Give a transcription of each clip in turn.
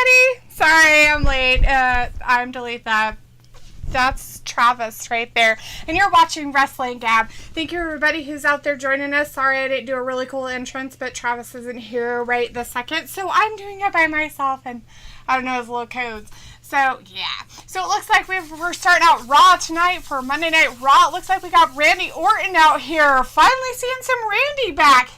everybody. Sorry, I'm late. I'm delete that. That's Travis right there. And you're watching Wrestling Gab. Thank you, everybody who's out there joining us. Sorry I didn't do a really cool entrance, but Travis isn't here right this second. So I'm doing it by myself, and I don't know his little codes. So, yeah. So it looks like we're starting out Raw tonight for Monday Night Raw. It looks like we got Randy Orton out here. Finally seeing some Randy back.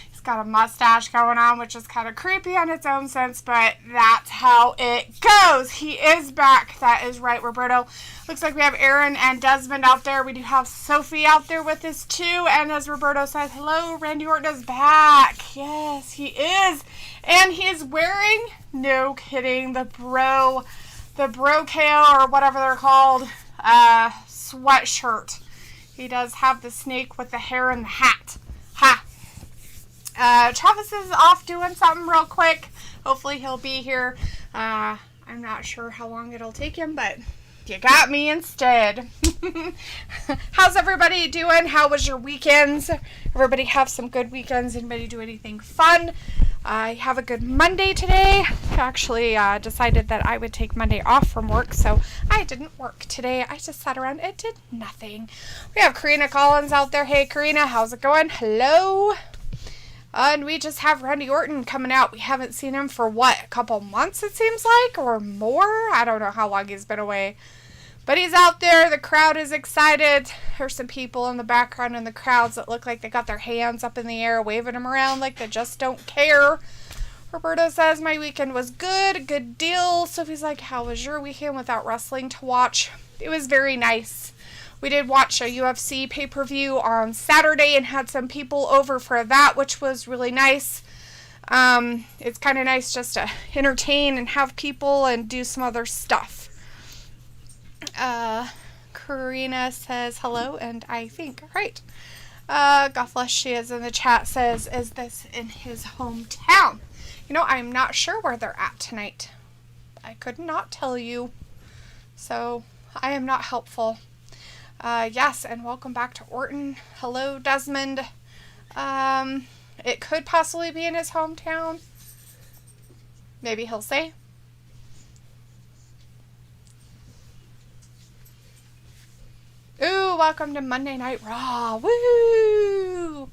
He's got a mustache going on, which is kind of creepy on its own sense, but that's how it goes. He is back. That is right, Roberto. Looks like we have Aaron and Desmond out there. We do have Sophie out there with us too. And as Roberto says, hello, Randy Orton is back. Yes, he is. And he is wearing, no kidding, the brocale or whatever they're called, sweatshirt. He does have the snake with the hair and the hat. Ha! Travis is off doing something real quick. Hopefully he'll be here. I'm not sure how long it'll take him, but you got me instead. How's everybody doing? How was your weekends? Everybody have some good weekends? Anybody do anything fun? I have a good Monday today. I actually decided that I would take Monday off from work, so I didn't work today. I just sat around and did nothing. We have Karina Collins out there. Hey, Karina, how's it going? Hello. And we just have Randy Orton coming out. We haven't seen him for, what, a couple months, it seems like, or more? I don't know how long he's been away. But he's out there. The crowd is excited. There's some people in the background in the crowds that look like they got their hands up in the air, waving them around like they just don't care. Roberto says, my weekend was good. Good deal. Sophie's like, how was your weekend without wrestling to watch? It was very nice. We did watch a UFC pay-per-view on Saturday and had some people over for that, which was really nice. It's kind of nice just to entertain and have people and do some other stuff. Karina says hello, and I think, right. God bless, she is in the chat, says, is this in his hometown? You know, I'm not sure where they're at tonight. I could not tell you. So, I am not helpful. Yes, and welcome back to Orton. Hello, Desmond. It could possibly be in his hometown. Maybe he'll say. Ooh, welcome to Monday Night Raw. Woo!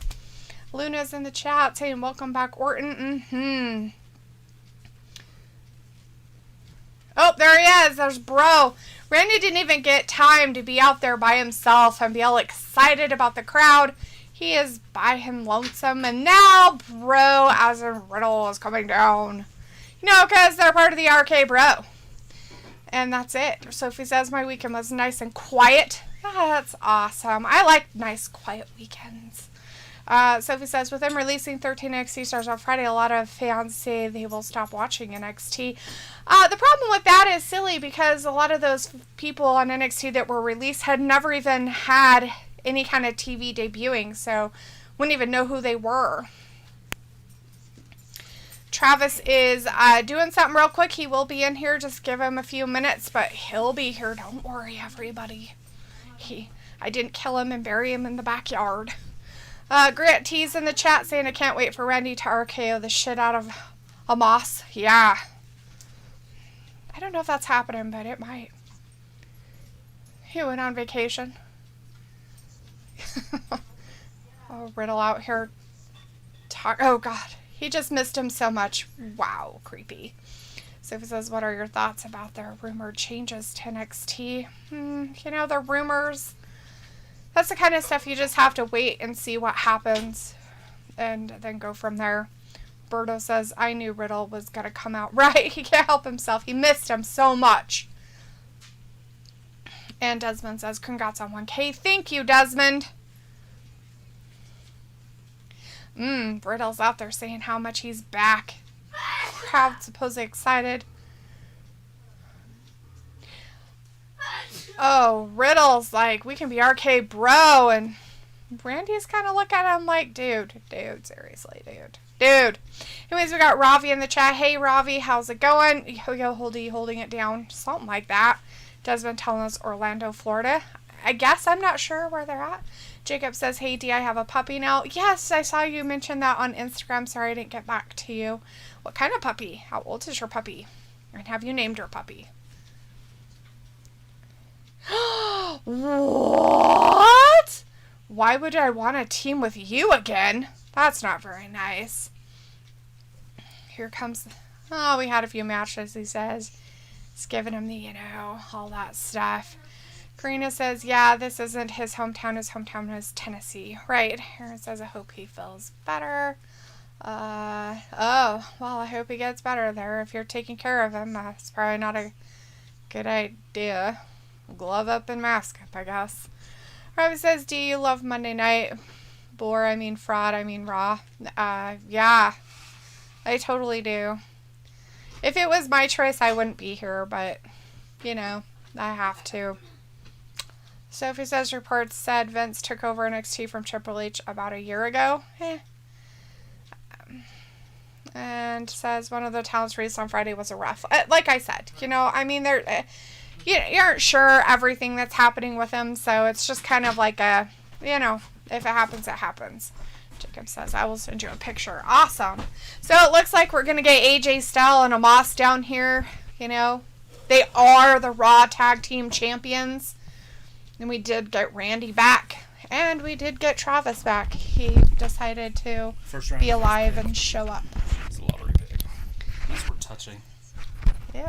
Luna's in the chat saying, welcome back, Orton. Oh, there he is. There's Bro. Randy didn't even get time to be out there by himself and be all excited about the crowd. He is by him lonesome. And now Bro, as in Riddle, is coming down. You know, because they're part of the RK Bro. And that's it. Sophie says, my weekend was nice and quiet. That's awesome. I like nice, quiet weekends. Sophie says, with them releasing 13 NXT stars on Friday, a lot of fans say they will stop watching NXT. The problem with that is silly because a lot of those people on NXT that were released had never even had any kind of TV debuting, so wouldn't even know who they were. Travis is doing something real quick. He will be in here. Just give him a few minutes, but he'll be here. Don't worry, everybody. I didn't kill him and bury him in the backyard. Grant T's in the chat saying, I can't wait for Randy to RKO the shit out of Amos. Yeah. I don't know if that's happening, but it might. He went on vacation. Oh, Riddle out here. Oh, God. He just missed him so much. Wow, creepy. Sophie says, what are your thoughts about their rumored changes to NXT? You know, the rumors, that's the kind of stuff you just have to wait and see what happens and then go from there. Berto says, I knew Riddle was going to come out. Right, he can't help himself. He missed him so much. And Desmond says, congrats on 1K. Thank you, Desmond. Riddle's out there saying how much he's back. Crowd supposedly excited. Oh, Riddle's like, we can be RK Bro, and Randy's kind of looking at him like, dude, seriously, dude. Anyways, we got Ravi in the chat. Hey, Ravi, how's it going? Yo, holding it down, something like that. Desmond telling us Orlando, Florida. I guess I'm not sure where they're at. Jacob says, hey, D, I have a puppy now. Yes, I saw you mention that on Instagram. Sorry I didn't get back to you. What kind of puppy? How old is your puppy? And have you named your puppy? What? Why would I want to team with you again? That's not very nice. Here comes... Oh, we had a few matches, he says. He's giving him the, all that stuff. Karina says, yeah, this isn't his hometown. His hometown is Tennessee. Right. Aaron says, I hope he feels better. Oh, well, I hope he gets better there. If you're taking care of him, that's probably not a good idea. Glove up and mask up, I guess. Robbie says, do you love Monday night? Bore, I mean fraud, I mean raw. Yeah, I totally do. If it was my choice, I wouldn't be here, but, I have to. Sophie says, reports said Vince took over NXT from Triple H about a year ago. And says one of the talents released on Friday was a ref. Like I said, they're... You aren't sure everything that's happening with him, so it's just kind of like a, if it happens, it happens. Jacob says, I will send you a picture. Awesome. So it looks like we're going to get AJ Styles and Omos down here, They are the Raw Tag Team Champions. And we did get Randy back. And we did get Travis back. He decided to be alive and show up. It's a lottery pick. These were touching. Ew.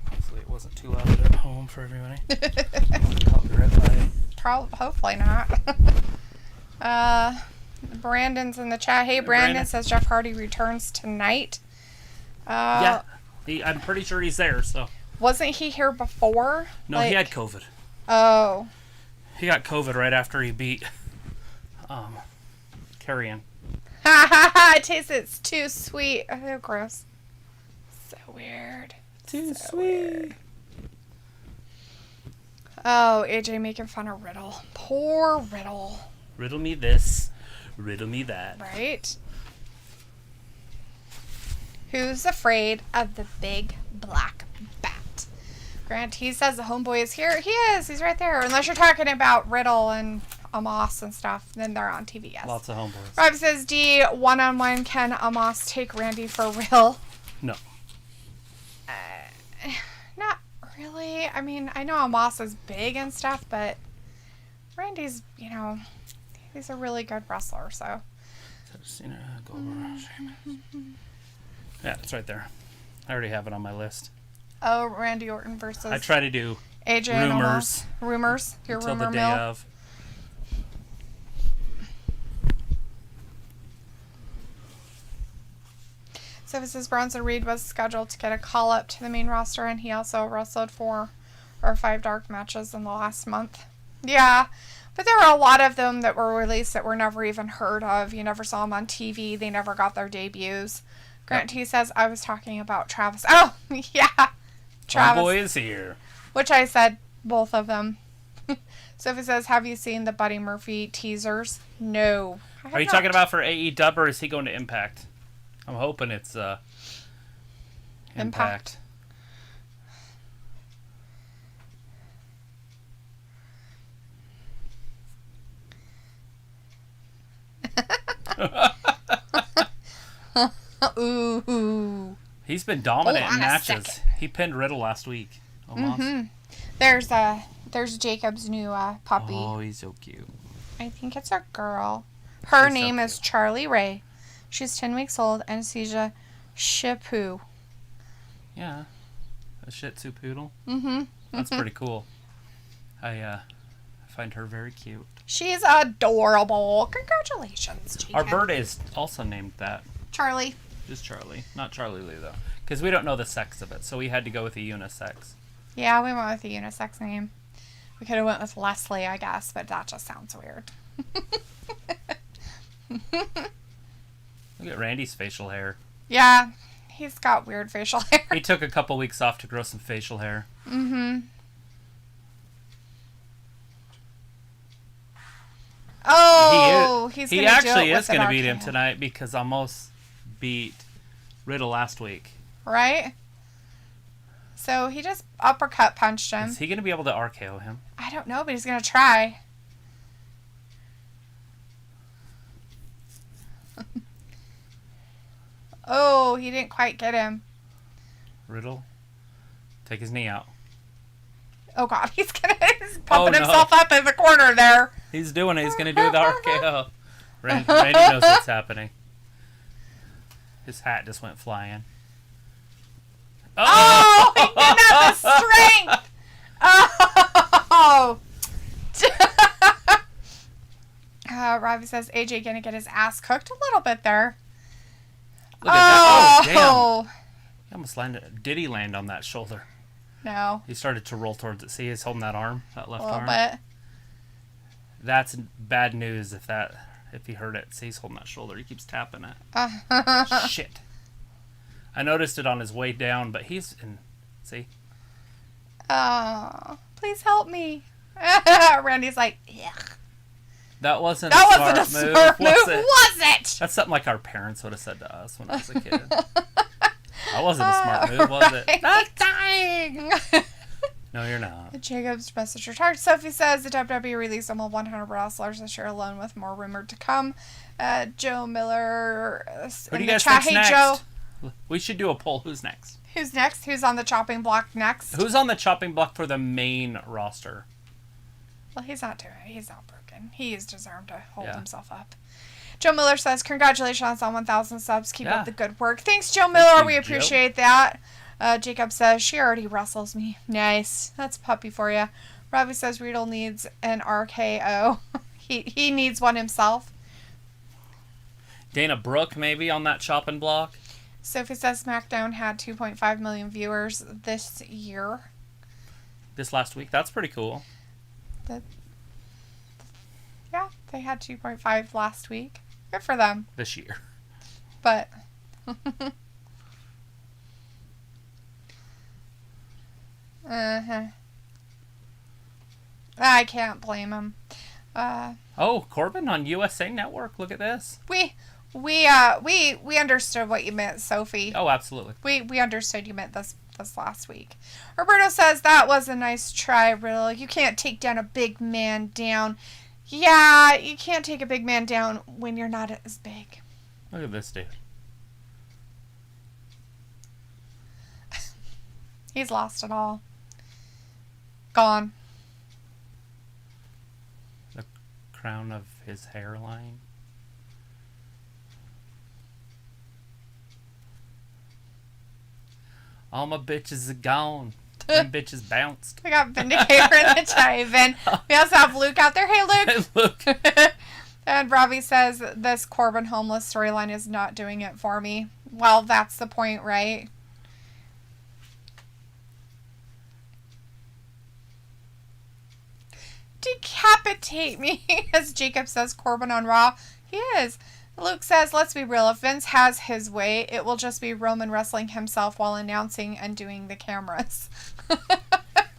Hopefully it wasn't too loud at home for everybody. Copyright by... Hopefully not. Brandon's in the chat. Hey, Brandon says Jeff Hardy returns tonight. Yeah, I'm pretty sure he's there. So wasn't he here before? No, he had COVID. Oh. He got COVID right after he beat Carrion. Ha ha ha! It tastes it's too sweet. Oh, gross. So weird. Too so sweet. Weird. Oh, AJ making fun of Riddle. Poor Riddle. Riddle me this. Riddle me that. Right? Who's afraid of the big black bat? Grant, he says the homeboy is here. He is. He's right there. Unless you're talking about Riddle and Omos and stuff, then they're on TV, yes. Lots of homeboys. Rob says, D, one-on-one, can Omos take Randy for real? No. Not really. I mean, I know Omos is big and stuff, but Randy's, he's a really good wrestler, so. Yeah, it's right there. I already have it on my list. Oh, Randy Orton versus I try to do AJ rumors. And Omos. Rumors? Your until rumor the day mill? of. So this is Bronson Reed was scheduled to get a call up to the main roster, and he also wrestled 4 or 5 dark matches in the last month. Yeah, but there were a lot of them that were released that were never even heard of. You never saw them on TV. They never got their debuts. Grant T says, I was talking about Travis. Oh, yeah. Travis. Boy is here. Which I said both of them. Sophie says, have you seen the Buddy Murphy teasers? No. Are you talking about for AEW, or is he going to Impact? I'm hoping it's Impact. Ooh. He's been dominant in matches. He pinned Riddle last week. Almost. Mm-hmm. There's Jacob's new puppy. Oh, he's so cute. I think it's a girl. Her name is Charlie Ray. She's 10 weeks old. Anesthesia Shipu. Yeah. A Shih Tzu poodle. Mm-hmm. That's pretty cool. I find her very cute. She's adorable. Congratulations, Jacob. Our bird is also named that. Charlie. Just Charlie. Not Charlie Lee, though. Because we don't know the sex of it, so we had to go with a unisex. Yeah, we went with a unisex name. We could have went with Leslie, I guess, but that just sounds weird. Look at Randy's facial hair. Yeah, he's got weird facial hair. He took a couple weeks off to grow some facial hair. Mm-hmm. Oh, he actually is going to beat him tonight because Almost beat Riddle last week. Right? So he just uppercut punched him. Is he going to be able to RKO him? I don't know, but he's going to try. Oh, he didn't quite get him. Riddle. Take his knee out. Oh, God. He's pumping himself up in the corner there. He's doing it. He's going to do the RKO. Randy knows what's happening. His hat just went flying. Oh, he didn't have the strength. Oh. Robbie says AJ gonna get his ass cooked a little bit there. Look at that. Oh, damn. He almost landed. Did he land on that shoulder? No. He started to roll towards it. See, he's holding that arm, that left arm. A little bit. That's bad news if he hurt it. See, he's holding that shoulder. He keeps tapping it. Shit. I noticed it on his way down, but he's in. See? Oh, please help me. Randy's like, yuck. That wasn't a smart move, was it? That's something like our parents would have said to us when I was a kid. That wasn't a smart move, was it? Not dying. No, you're not. Jacob's message retired. Sophie says the WWE released almost 100 wrestlers this year alone, with more rumored to come. Joe Miller Who do in you the guys chat. think's Hey, next? Joe. We should do a poll. Who's next? Who's next? Who's on the chopping block next? Who's on the chopping block for the main roster? Well, he's not broken. He is deserved to hold himself up. Joe Miller says, congratulations on 1,000 subs. Keep up the good work. Thanks, Joe Miller. We appreciate that. Jacob says, she already wrestles me. Nice. That's a puppy for you. Robbie says, Riddle needs an RKO. he needs one himself. Dana Brooke, maybe, on that chopping block. Sophie says, SmackDown had 2.5 million viewers this year. This last week. That's pretty cool. Yeah, they had 2.5 last week. Good for them. This year. But I can't blame him. Corbin on USA Network. Look at this. We understood what you meant, Sophie. Oh, absolutely. We understood you meant this last week. Roberto says that was a nice try, Riddle. You can't take down a big man down. Yeah, you can't take a big man down when you're not as big. Look at this dude. He's lost it all. Gone. The crown of his hairline. All my bitches are gone. Them bitches bounced. We got Vindicator in the chat even. We also have Luke out there. Hey, Luke. Hey, Luke. And Robbie says, this Corbin homeless storyline is not doing it for me. Well, that's the point, right? Decapitate me, as Jacob says, Corbin on Raw. He is. Luke says, let's be real. If Vince has his way, it will just be Roman wrestling himself while announcing and doing the cameras.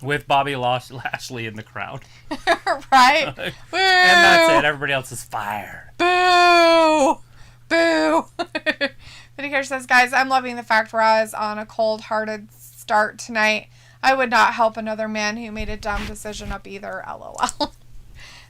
With Bobby Lashley in the crowd. Right? And that's it. Everybody else is fired. Boo! Boo! Vindicator says, guys, I'm loving the fact Raw is on a cold-hearted start tonight. I would not help another man who made a dumb decision up either. LOL.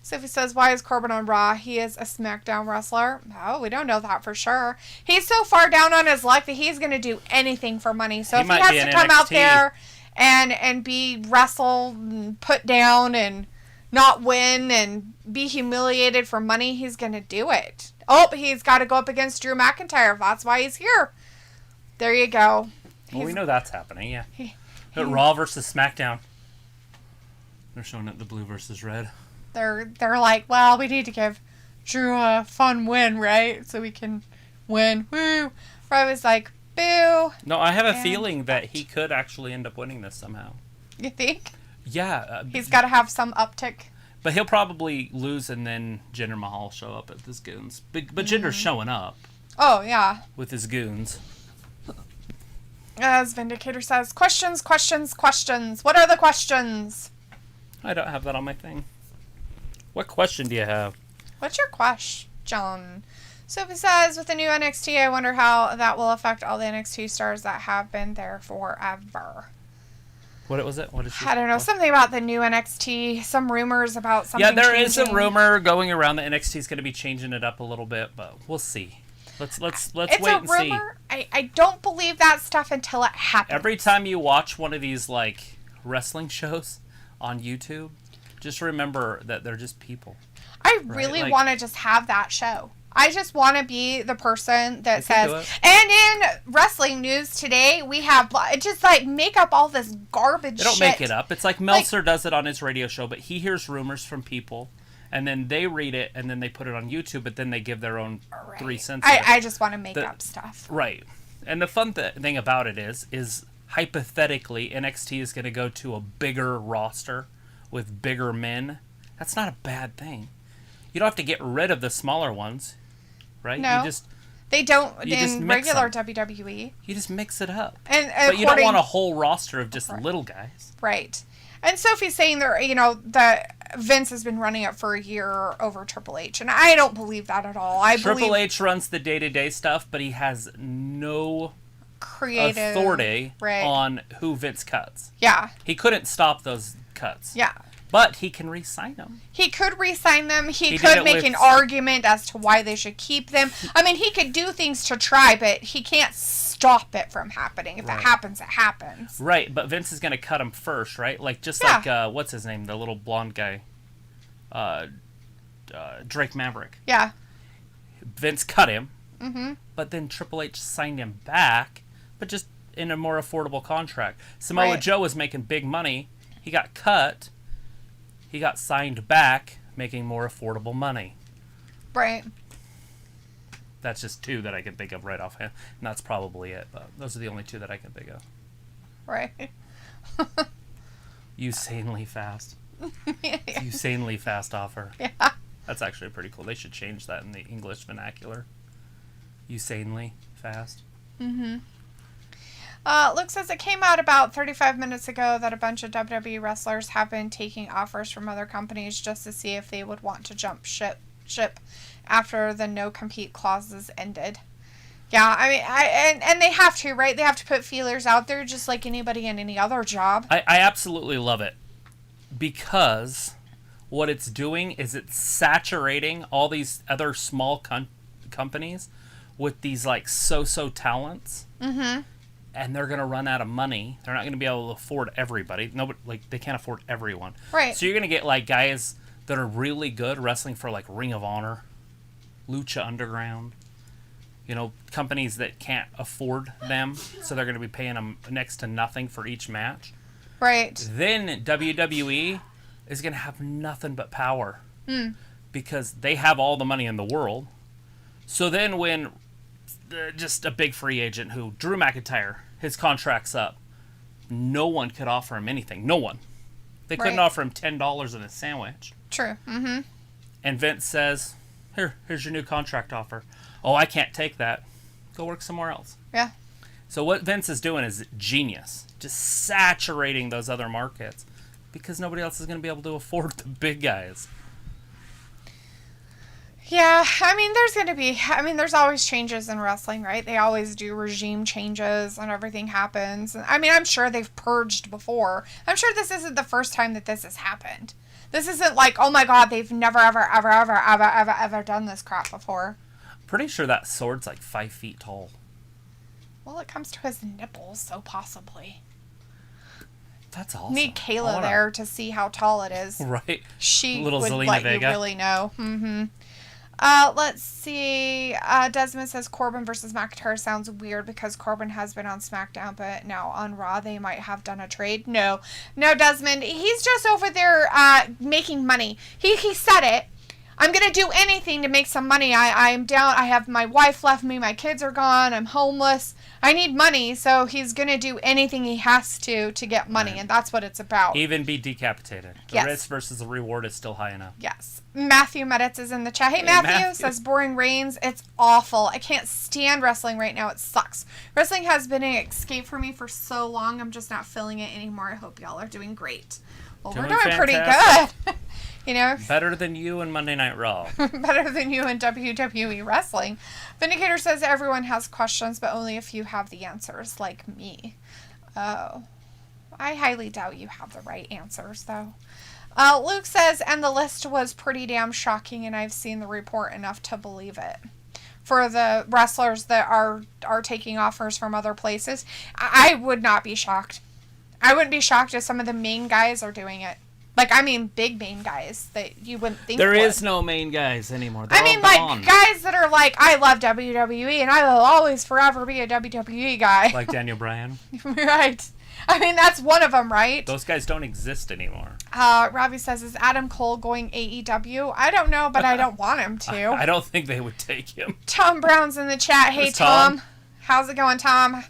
Sophie says, why is Corbin on Raw? He is a SmackDown wrestler. Oh, we don't know that for sure. He's so far down on his luck that he's going to do anything for money. So if he has to come out there and be wrestled and put down and not win and be humiliated for money, he's going to do it. Oh, he's got to go up against Drew McIntyre. That's why he's here. There you go. Well, we know that's happening, yeah. Raw versus SmackDown. They're showing it the blue versus red. They're like, well, we need to give Drew a fun win, right? So we can win. Woo! I was like, boo. No, I have a feeling that he could actually end up winning this somehow. You think? Yeah. He's got to have some uptick. But he'll probably lose and then Jinder Mahal will show up at his goons. But Jinder's showing up. Oh, yeah. With his goons. As Vindicator says, questions. What are the questions? I don't have that on my thing. What question do you have? What's your question? Sophie says, with the new NXT, I wonder how that will affect all the NXT stars that have been there forever. What was it? What is I don't know. Something about the new NXT. Some rumors about something Yeah, there changing. is a rumor going around that NXT is going to be changing it up a little bit, but we'll see. Let's It's wait a and see. rumor. I don't believe that stuff until it happens. Every time you watch one of these like wrestling shows on YouTube, just remember that they're just people. I really want to just have that show. I just want to be the person that says, and in wrestling news today, we have just like make up all this garbage They don't shit. make it up. It's like Meltzer does it on his radio show, but he hears rumors from people, and then they read it, and then they put it on YouTube, but then they give their own 3 cents. I just want to make up stuff. Right. And the fun thing about it is hypothetically, NXT is going to go to a bigger roster with bigger men. That's not a bad thing. You don't have to get rid of the smaller ones. Right? No, they don't in regular WWE. You just mix it up. But you don't want a whole roster of just little guys. Right. And Sophie's saying that Vince has been running it for a year over Triple H, and I don't believe that at all. Triple H runs the day-to-day stuff, but he has no creative authority on who Vince cuts. Yeah. He couldn't stop those cuts. Yeah. But he can re-sign them. He could re-sign them. He could make an argument as to why they should keep them. I mean, he could do things to try, but he can't stop it from happening. If it happens, it happens. Right, but Vince is going to cut him first, right? Like, just like, what's his name? The little blonde guy. Drake Maverick. Yeah. Vince cut him. Mm-hmm. But then Triple H signed him back, but just in a more affordable contract. Samoa Joe was making big money. He got cut. He got signed back, making more affordable money. Right. That's just two that I can think of right offhand. And that's probably it. But those are the only two that I can think of. Right. Insanely fast. Yeah. Insanely fast offer. Yeah. That's actually pretty cool. They should change that in the English vernacular. Insanely fast. Mm-hmm. Luke says it came out about 35 minutes ago that a bunch of WWE wrestlers have been taking offers from other companies just to see if they would want to jump ship after the no-compete clauses ended. Yeah, I mean, and they have to, right? They have to put feelers out there just like anybody in any other job. I absolutely love it because what it's doing is it's saturating all these other small companies with these like so-so talents. Mm-hmm. And they're going to run out of money. They're not going to be able to afford everybody. Nobody, like, they can't afford everyone. Right. So you're going to get, like, guys that are really good wrestling for, like, Ring of Honor, Lucha Underground. You know, companies that can't afford them. So they're going to be paying them next to nothing for each match. Right. Then WWE is going to have nothing but power. Because they have all the money in the world. So then when just a big free agent who, Drew McIntyre, his contract's up. No one could offer him anything. No one. They couldn't offer him $10 in a sandwich. True. Mm-hmm. And Vince says, here's your new contract offer. Oh, I can't take that. Go work somewhere else. Yeah. So what Vince is doing is genius. Just saturating those other markets. Because nobody else is going to be able to afford the big guys. Yeah, there's always changes in wrestling, right? They always do regime changes and everything happens. I mean, I'm sure they've purged before. I'm sure this isn't the first time that this has happened. This isn't like, oh my God, they've never, ever done this crap before. Pretty sure that sword's like 5 feet tall. Well, it comes to his nipples, so possibly. That's awesome. Need Kayla there to see how tall it is. Right. She Little would Zelina let Vega. you really know. Mm-hmm. Let's see. Desmond says Corbin versus McIntyre sounds weird because Corbin has been on SmackDown, but now on Raw they might have done a trade. No, Desmond. He's just over there making money. He said it. I'm going to do anything to make some money. I'm down. I have my wife left me. My kids are gone. I'm homeless. I need money. So he's going to do anything he has to get money. Right. And that's what it's about. Even be decapitated. The risk versus the reward is still high enough. Yes. Matthew Meditz is in the chat. Hey, Matthew says Boring Reigns. It's awful. I can't stand wrestling right now. It sucks. Wrestling has been an escape for me for so long. I'm just not feeling it anymore. I hope y'all are doing great. Well, we're doing pretty good. You know, better than you in Monday Night Raw. Better than you in WWE Wrestling. Vindicator says everyone has questions, but only a few have the answers, like me. Oh, I highly doubt you have the right answers, though. Luke says, and the list was pretty damn shocking, and I've seen the report enough to believe it. for the wrestlers that are taking offers from other places. I would not be shocked. I wouldn't be shocked if some of the main guys are doing it. Like, I mean, big main guys that you wouldn't think there would. is no main guys anymore. They're I mean, like, guys that are like, I love WWE and I will always forever be a WWE guy. Like Daniel Bryan. Right. I mean, that's one of them, right? Those guys don't exist anymore. Robbie says, is Adam Cole going AEW? I don't know, but I don't want him to. I don't think they would take him. Tom Brown's in the chat. Hey, Tom. How's it going, Tom?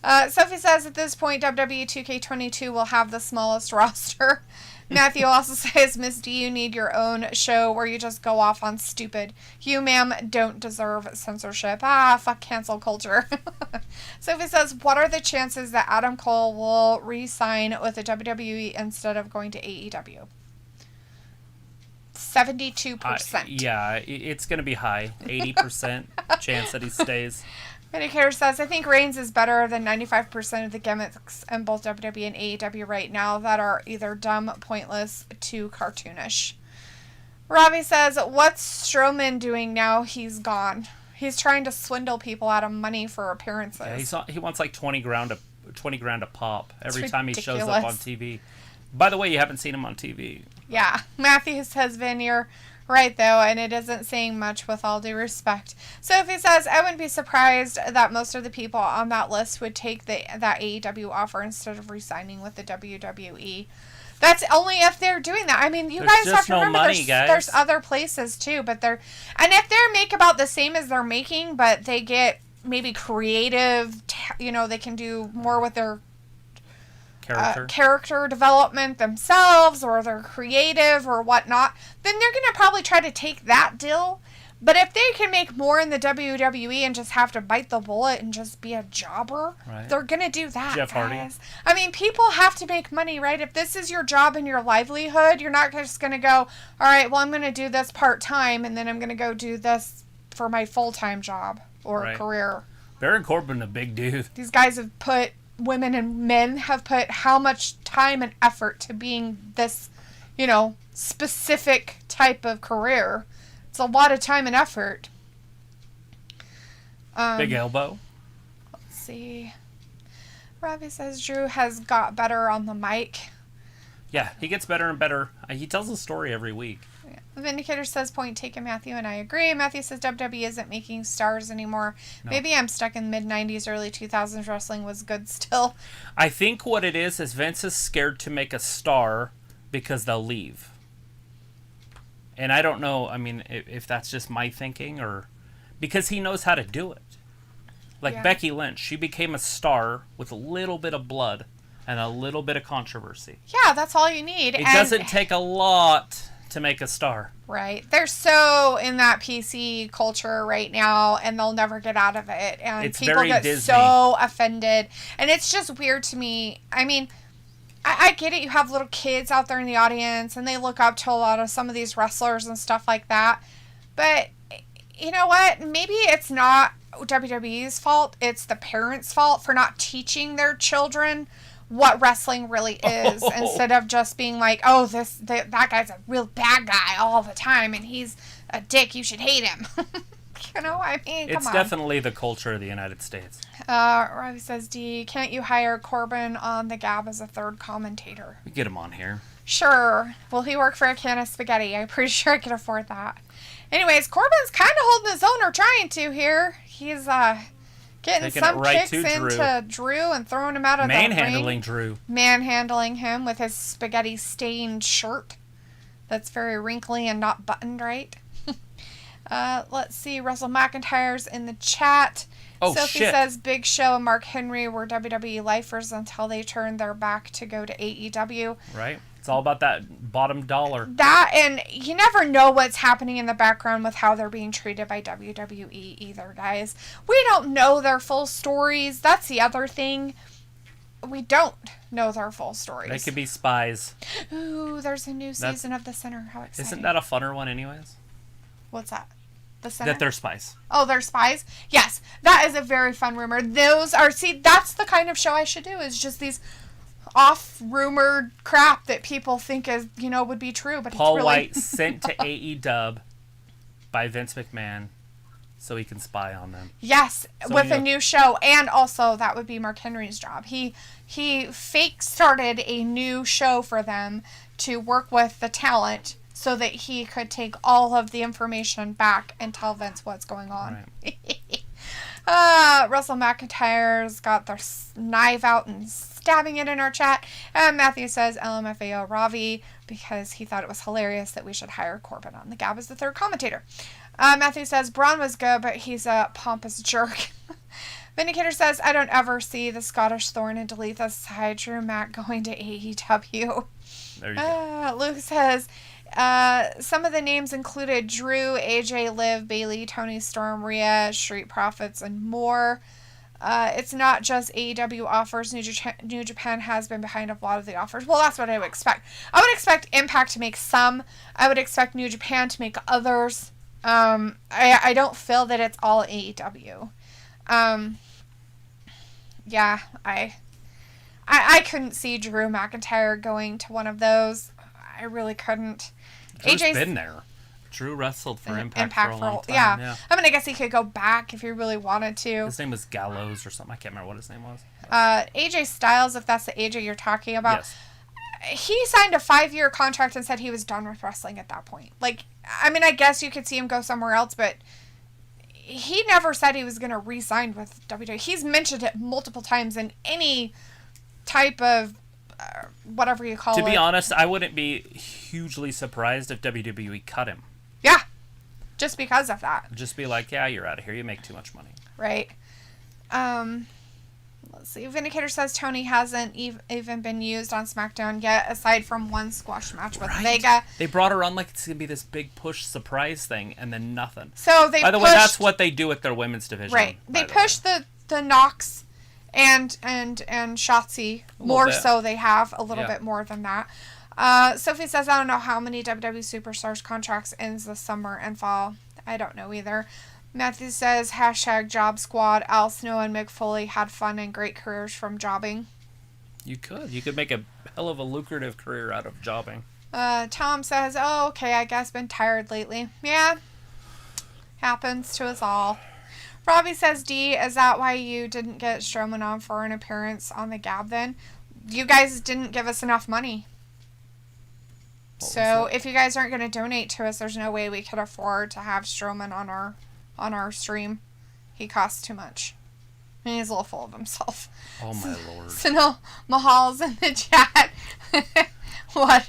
Sophie says, at this point, WWE 2K22 will have the smallest roster. Matthew also says, Miss D, you need your own show where you just go off on stupid. You, ma'am, don't deserve censorship. Fuck cancel culture. Sophie says, what are the chances that Adam Cole will re-sign with the WWE instead of going to AEW? 72%. Yeah, it's going to be high. 80% chance that he stays. Medicare says, I think Reigns is better than 95% of the gimmicks in both WWE and AEW right now that are either dumb, pointless, too cartoonish. Robbie says, what's Strowman doing now he's gone? He's trying to swindle people out of money for appearances. Yeah, he wants like 20 grand a pop every time he shows up on TV. By the way, you haven't seen him on TV. Yeah. Matthew says, Vin, you're right, though, and it isn't saying much with all due respect. Sophie says, I wouldn't be surprised that most of the people on that list would take that AEW offer instead of re-signing with the WWE. That's only if they're doing that. I mean, you guys have to remember there's other places, too, but and if they make about the same as they're making, but they get maybe creative, they can do more with their character development themselves, or they're creative or whatnot, then they're going to probably try to take that deal. But if they can make more in the WWE and just have to bite the bullet and just be a jobber, they're going to do that, Jeff Hardy. I mean, people have to make money, right? If this is your job and your livelihood, you're not just going to go, all right, well, I'm going to do this part-time, and then I'm going to go do this for my full-time job or career. Baron Corbin, a big dude. These guys have put... Women and men have put how much time and effort to being this, specific type of career. It's a lot of time and effort. Big elbow. Let's see. Robbie says Drew has got better on the mic. Yeah, he gets better and better. He tells a story every week. Yeah. Vindicator says, point taken, Matthew, and I agree. Matthew says WWE isn't making stars anymore. No. Maybe I'm stuck in mid-90s, early 2000s. Wrestling was good still. I think what it is Vince is scared to make a star because they'll leave. And I don't know, I mean, if that's just my thinking or... Because he knows how to do it. Like Becky Lynch, she became a star with a little bit of blood and a little bit of controversy. Yeah, that's all you need. It doesn't take a lot to make a star. Right. They're so in that PC culture right now, and they'll never get out of it. And it's people very get Disney. So offended. And it's just weird to me. I mean, I get it. You have little kids out there in the audience, and they look up to a lot of some of these wrestlers and stuff like that. But you know what? Maybe it's not WWE's fault. It's the parents' fault for not teaching their children what wrestling really is, instead of just being like, oh, that guy's a real bad guy all the time, and he's a dick, you should hate him. I mean, come on. It's definitely the culture of the United States. Robbie says, D, can't you hire Corbin on the Gab as a third commentator? We get him on here. Sure. Will he work for a can of spaghetti? I'm pretty sure I can afford that. Anyways, Corbin's kind of holding his own, or trying to here. He's, getting taking some right kicks into Drew and throwing him out of the ring. Manhandling Drew. Manhandling him with his spaghetti-stained shirt that's very wrinkly and not buttoned right. Let's see. Russell McIntyre's in the chat. Oh, Sophie says Big Show and Mark Henry were WWE lifers until they turned their back to go to AEW. Right. It's all about that bottom dollar. That, and you never know what's happening in the background with how they're being treated by WWE either, guys. We don't know their full stories. That's the other thing. We don't know their full stories. They could be spies. Ooh, there's a new season of The Sinner. How exciting. Isn't that a funner one anyways? What's that? The Sinner? That they're spies. Oh, they're spies? Yes. That is a very fun rumor. Those are, see, that's the kind of show I should do, is just these off-rumored crap that people think is, would be true, but Paul it's really... White sent to AEW by Vince McMahon so he can spy on them. Yes, So, with a new show, and also that would be Mark Henry's job. He fake started a new show for them to work with the talent so that he could take all of the information back and tell Vince what's going on. Right. Russell McIntyre's got their knife out and stabbing it in our chat. And Matthew says LMFAO Ravi because he thought it was hilarious that we should hire Corbin on the Gab as the third commentator. Matthew says Braun was good, but he's a pompous jerk. Vindicator says, I don't ever see the Scottish Thorn and delete the side Drew Mac going to AEW. There you go. Luke says, some of the names included Drew, AJ, Liv, Bailey, Tony Storm, Rhea, Street Profits, and more. It's not just AEW offers. New Japan has been behind a lot of the offers. Well, that's what I would expect. I would expect Impact to make some. I would expect New Japan to make others. I don't feel that it's all AEW. Yeah, I couldn't see Drew McIntyre going to one of those. I really couldn't. Drew's AJ's been there. Drew wrestled for Impact for a long time. Yeah. I mean, I guess he could go back if he really wanted to. His name was Gallows or something. I can't remember what his name was. AJ Styles, if that's the AJ you're talking about. Yes. He signed a 5-year contract and said he was done with wrestling at that point. Like, I mean, I guess you could see him go somewhere else, but he never said he was going to re-sign with WWE. He's mentioned it multiple times in any type of whatever you call it. To be honest, I wouldn't be hugely surprised if WWE cut him. Yeah, just because of that. Just be like, yeah, you're out of here. You make too much money. Right. Let's see. Vindicator says Tony hasn't even been used on SmackDown yet, aside from one squash match with Vega. They brought her on like it's going to be this big push surprise thing, and then nothing. So they By the way, that's what they do with their women's division. Right. They pushed the Knox and Shotzi more so they have a little bit more than that. Sophie says, I don't know how many WWE Superstars contracts ends this summer and fall. I don't know either. Matthew says, hashtag job squad. Al Snow and Mick Foley had fun and great careers from jobbing. You could make a hell of a lucrative career out of jobbing. Tom says, oh, okay, I guess been tired lately. Yeah, happens to us all. Robbie says, D, is that why you didn't get Strowman on for an appearance on the Gab then? You guys didn't give us enough money. So if you guys aren't going to donate to us, there's no way we could afford to have Strowman on our stream. He costs too much. And he's a little full of himself. Oh my lord. So no, Mahal's in the chat. What?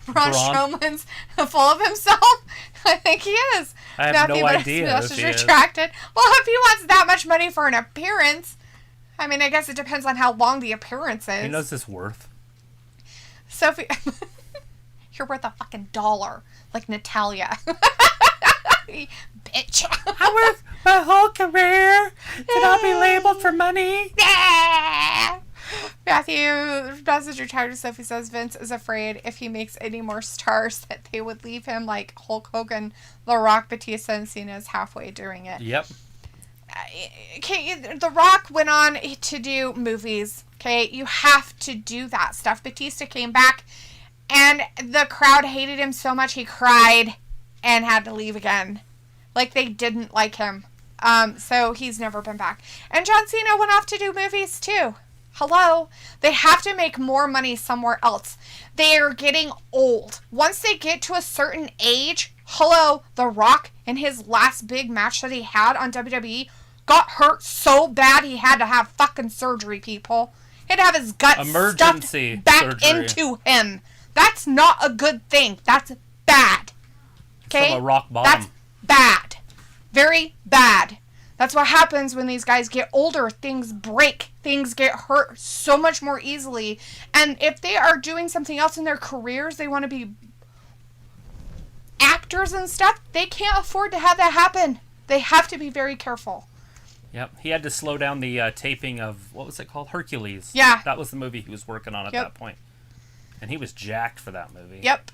Braun Strowman's full of himself? I think he is. I have no idea if he retracted. Well, if he wants that much money for an appearance, I mean, I guess it depends on how long the appearance is. He knows his worth. Sophie, you're worth a fucking $1, like Natalia. Bitch. I'm worth my whole career to not be labeled for money. Matthew, message retired to Sophie says Vince is afraid if he makes any more stars that they would leave him like Hulk Hogan, The Rock, Batista, and Cena is halfway doing it. Yep. Okay, The Rock went on to do movies. Okay, you have to do that stuff. Batista came back, and the crowd hated him so much he cried and had to leave again. Like, they didn't like him. So he's never been back. And John Cena went off to do movies, too. Hello? They have to make more money somewhere else. They are getting old. Once they get to a certain age, hello, The Rock, in his last big match that he had on WWE, got hurt so bad he had to have fucking surgery, people. He had to have his gut emergency stuffed back surgery into him. That's not a good thing. That's bad. Okay? From a rock bottom. That's bad. Very bad. That's what happens when these guys get older. Things break. Things get hurt so much more easily. And if they are doing something else in their careers, they want to be actors and stuff, they can't afford to have that happen. They have to be very careful. Yep. He had to slow down the taping of, what was it called? Hercules. Yeah. That was the movie he was working on at that point. And he was jacked for that movie. Yep.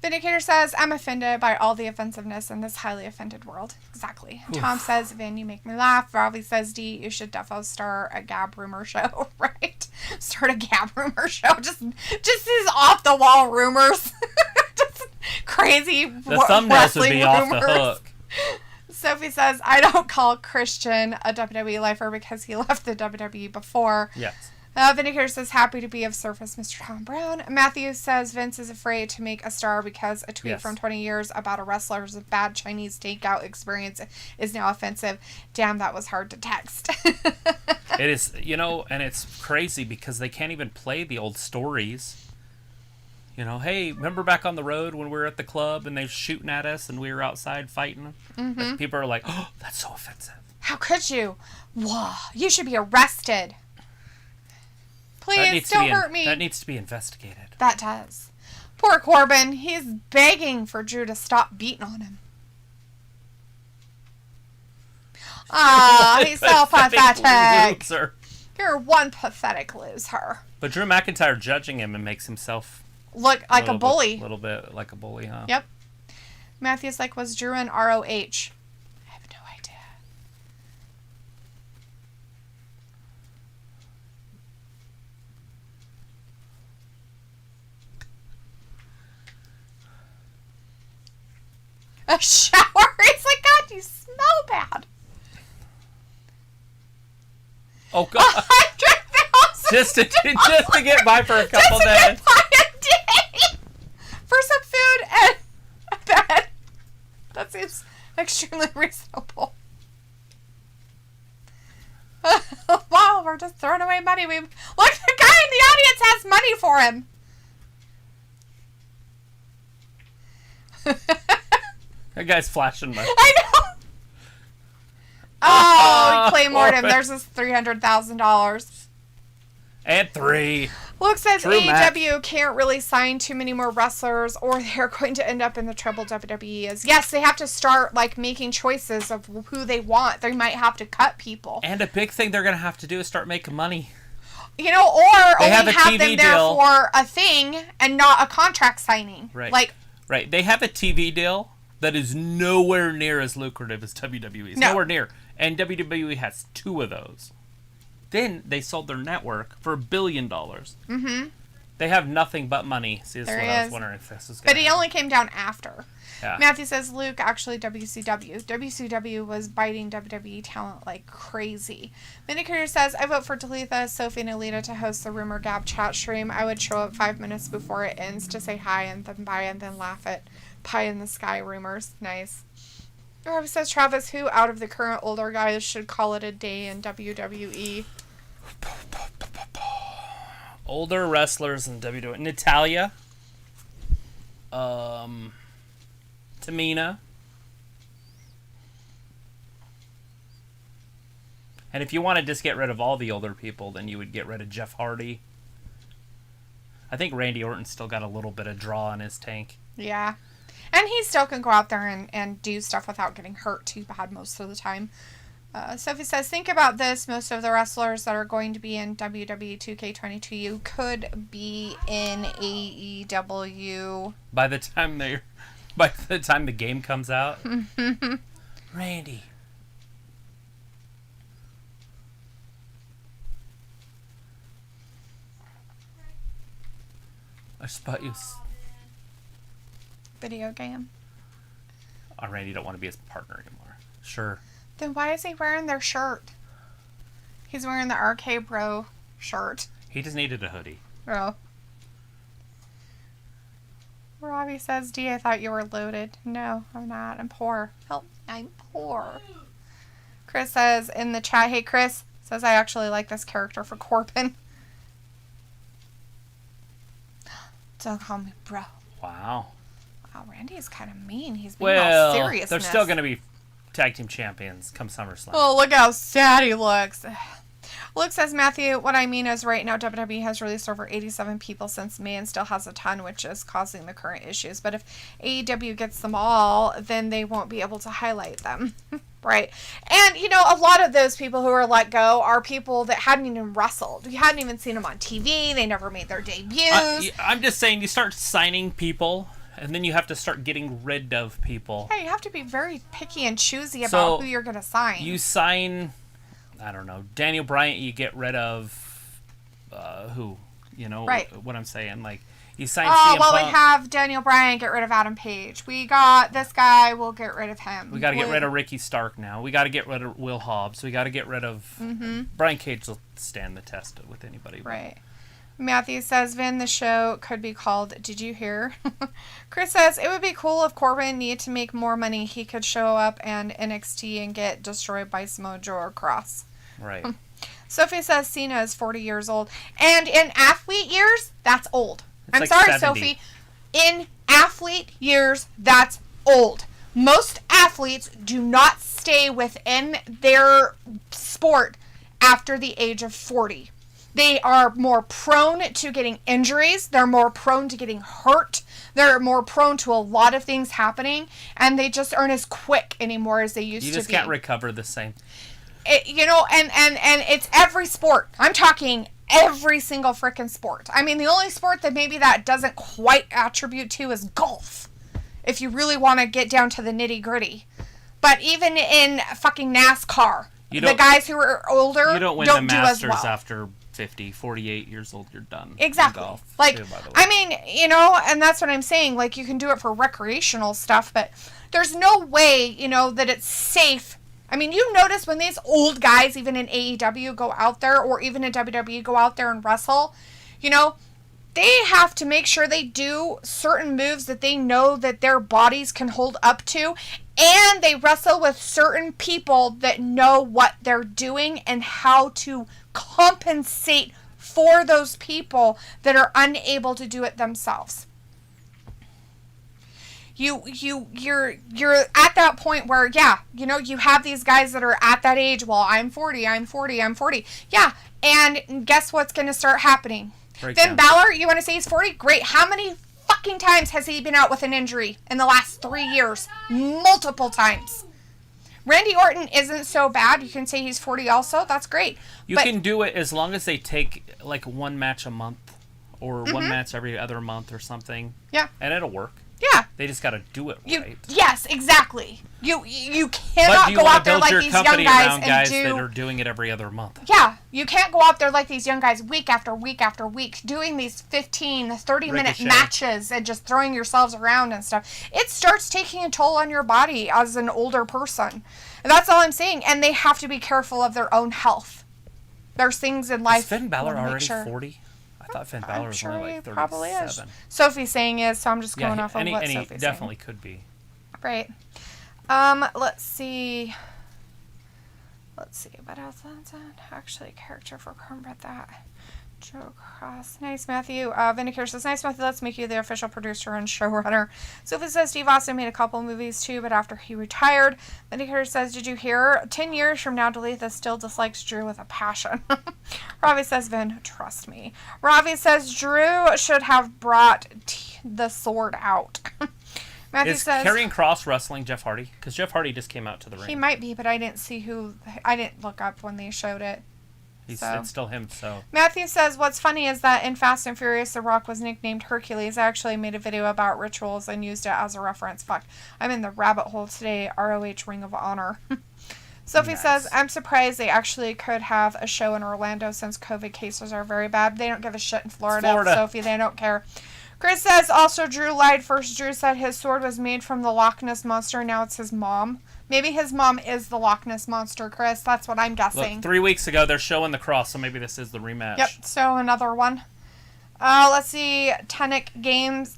Vindicator says, I'm offended by all the offensiveness in this highly offended world. Exactly. Oof. Tom says, Vin, you make me laugh. Ravi says, D, you should defo start a Gab rumor show, right? Start a Gab rumor show. Just these off-the-wall rumors. Just crazy the thumbnails would be rumors. off the hook. Sophie says, I don't call Christian a WWE lifer because he left the WWE before. Yes. Vindicator says, happy to be of service, Mr. Tom Brown. Matthew says, Vince is afraid to make a star because a tweet from 20 years about a wrestler's bad Chinese takeout experience is now offensive. Damn, that was hard to text. It is, and it's crazy because they can't even play the old stories. Hey, remember back on the road when we were at the club and they were shooting at us and we were outside fighting? Mm-hmm. Like, people are like, oh, that's so offensive. How could you? Whoa, you should be arrested. Please, don't hurt me. That needs to be investigated. That does. Poor Corbin. He's begging for Drew to stop beating on him. Ah, he's so pathetic. Loser. You're one pathetic loser. But Drew McIntyre judging him and makes himself look like a bully. A little bit like a bully, huh? Yep. Matthew's like, was Drew in ROH? I have no idea. A shower? He's like, God, you smell bad. Oh, God. just to get by for a couple days. For some food and a bed. That seems extremely reasonable. Wow, we're just throwing away money. Look, the guy in the audience has money for him. That guy's flashing money. I know. Oh, he claymored him. There's his $300,000. And 3. Luke says True AEW can't really sign too many more wrestlers or they're going to end up in the trouble WWE is. Yes, they have to start making choices of who they want. They might have to cut people. And a big thing they're going to have to do is start making money. Or they only have them there deal. for a thing and not a contract signing. Right. Right. They have a TV deal that is nowhere near as lucrative as WWE's. No. Nowhere near. And WWE has 2 of those. Then they sold their network for $1 billion. Mm-hmm. They have nothing but money. See, this is what I was wondering if this was going to But he only came down after. Yeah. Matthew says, Luke, actually WCW. WCW was biting WWE talent like crazy. Vindicator says, I vote for Talitha, Sophie, and Alita to host the Rumor Gab chat stream. I would show up 5 minutes before it ends to say hi and then bye and then laugh at pie in the sky rumors. Nice. Rob says, Travis, who out of the current older guys should call it a day in WWE? Older wrestlers in WWE. Natalya. Tamina. And if you want to just get rid of all the older people, then you would get rid of Jeff Hardy. I think Randy Orton's still got a little bit of draw in his tank. Yeah. And he still can go out there and do stuff without getting hurt too bad most of the time. Sophie says, think about this. Most of the wrestlers that are going to be in WWE 2K22 could be in AEW. By the time the game comes out. Randy. I spot you. Video game. Oh, Randy don't want to be his partner anymore. Sure. Then why is he wearing their shirt? He's wearing the RK Bro shirt. He just needed a hoodie. Oh. Robbie says, D, I thought you were loaded. No, I'm not. I'm poor. Help. I'm poor. Chris says in the chat, hey, Chris, says I actually like this character for Corbin. Don't call me bro. Wow. Wow, Randy is kind of mean. He's being all seriousness. They're still going to be tag team champions come SummerSlam. Oh, look how sad he looks. Luke says, Matthew, what I mean is right now WWE has released over 87 people since May and still has a ton, which is causing the current issues. But if AEW gets them all, then they won't be able to highlight them. Right. And, a lot of those people who are let go are people that hadn't even wrestled. You hadn't even seen them on TV. They never made their debuts. I'm just saying, you start signing people, and then you have to start getting rid of people. Yeah, you have to be very picky and choosy about who you're going to sign. You sign, I don't know, Daniel Bryant, you get rid of who? You know right. what I'm saying? Like, You signed Oh, CM well, Punk. we have Daniel Bryan, get rid of Adam Page. We got this guy, we'll get rid of him. We got to get rid of Ricky Stark now. We got to get rid of Will Hobbs. We got to get rid of... Brian Cage will stand the test with anybody. Right. Matthew says, Vin, the show could be called Did You Hear? Chris says, it would be cool if Corbin needed to make more money. He could show up and NXT and get destroyed by Samoa Joe or Cross. Right. Sophie says Cena is 40 years old. And in athlete years, that's old. It's I'm like sorry, 70. Sophie. In athlete years, that's old. Most athletes do not stay within their sport after the age of 40. They are more prone to getting injuries. They're more prone to getting hurt. They're more prone to a lot of things happening. And they just aren't as quick anymore as they used to be. You just can't recover the same. And it's every sport. I'm talking every single freaking sport. I mean, the only sport that maybe that doesn't quite attribute to is golf. If you really want to get down to the nitty gritty. But even in fucking NASCAR, the guys who are older you don't win don't the do as Masters well. after 50, 48 years old, you're done. Exactly. In golf, like, too, by the way. I mean, and that's what I'm saying. Like, you can do it for recreational stuff, but there's no way, that it's safe. I mean, you notice when these old guys, even in AEW, go out there, or even in WWE, go out there and wrestle, they have to make sure they do certain moves that they know that their bodies can hold up to, and they wrestle with certain people that know what they're doing and how to compensate for those people that are unable to do it themselves. You're at that point where, you have these guys that are at that age. Well, I'm 40. Yeah, and guess what's going to start happening? Finn Balor, you want to say he's 40? Great. How many fucking times has he been out with an injury in the last 3 years? Multiple times. Randy Orton isn't so bad. You can say he's 40 also. That's great. You can do it as long as they take like one match a month or one match every other month or something. Yeah. And it'll work. Yeah. They just got to do it right. Yes, exactly. You cannot go out there like these young guys and do... that are doing it every other month. Yeah. You can't go out there like these young guys week after week after week doing these 15, 30-minute matches and just throwing yourselves around and stuff. It starts taking a toll on your body as an older person. And that's all I'm saying. And they have to be careful of their own health. There's things in life... Is Finn Balor already 40? I thought Finn Balor was only like 37. Probably is. Sophie's saying is, so I'm just going off of what Sophie's saying. He definitely could be. Right. Let's see. What else? Actually, character for Cornbread that. Joe Cross. Nice, Matthew. Vindicator says, nice, Matthew. Let's make you the official producer and showrunner. Sophie says, Steve Austin made a couple movies too, but after he retired. Vindicator says, did you hear? 10 years from now, Deletha still dislikes Drew with a passion. Ravi says, Vin, trust me. Ravi says, Drew should have brought the sword out. Matthew says, Karrion Kross wrestling Jeff Hardy? Because Jeff Hardy just came out to the ring. He might be, but I didn't see who. I didn't look up when they showed it. It's still him, so. Matthew says, what's funny is that in Fast and Furious, The Rock was nicknamed Hercules. I actually made a video about rituals and used it as a reference. Fuck. I'm in the rabbit hole today. ROH Ring of Honor. Sophie says, I'm surprised they actually could have a show in Orlando since COVID cases are very bad. They don't give a shit in Florida. Sophie. They don't care. Chris says, also, Drew lied first. Drew said his sword was made from the Loch Ness Monster. Now it's his mom. Maybe his mom is the Loch Ness Monster, Chris. That's what I'm guessing. Look, 3 weeks ago, they're showing the cross, so maybe this is the rematch. Yep, so another one. Let's see. Technic Games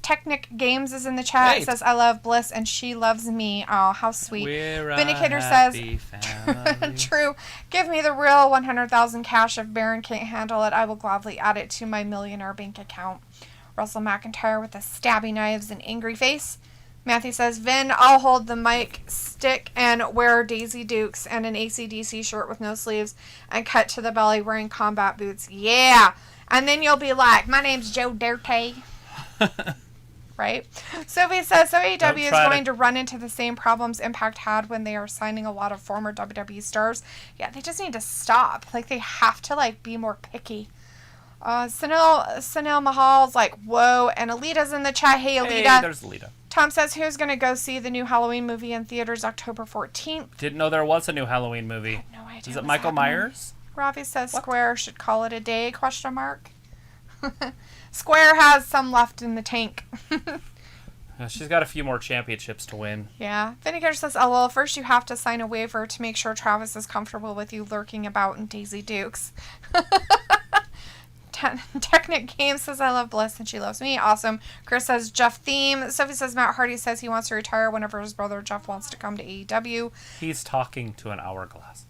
is in the chat. It says, I love Bliss and she loves me. Oh, how sweet. Vindicator says, true. Give me the real 100,000 cash. If Baron can't handle it, I will gladly add it to my millionaire bank account. Russell McIntyre with the stabby knives and angry face. Matthew says, Vin, I'll hold the mic stick and wear Daisy Dukes and an AC/DC shirt with no sleeves and cut to the belly wearing combat boots. Yeah. And then you'll be like, my name's Joe Dirty. Right? Sophie says, so AEW is going to run into the same problems Impact had when they are signing a lot of former WWE stars. Yeah, they just need to stop. Like, they have to, be more picky. Sunil Mahal's like, whoa, and Alita's in the chat. Hey, Alita. Hey, there's Alita. Tom says, who's going to go see the new Halloween movie in theaters October 14th? Didn't know there was a new Halloween movie. I had no idea. Is it Michael Myers? Ravi says Square should call it a day, question mark. Square has some left in the tank. She's got a few more championships to win. Yeah. Vindicator says, oh, well, first you have to sign a waiver to make sure Travis is comfortable with you lurking about in Daisy Dukes. Technic Game says, I love Bliss and she loves me. Awesome. Chris says, Jeff Theme. Sophie says, Matt Hardy says he wants to retire whenever his brother Jeff wants to come to AEW. He's talking to an hourglass.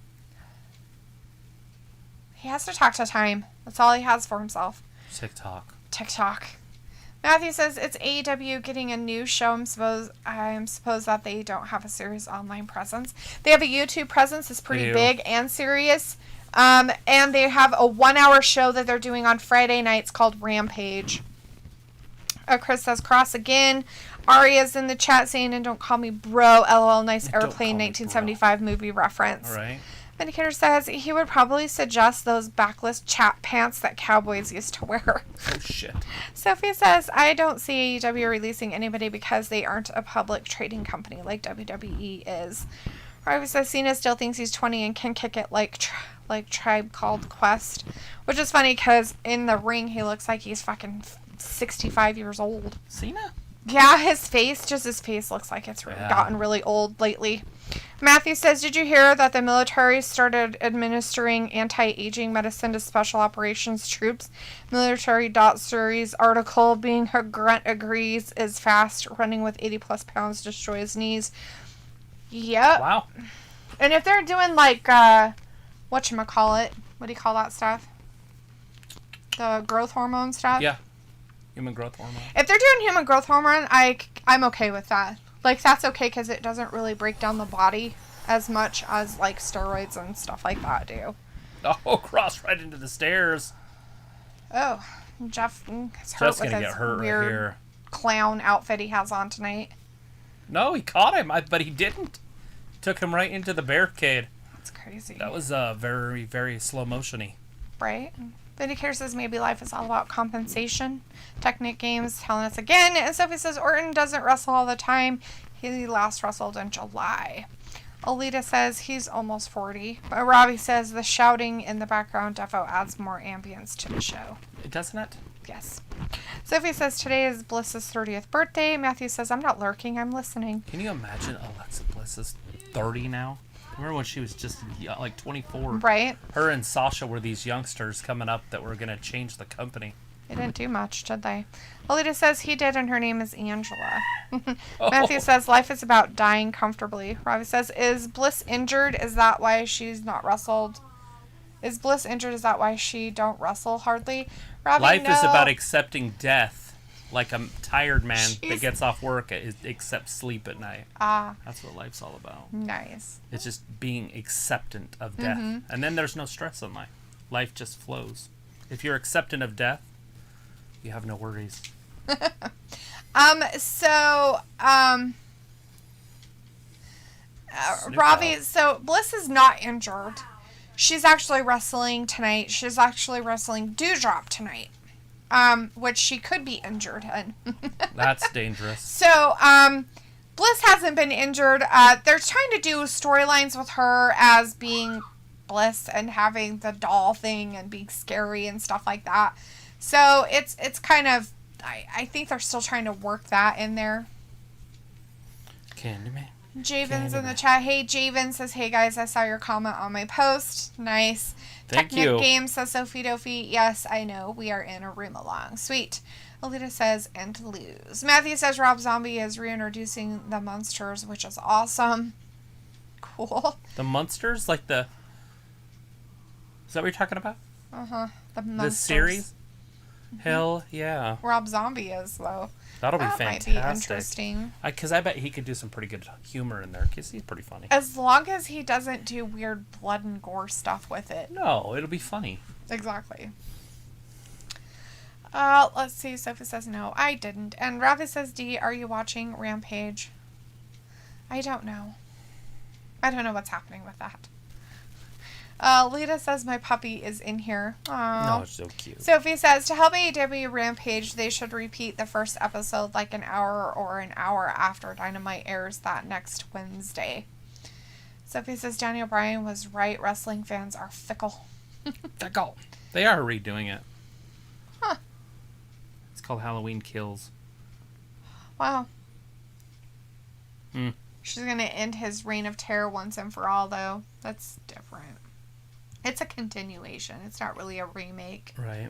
He has to talk to time. That's all he has for himself. TikTok. Matthew says, it's AEW getting a new show. I'm suppose that they don't have a serious online presence. They have a YouTube presence. It's pretty big and serious. And they have a 1-hour show that they're doing on Friday nights called Rampage. Chris says, cross again. Aria's in the chat saying, and don't call me bro. LOL, nice Airplane 1975 movie reference. All right. Vindicator says he would probably suggest those backless chap pants that cowboys used to wear. Oh, shit. Sophie says, I don't see AEW releasing anybody because they aren't a public trading company like WWE is. Harvey says Cena still thinks he's 20 and can kick it like Tribe Called Quest. Which is funny because in the ring he looks like he's fucking 65 years old. Cena? Yeah, his face looks like it's gotten really old lately. Matthew says, did you hear that the military started administering anti-aging medicine to special operations troops? Military.Suri's article, being a grunt agrees, is fast, running with 80 plus pounds, destroys knees. Yep. Wow. And if they're doing like, whatchamacallit, what do you call that stuff? The growth hormone stuff? Yeah. Human growth hormone. If they're doing human growth hormone, I'm okay with that. Like, that's okay because it doesn't really break down the body as much as, like, steroids and stuff like that do. Oh, cross right into the stairs. Oh, Jeff is hurt with his weird clown outfit he has on tonight. No, he caught him, but he didn't. Took him right into the barricade. That's crazy. That was very, very slow motion-y. Right? Vindicator says maybe life is all about compensation. Technic Games telling us again. And Sophie says Orton doesn't wrestle all the time. He last wrestled in July. Alita says he's almost 40. But Robbie says the shouting in the background defo adds more ambience to the show. Doesn't it? Yes. Sophie says today is Bliss's 30th birthday. Matthew says I'm not lurking, I'm listening. Can you imagine Alexa Bliss is 30 now? Remember when she was just like 24? Right. Her and Sasha were these youngsters coming up that were going to change the company. They didn't do much, did they? Alita says he did, and her name is Angela. Matthew says life is about dying comfortably. Robbie says, is Bliss injured? Is that why she's not wrestled? Is Bliss injured? Is that why she don't wrestle hardly? Robbie, life no. is about accepting death. Like a tired man that gets off work accepts sleep at night. That's what life's all about. Nice. It's just being acceptant of death. And then there's no stress in life. Life just flows. If you're acceptant of death, you have no worries. Robbie, so Bliss is not injured. She's actually wrestling tonight. She's actually wrestling Dewdrop tonight. Which she could be injured in. That's dangerous. So, Bliss hasn't been injured. They're trying to do storylines with her as being Bliss and having the doll thing and being scary and stuff like that. So, it's kind of, I think they're still trying to work that in there. Candyman. Javen's in the chat. Hey, Javen says, hey guys, I saw your comment on my post. Nice. Thank Technic you. Game says, Sophie Dophy. Yes, I know. We are in a room along. Sweet. Alita says, and to lose. Matthew says, Rob Zombie is reintroducing the monsters, which is awesome. Cool. The monsters? Like the... Is that what you're talking about? Uh-huh. The monsters. The series? Hell yeah. Rob Zombie is, though. That'll be that fantastic. Might be interesting. Because I bet he could do some pretty good humor in there, because he's pretty funny. As long as he doesn't do weird blood and gore stuff with it. No, it'll be funny. Exactly. Let's see. Sophie says no, I didn't. And Ravi says, D, are you watching Rampage? I don't know. I don't know what's happening with that. Lita says my puppy is in here. Aww. No, it's so cute. Sophie says, to help AEW Rampage, they should repeat the first episode like an hour or an hour after Dynamite airs that next Wednesday. Sophie says, Daniel Bryan was right. Wrestling fans are fickle. Fickle. They are redoing it. Huh. called Halloween Kills. Wow. Hmm. She's going to end his reign of terror once and for all, though. That's different. It's a continuation. It's not really a remake. Right.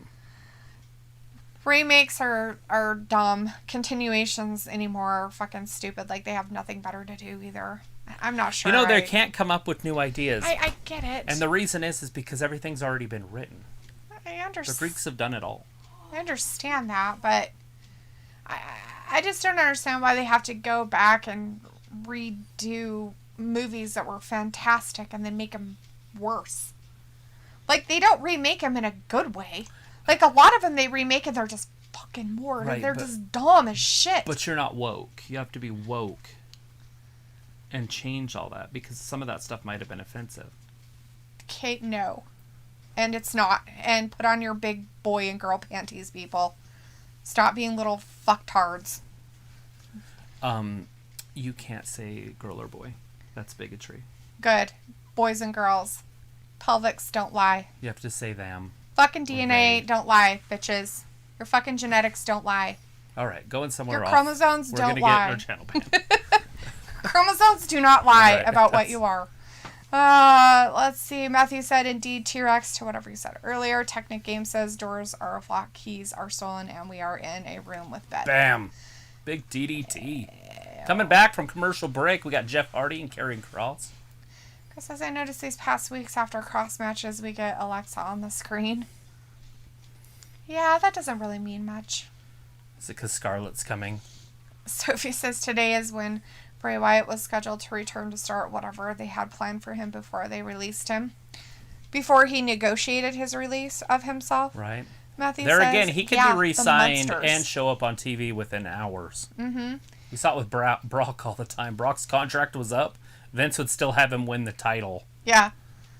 Remakes are dumb. Continuations anymore are fucking stupid. Like, they have nothing better to do either. I'm not sure. You know, they can't come up with new ideas. I get it. And the reason is because everything's already been written. I understand. The Greeks have done it all. I understand that, but I just don't understand why they have to go back and redo movies that were fantastic and then make them worse. Like, they don't remake them in a good way. Like, a lot of them they remake and they're just fucking more. Right, they're just dumb as shit. But you're not woke. You have to be woke and change all that because some of that stuff might have been offensive. Okay, no. And it's not. And put on your big boy and girl panties, people. Stop being little fucktards. You can't say girl or boy. That's bigotry. Good. Boys and girls. Pelvics don't lie. You have to say them. Fucking DNA don't lie, bitches. Your fucking genetics don't lie. All right, going somewhere Your else. chromosomes We're don't gonna lie. get our channel banned. Chromosomes do not lie Right, about what you are. Let's see. Matthew said, indeed, T-Rex to whatever you said earlier. Technic Game says doors are a lock, keys are stolen, and we are in a room with bed. Bam. Big DDT. Coming back from commercial break, we got Jeff Hardy and Karrion Kross. Chris says, I noticed these past weeks after cross matches, we get Alexa on the screen. Yeah, that doesn't really mean much. Is it because Scarlett's coming? Sophie says, today is when Bray Wyatt was scheduled to return to start whatever they had planned for him before they released him. Before he negotiated his release of himself. Right. Matthew there says, again, he could be re-signed and show up on TV within hours. Mm-hmm. We saw it with Brock all the time. Brock's contract was up. Vince would still have him win the title. Yeah.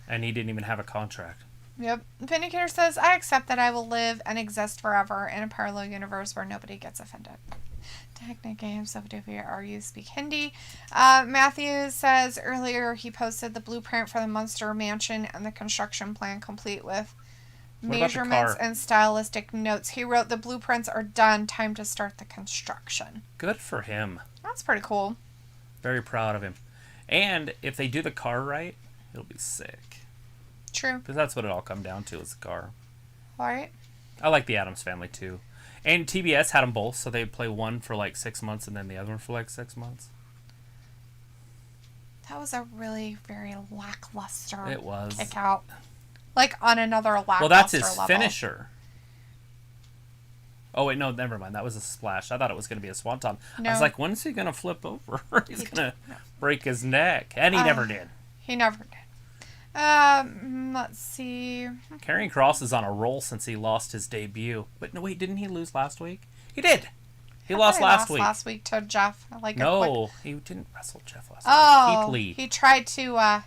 And he didn't even have a contract. Yep. Vindicator says, I accept that I will live and exist forever in a parallel universe where nobody gets offended. Technic Games of WRU speak Hindi. Matthew says earlier he posted the blueprint for the Munster Mansion and the construction plan complete with measurements and stylistic notes. He wrote, the blueprints are done. Time to start the construction. Good for him. That's pretty cool. Very proud of him. And if they do the car right, it'll be sick. True. Because that's what it all come down to is the car. All right. I like the Addams Family too. And TBS had them both, so they'd play one for like 6 months and then the other one for like 6 months. That was a really very lackluster It was. kick out. Like on another lackluster Well, that's his level. finisher. Oh, wait, no, never mind. That was a splash. I thought it was going to be a swanton. No. I was like, when is he going to flip over? He's going to break his neck. And he never did. He never did. Let's see. Karrion Kross is on a roll since he lost his debut. But no, wait, didn't he lose last week? He did. He lost last week. Last week to Jeff. Like no, he didn't wrestle Jeff last week. Oh, Keith Lee. He tried to.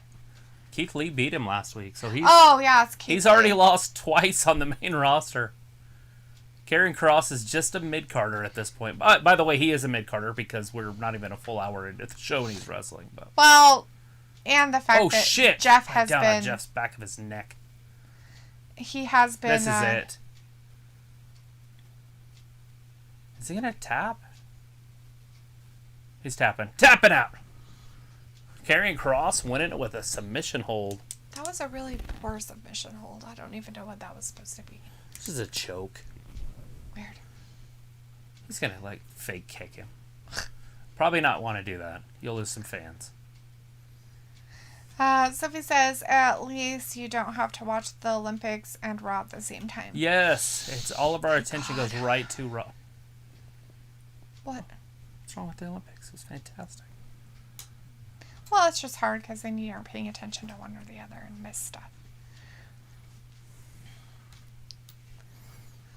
Keith Lee beat him last week, so he's. Oh yeah, it's Keith He's Lee. already lost twice on the main roster. Karrion Kross is just a mid-carder at this point. By the way, he is a mid-carder because we're not even a full hour into the show and he's wrestling. But. Well, and the fact that shit. Jeff has down been. On Jeff's back of his neck. He has been. This is it. Is he gonna tap? He's tapping. Tapping out! Karrion Kross winning it with a submission hold. That was a really poor submission hold. I don't even know what that was supposed to be. This is a choke. Weird. He's gonna, like, fake kick him. Probably not want to do that. You'll lose some fans. Sophie says, at least you don't have to watch the Olympics and Raw at the same time. Yes. It's all of our attention goes right to Raw. What? What's wrong with the Olympics? It was fantastic. Well, it's just hard because then you aren't paying attention to one or the other and miss stuff.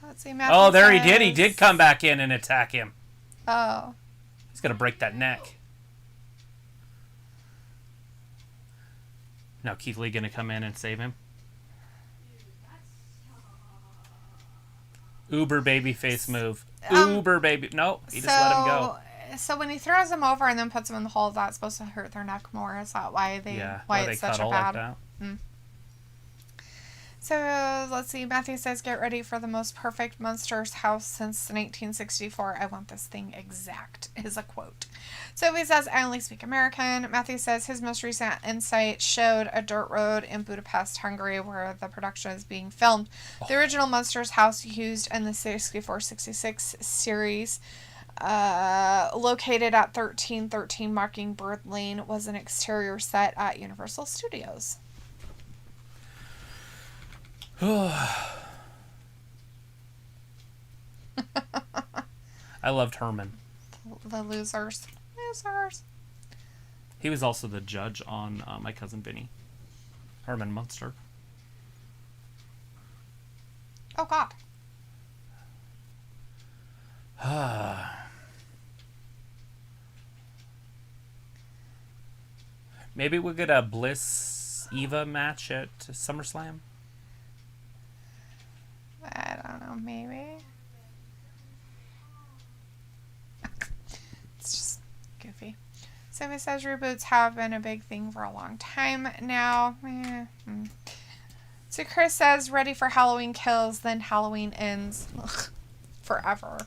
Let's see, Matthew Oh, there says, he did. He did come back in and attack him. Oh. He's going to break that neck. Now Keith Lee going to come in and save him. Uber baby face move. Uber baby. No, he just let him go. So when he throws him over and then puts him in the hole, that's supposed to hurt their neck more. Is that why they why it's such a cuddle bad? like that? So, let's see. Matthew says, get ready for the most perfect Monsters house since 1964. I want this thing exact, is a quote. Sophie says, I only speak American. Matthew says, his most recent insight showed a dirt road in Budapest, Hungary, where the production is being filmed. The original Monsters house used in the 64-66 series, located at 1313 Mockingbird Lane, was an exterior set at Universal Studios. I loved Herman. The losers. He was also the judge on My Cousin Vinny. Herman Munster. Oh, God. Maybe we'll get a Bliss Eva match at SummerSlam. I don't know, maybe. It's just goofy. Somebody says reboots have been a big thing for a long time now. So Chris says, ready for Halloween kills, then Halloween ends. Forever.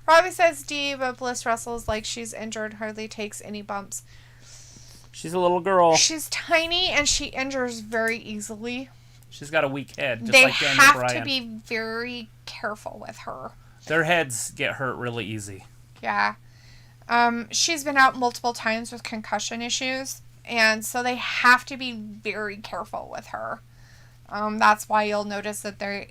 Robbie says D, but Bliss wrestles like she's injured, hardly takes any bumps. She's a little girl. She's tiny and she injures very easily. She's got a weak head, just they like Daniel have Bryan. to be very careful with her. Their heads get hurt really easy. Yeah. She's been out multiple times with concussion issues, and so they have to be very careful with her. That's why you'll notice that they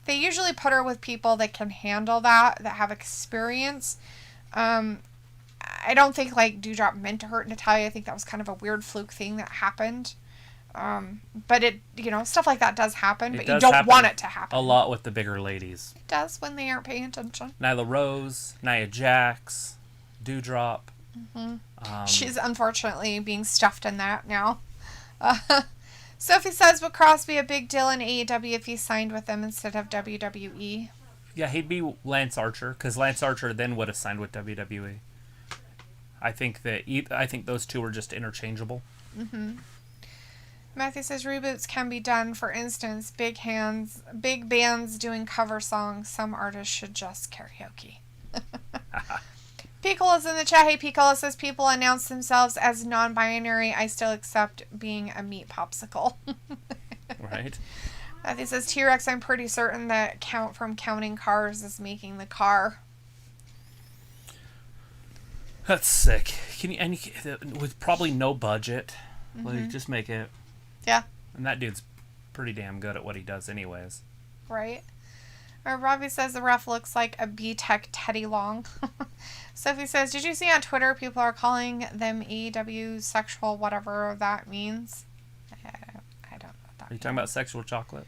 usually put her with people that can handle that have experience. I don't think like Dewdrop meant to hurt Natalia. I think that was kind of a weird fluke thing that happened. But it, stuff like that does happen, but you don't want it to happen. A lot with the bigger ladies. It does when they aren't paying attention. Nyla Rose, Nia Jax, Dewdrop. Mm-hmm. She's unfortunately being stuffed in that now. Sophie says, would Cross be a big deal in AEW if he signed with them instead of WWE? Yeah, he'd be Lance Archer, because Lance Archer then would have signed with WWE. I think those two are just interchangeable. Mm-hmm. Matthew says reboots can be done. For instance, big bands doing cover songs. Some artists should just karaoke. Piccolo's in the chat. Hey, Piccolo says people announce themselves as non-binary. I still accept being a meat popsicle. Right. Matthew says T-Rex. I'm pretty certain that Count from Counting Cars is making the car. That's sick. With probably no budget, Mm-hmm. just make it. Yeah. And that dude's pretty damn good at what he does anyways. Right. Robbie says the ref looks like a B-Tech Teddy Long. Sophie says, did you see on Twitter people are calling them AEW sexual, whatever that means? I don't know what that means. Are you talking about sexual chocolate?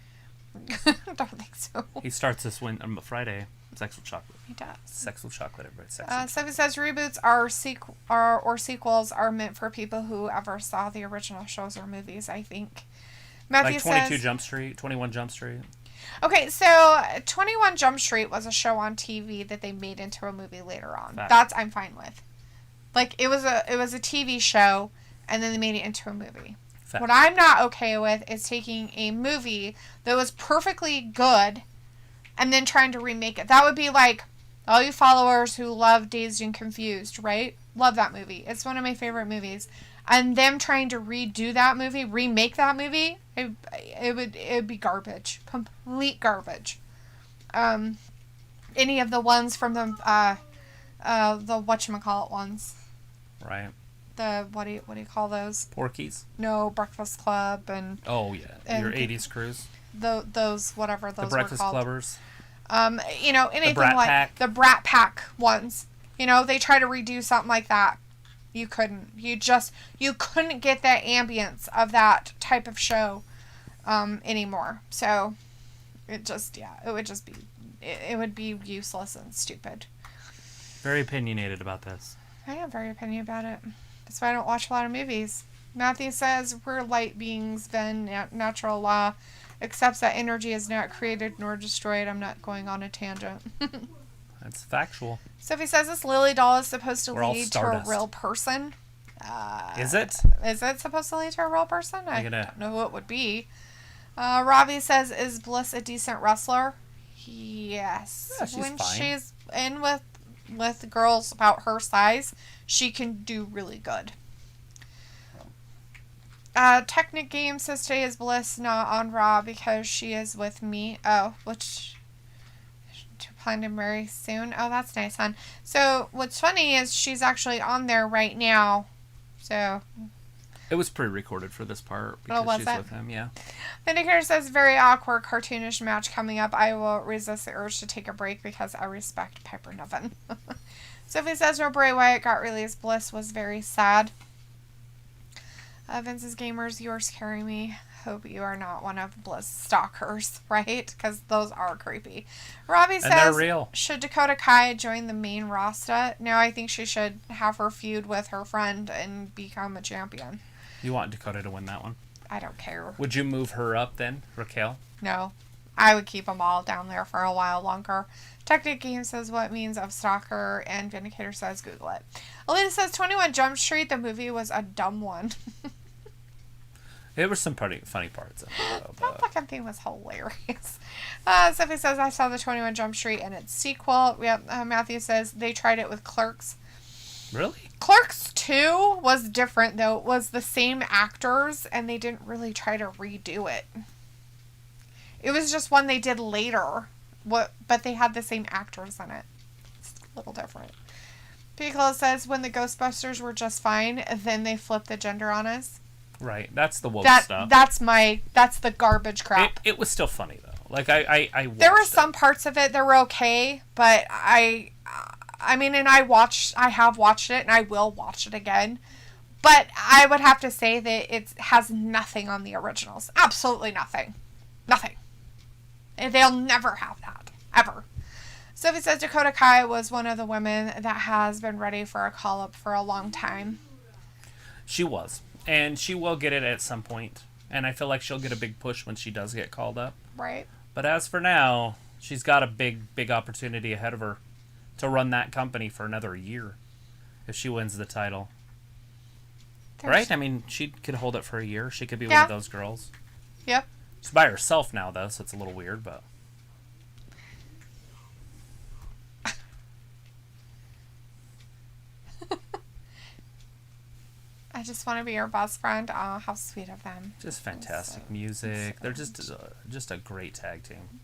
I don't think so. He starts this Friday. Sexual chocolate. He does. Sexual chocolate, everybody. Sexual Sophie says reboots or sequels are meant for people who ever saw the original shows or movies, I think. Matthew like 22 Jump Street, 21 Jump Street. Okay, so 21 Jump Street was a show on TV that they made into a movie later on. That's I'm fine with. Like it was a TV show and then they made it into a movie. Fact. What I'm not okay with is taking a movie that was perfectly good and then trying to remake it. That would be like all you followers who love Dazed and Confused, right? Love that movie. It's one of my favorite movies. And them trying to redo that movie, remake that movie, it would be garbage. Complete garbage. Any of the ones from the whatchamacallit ones. Right. The what do you call those? Porkies? No, Breakfast Club and oh yeah, and your 80s cruise. Those whatever those the Breakfast were called. Clubbers. Anything like the Brat Pack ones. They try to redo something like that. You couldn't. You couldn't get that ambience of that type of show anymore. So it would be useless and stupid. Very opinionated about this. I am very opinionated about it. That's why I don't watch a lot of movies. Matthew says we're light beings, then natural law accepts that energy is not created nor destroyed. I'm not going on a tangent. That's factual. Sophie says this Lily doll is supposed to lead to a stardust. real person. Is it? Is it supposed to lead to a real person? I don't know who it would be. Robbie says, is Bliss a decent wrestler? Yes. Yeah, she's when fine. she's in with girls about her size, she can do really good. Technic Game says today is Bliss not on Raw because she is with me. Oh, which to plan to marry soon. Oh, that's nice, hon. So what's funny is she's actually on there right now. So it was pre-recorded for this part because was she's it? with him. Yeah. Vindicator says very awkward cartoonish match coming up. I will resist the urge to take a break because I respect Piper Niven. Sophie says no Bray Wyatt got released. Bliss was very sad. Vince's Gamers, you are scaring me. Hope you are not one of Bliss stalkers, right? Because those are creepy. Robbie says, they're real. Should Dakota Kai join the main roster? No, I think she should have her feud with her friend and become a champion. You want Dakota to win that one? I don't care. Would you move her up then, Raquel? No. I would keep them all down there for a while longer. Technic Game says what means of stalker, and Vindicator says Google it. Alita says 21 Jump Street, the movie was a dumb one. There were some pretty funny parts in it, though. That fucking thing was hilarious. Sophie says I saw the 21 Jump Street and its sequel. Matthew says they tried it with Clerks. Really? Clerks 2 was different, though. It was the same actors, and they didn't really try to redo it. It was just one they did later, but they had the same actors in it. It's a little different. Piccolo says when the Ghostbusters were just fine, then they flipped the gender on us. Right. That's the woke stuff. That's the garbage crap. It was still funny, though. Like, I watched there were some parts of it that were okay, but I mean, and I have watched it, and I will watch it again. But I would have to say that it has nothing on the originals. Absolutely nothing. Nothing. And they'll never have that. Ever. Sophie says Dakota Kai was one of the women that has been ready for a call-up for a long time. She was. And she will get it at some point. And I feel like she'll get a big push when she does get called up. Right. But as for now, she's got a big opportunity ahead of her to run that company for another year if she wins the title. Right? I mean, she could hold it for a year. She could be one of those girls. Yep. She's by herself now, though, so it's a little weird, but... I just want to be your best friend. Oh, how sweet of them. Just fantastic music. They're just a great tag team.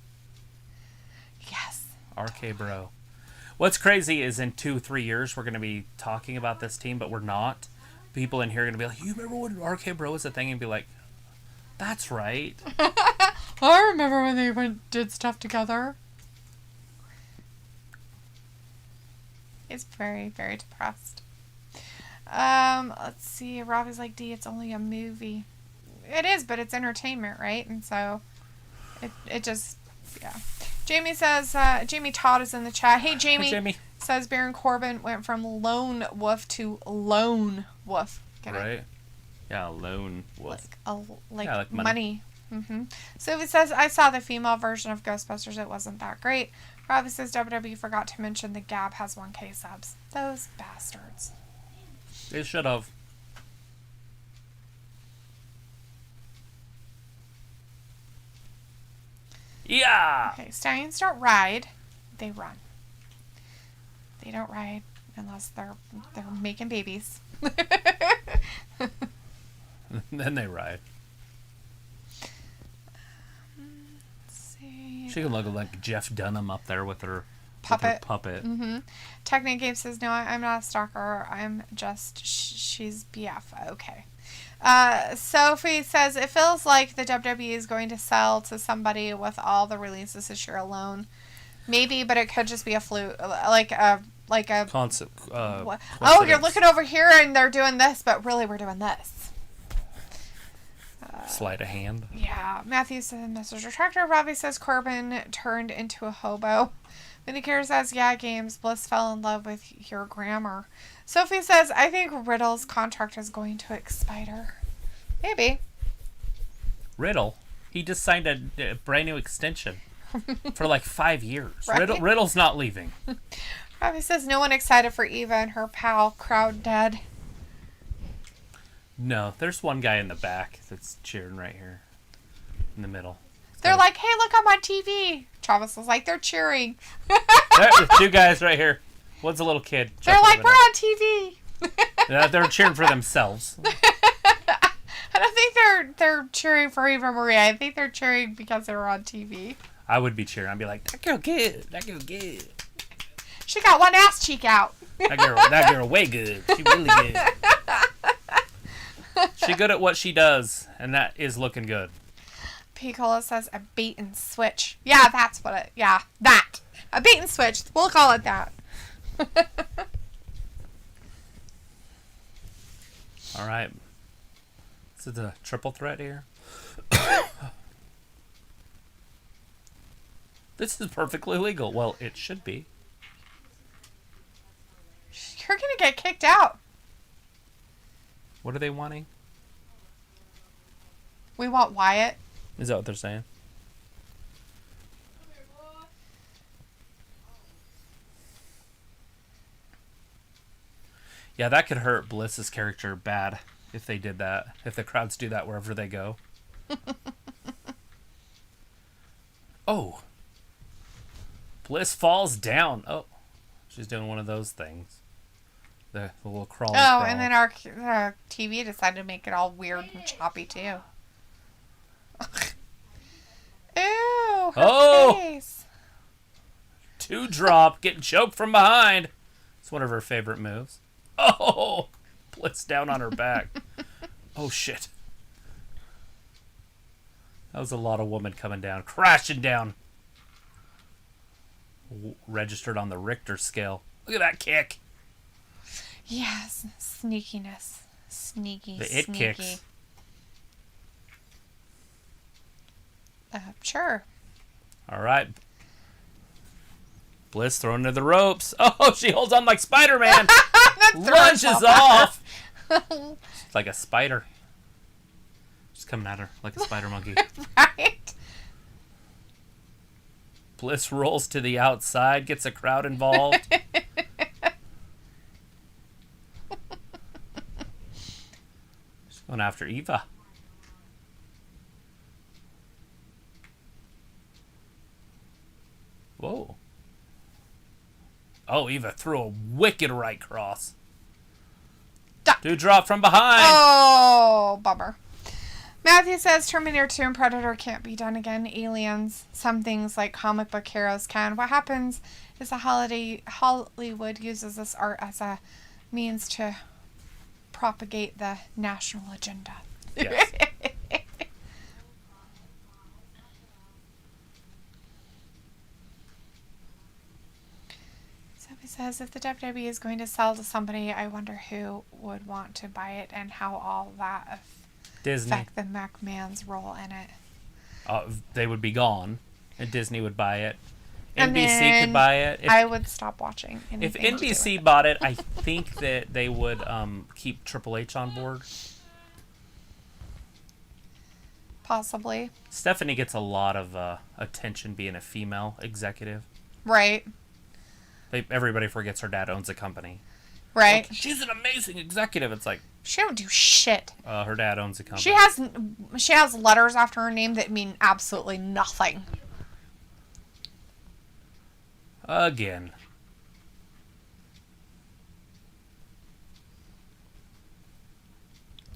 Yes. RK Bro. What's crazy is in 2-3 years we're going to be talking about this team, but we're not. People in here are going to be like, you remember when RK Bro was a thing? And be like, that's right. I remember when they did stuff together. It's very, very depressed. Let's see. Robbie's like, D, it's only a movie. It is, but it's entertainment, right? And so it just, yeah. Jamie says, Jamie Todd is in the chat. Hey, Jamie. Hey, Jamie. Says Baron Corbin went from lone wolf to lone wolf. Get right? it? Yeah, lone wolf. Like money. Mm-hmm. Sylvie says, I saw the female version of Ghostbusters. It wasn't that great. Robbie says, WWE forgot to mention the Gab has 1K subs. Those bastards. They should have. Yeah! Okay, stallions don't ride. They run. They don't ride unless they're making babies. Then they ride. Let's see. She can look like Jeff Dunham up there with her puppet. Mm-hmm. Technic Game says, no, I'm not a stalker. I'm just, she's BF. Okay. Sophie says, it feels like the WWE is going to sell to somebody with all the releases this year alone. Maybe, but it could just be a fluke. Like a concept. Oh, you're looking over here and they're doing this, but really we're doing this. Sleight of hand. Yeah. Matthew says, message retractor. Robbie says, Corbin turned into a hobo. Vindicator says, yeah, Games. Bliss fell in love with your grammar. Sophie says, I think Riddle's contract is going to expire. Maybe. Riddle? He just signed a brand new extension for like 5 years. Right? Riddle's not leaving. Robbie says, no one excited for Eva and her pal. Crowd dead. No, there's one guy in the back that's cheering right here. in the middle. They're like, hey, look, I'm on TV. Travis was like, they're cheering. There's two guys right here. One's a little kid. They're like, we're on TV. They're cheering for themselves. I don't think they're cheering for Eva Marie. I think they're cheering because they were on TV. I would be cheering. I'd be like, that girl good. That girl good. She got one ass cheek out. That girl way good. She really good. She good at what she does, and that is looking good. Picola says a bait and switch. Yeah, that's what it. Yeah, that a bait and switch. We'll call it that. All right. This is a triple threat here. This is perfectly legal. Well, it should be. You're gonna get kicked out. What are they wanting? We want Wyatt. Is that what they're saying? Yeah, that could hurt Bliss's character bad if they did that. If the crowds do that wherever they go. Oh. Bliss falls down. Oh. She's doing one of those things. The little crawl. Oh, and then our TV decided to make it all weird and choppy, too. Ew, her face. 2-drop, getting choked from behind. It's one of her favorite moves. Oh, Bliss down on her back. Oh, shit. That was a lot of woman coming down, crashing down. Registered on the Richter scale. Look at that kick. Yes, sneakiness. Sneaky, the it sneaky. kicks. Sure. All right. Bliss thrown to the ropes. Oh, she holds on like Spider-Man. Lunges off. It's like a spider. Just coming at her like a spider monkey. Right? Bliss rolls to the outside, gets a crowd involved. She's going after Eva. Whoa. Oh, Eva threw a wicked right cross. Duck. 2-drop from behind. Oh, bummer. Matthew says Terminator 2 and Predator can't be done again. Aliens, some things like comic book heroes can. What happens is Hollywood uses this art as a means to propagate the national agenda. Yes. He says, if the WWE is going to sell to somebody, I wonder who would want to buy it and how all that Disney. affect the McMahon's role in it. They would be gone, and Disney would buy it. And NBC could buy it. I would stop watching. If anything to do with NBC it. bought it, I think that they would keep Triple H on board. Possibly. Stephanie gets a lot of attention being a female executive. Right. Everybody forgets her dad owns a company. Right. Like, she's an amazing executive. It's like she don't do shit. her dad owns a company. She has letters after her name that mean absolutely nothing. Again.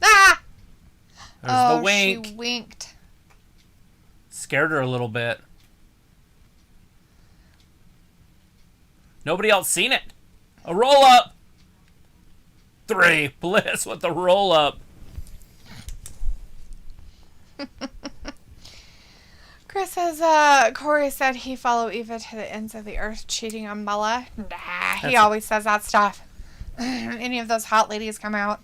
Ah! There's the wink. She winked. Scared her a little bit. Nobody else seen it. A roll up. 3. Bliss with the roll up. Chris says, Corey said he followed Eva to the ends of the earth cheating on Mella. Nah, he always says that stuff. Any of those hot ladies come out.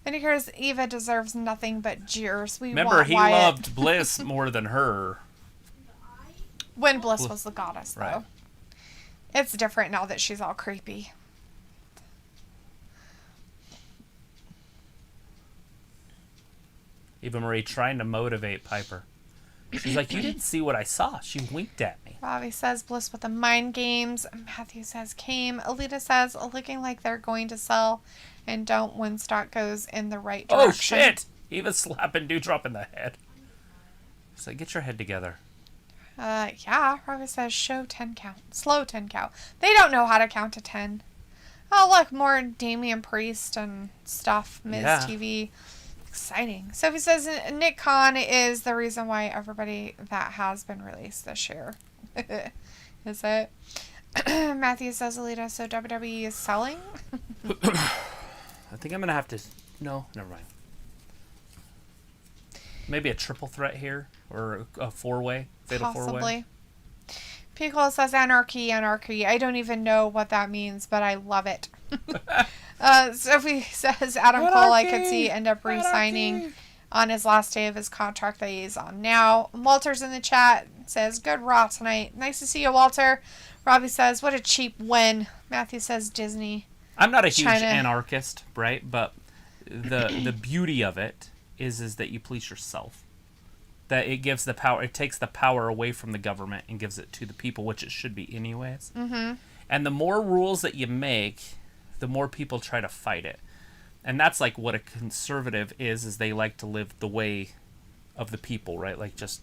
And here's Eva deserves nothing but jeers. Remember, he loved Bliss more than her. When Bliss was the goddess, though. Right. It's different now that she's all creepy. Eva Marie trying to motivate Piper. She's like, you didn't see what I saw. She winked at me. Bobby says Bliss with the mind games. Matthew says came. Alita says looking like they're going to sell and don't when stock goes in the right direction. Oh, shit. Eva slapping Dewdrop in the head. It's like, get your head together. Yeah, Robbie says show 10 count. Slow 10 count. They don't know how to count to 10. Oh, look, more Damian Priest and stuff. Miz TV. Exciting. Sophie says Nick Khan is the reason why everybody that has been released this year. Is it? Matthew says, Alita, so WWE is selling? I think I'm going to have to... No, never mind. Maybe a triple threat here, or a four-way, fatal four-way. Piccolo says anarchy. I don't even know what that means, but I love it. Sophie says Adam Cole, I could see end up re-signing on his last day of his contract that he's on now. Walter's in the chat, says, good Raw tonight. Nice to see you, Walter. Robbie says, what a cheap win. Matthew says Disney. I'm not a huge anarchist, right? But the beauty of it is that you police yourself. That it gives the power, it takes the power away from the government and gives it to the people, which it should be anyways. Mm-hmm. And the more rules that you make, the more people try to fight it. And that's like what a conservative is they like to live the way of the people, right? Like just,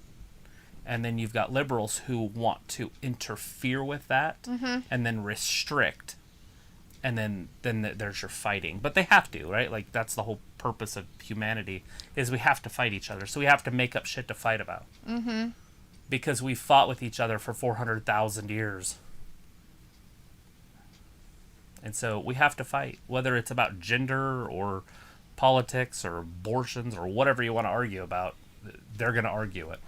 and then you've got liberals who want to interfere with that and then restrict. And then there's your fighting. But they have to, right? Like, that's the whole purpose of humanity, is we have to fight each other. So we have to make up shit to fight about. Mm-hmm. Because we fought with each other for 400,000 years. And so we have to fight. Whether it's about gender or politics or abortions or whatever you want to argue about, they're going to argue it.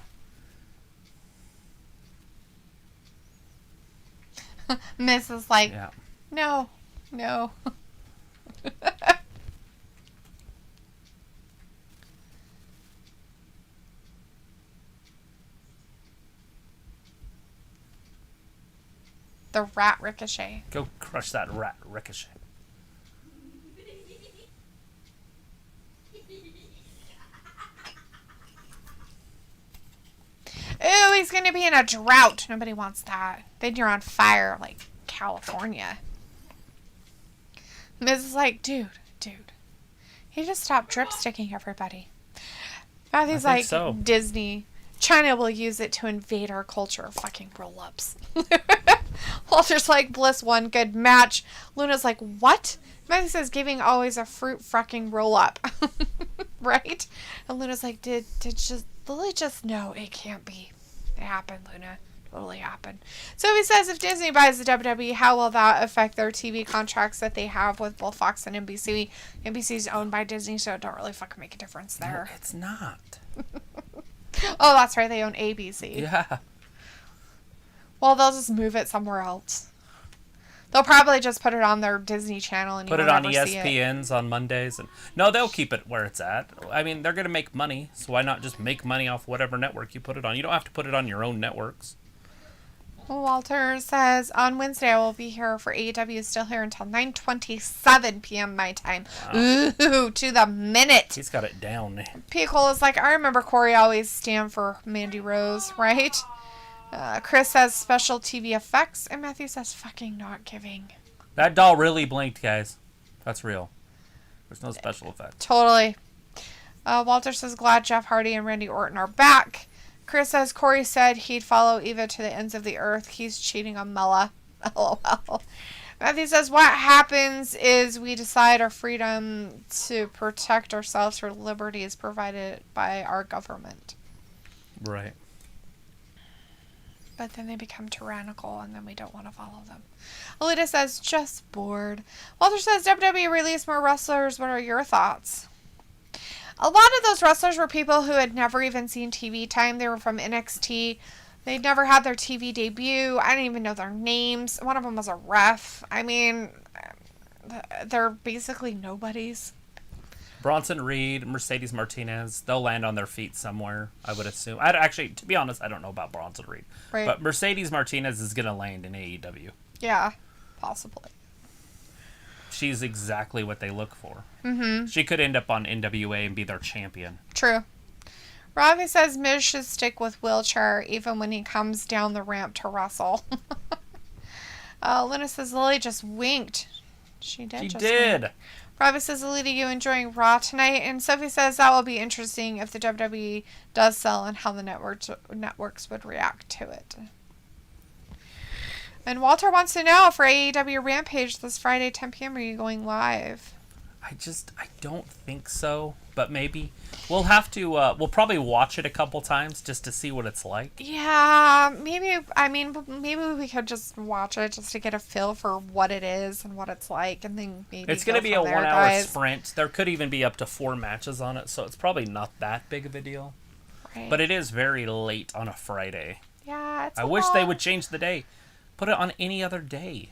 Miss is like, no. No. The rat Ricochet. Go crush that rat Ricochet. Ooh, he's going to be in a drought. Nobody wants that. Then you're on fire like California. Miz is like, dude. He just stopped dripsticking everybody. Matthew's like, so. Disney. China will use it to invade our culture. Fucking roll-ups. Walter's like, Bliss won. Good match. Luna's like, what? Matthew says, giving always a fruit fucking roll-up. Right? And Luna's like, did Lily just know it can't be. It happened, Luna. Totally happened. So he says, if Disney buys the WWE, how will that affect their TV contracts that they have with both Fox and NBC? NBC's owned by Disney, so it don't really fucking make a difference there. No, it's not. Oh, that's right. They own ABC. Yeah. Well, they'll just move it somewhere else. They'll probably just put it on their Disney channel and put it on ESPN's on Mondays. And no, they'll keep it where it's at. I mean, they're going to make money, so why not just make money off whatever network you put it on? You don't have to put it on your own networks. Walter says, on Wednesday I will be here for AEW, still here until 9:27 p.m. my time. Wow. Ooh, to the minute. He's got it down. Piccolo is like, I remember Corey always stand for Mandy Rose, right? Chris says special TV effects, and Matthew says fucking not giving. That doll really blinked, guys. That's real. There's no special effects. Totally. Walter says, glad Jeff Hardy and Randy Orton are back. Chris says, Corey said he'd follow Eva to the ends of the earth. He's cheating on Mella. LOL. Matthew says, what happens is we decide our freedom to protect ourselves for liberty is provided by our government. Right. But then they become tyrannical, and then we don't want to follow them. Alita says, just bored. Walter says, WWE released more wrestlers. What are your thoughts? A lot of those wrestlers were people who had never even seen TV time. They were from NXT. They'd never had their TV debut. I didn't even know their names. One of them was a ref. I mean, they're basically nobodies. Bronson Reed, Mercedes Martinez, they'll land on their feet somewhere, I would assume. Actually, to be honest, I don't know about Bronson Reed. Right. But Mercedes Martinez is going to land in AEW. Yeah, possibly. She's exactly what they look for. Mm-hmm. She could end up on NWA and be their champion. True. Ravi says Miz should stick with wheelchair even when he comes down the ramp to wrestle. Luna says Lily just winked. She did. Robbie says, Alita, you enjoying Raw tonight? And Sophie says that will be interesting if the WWE does sell and how the networks would react to it. And Walter wants to know, for AEW Rampage this Friday, 10 p.m., are you going live? I don't think so, but maybe. We'll have to, we'll probably watch it a couple times just to see what it's like. Yeah, maybe we could just watch it just to get a feel for what it is and what it's like, and then maybe it's going to be a 1 hour sprint. There could even be up to 4 matches on it, so it's probably not that big of a deal. Right. But it is very late on a Friday. Yeah, I wish they would change the day. Put it on any other day.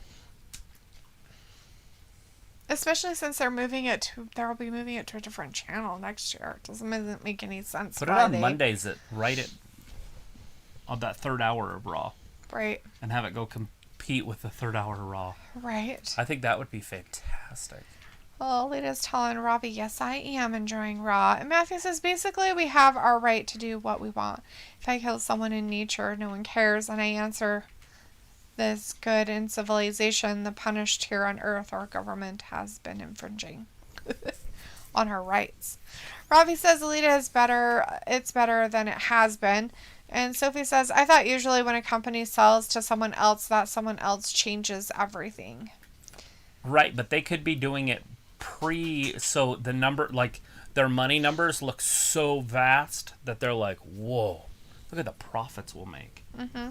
Especially since they'll be moving it to a different channel next year. It doesn't make any sense. Put it on Mondays on that third hour of Raw. Right. And have it go compete with the third hour of Raw. Right. I think that would be fantastic. Well, Lita's telling Robbie, yes, I am enjoying Raw. And Matthew says, basically, we have our right to do what we want. If I kill someone in nature, no one cares. And I answer, this good in civilization, the punished here on earth, our government has been infringing on her rights. Robbie says Alita is better. It's better than it has been. And Sophie says, I thought usually when a company sells to someone else, that someone else changes everything. Right, but they could be doing it so the number, like their money numbers look so vast that they're like, whoa, look at the profits we'll make. Mm-hmm.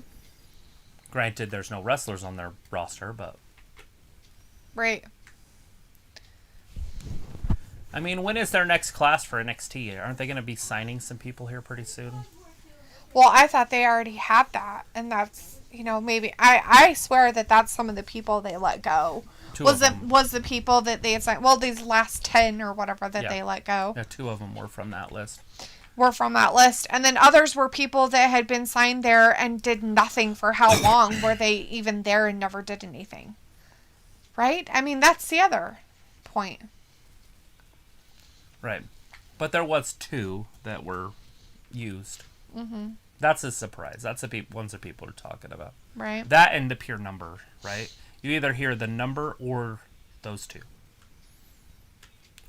Granted, there's no wrestlers on their roster, but... Right. I mean, when is their next class for NXT? Aren't they going to be signing some people here pretty soon? Well, I thought they already had that, and that's, maybe... I swear that's some of the people they let go. Was the people that they had signed... Well, these last 10 or whatever that they let go. Yeah, 2 of them were from that list. And then others were people that had been signed there and did nothing for how long were they even there and never did anything. Right? I mean, that's the other point. Right. But there was 2 that were used. Mm-hmm. That's a surprise. That's the ones that people are talking about. Right. That and the pure number, right? You either hear the number or those 2.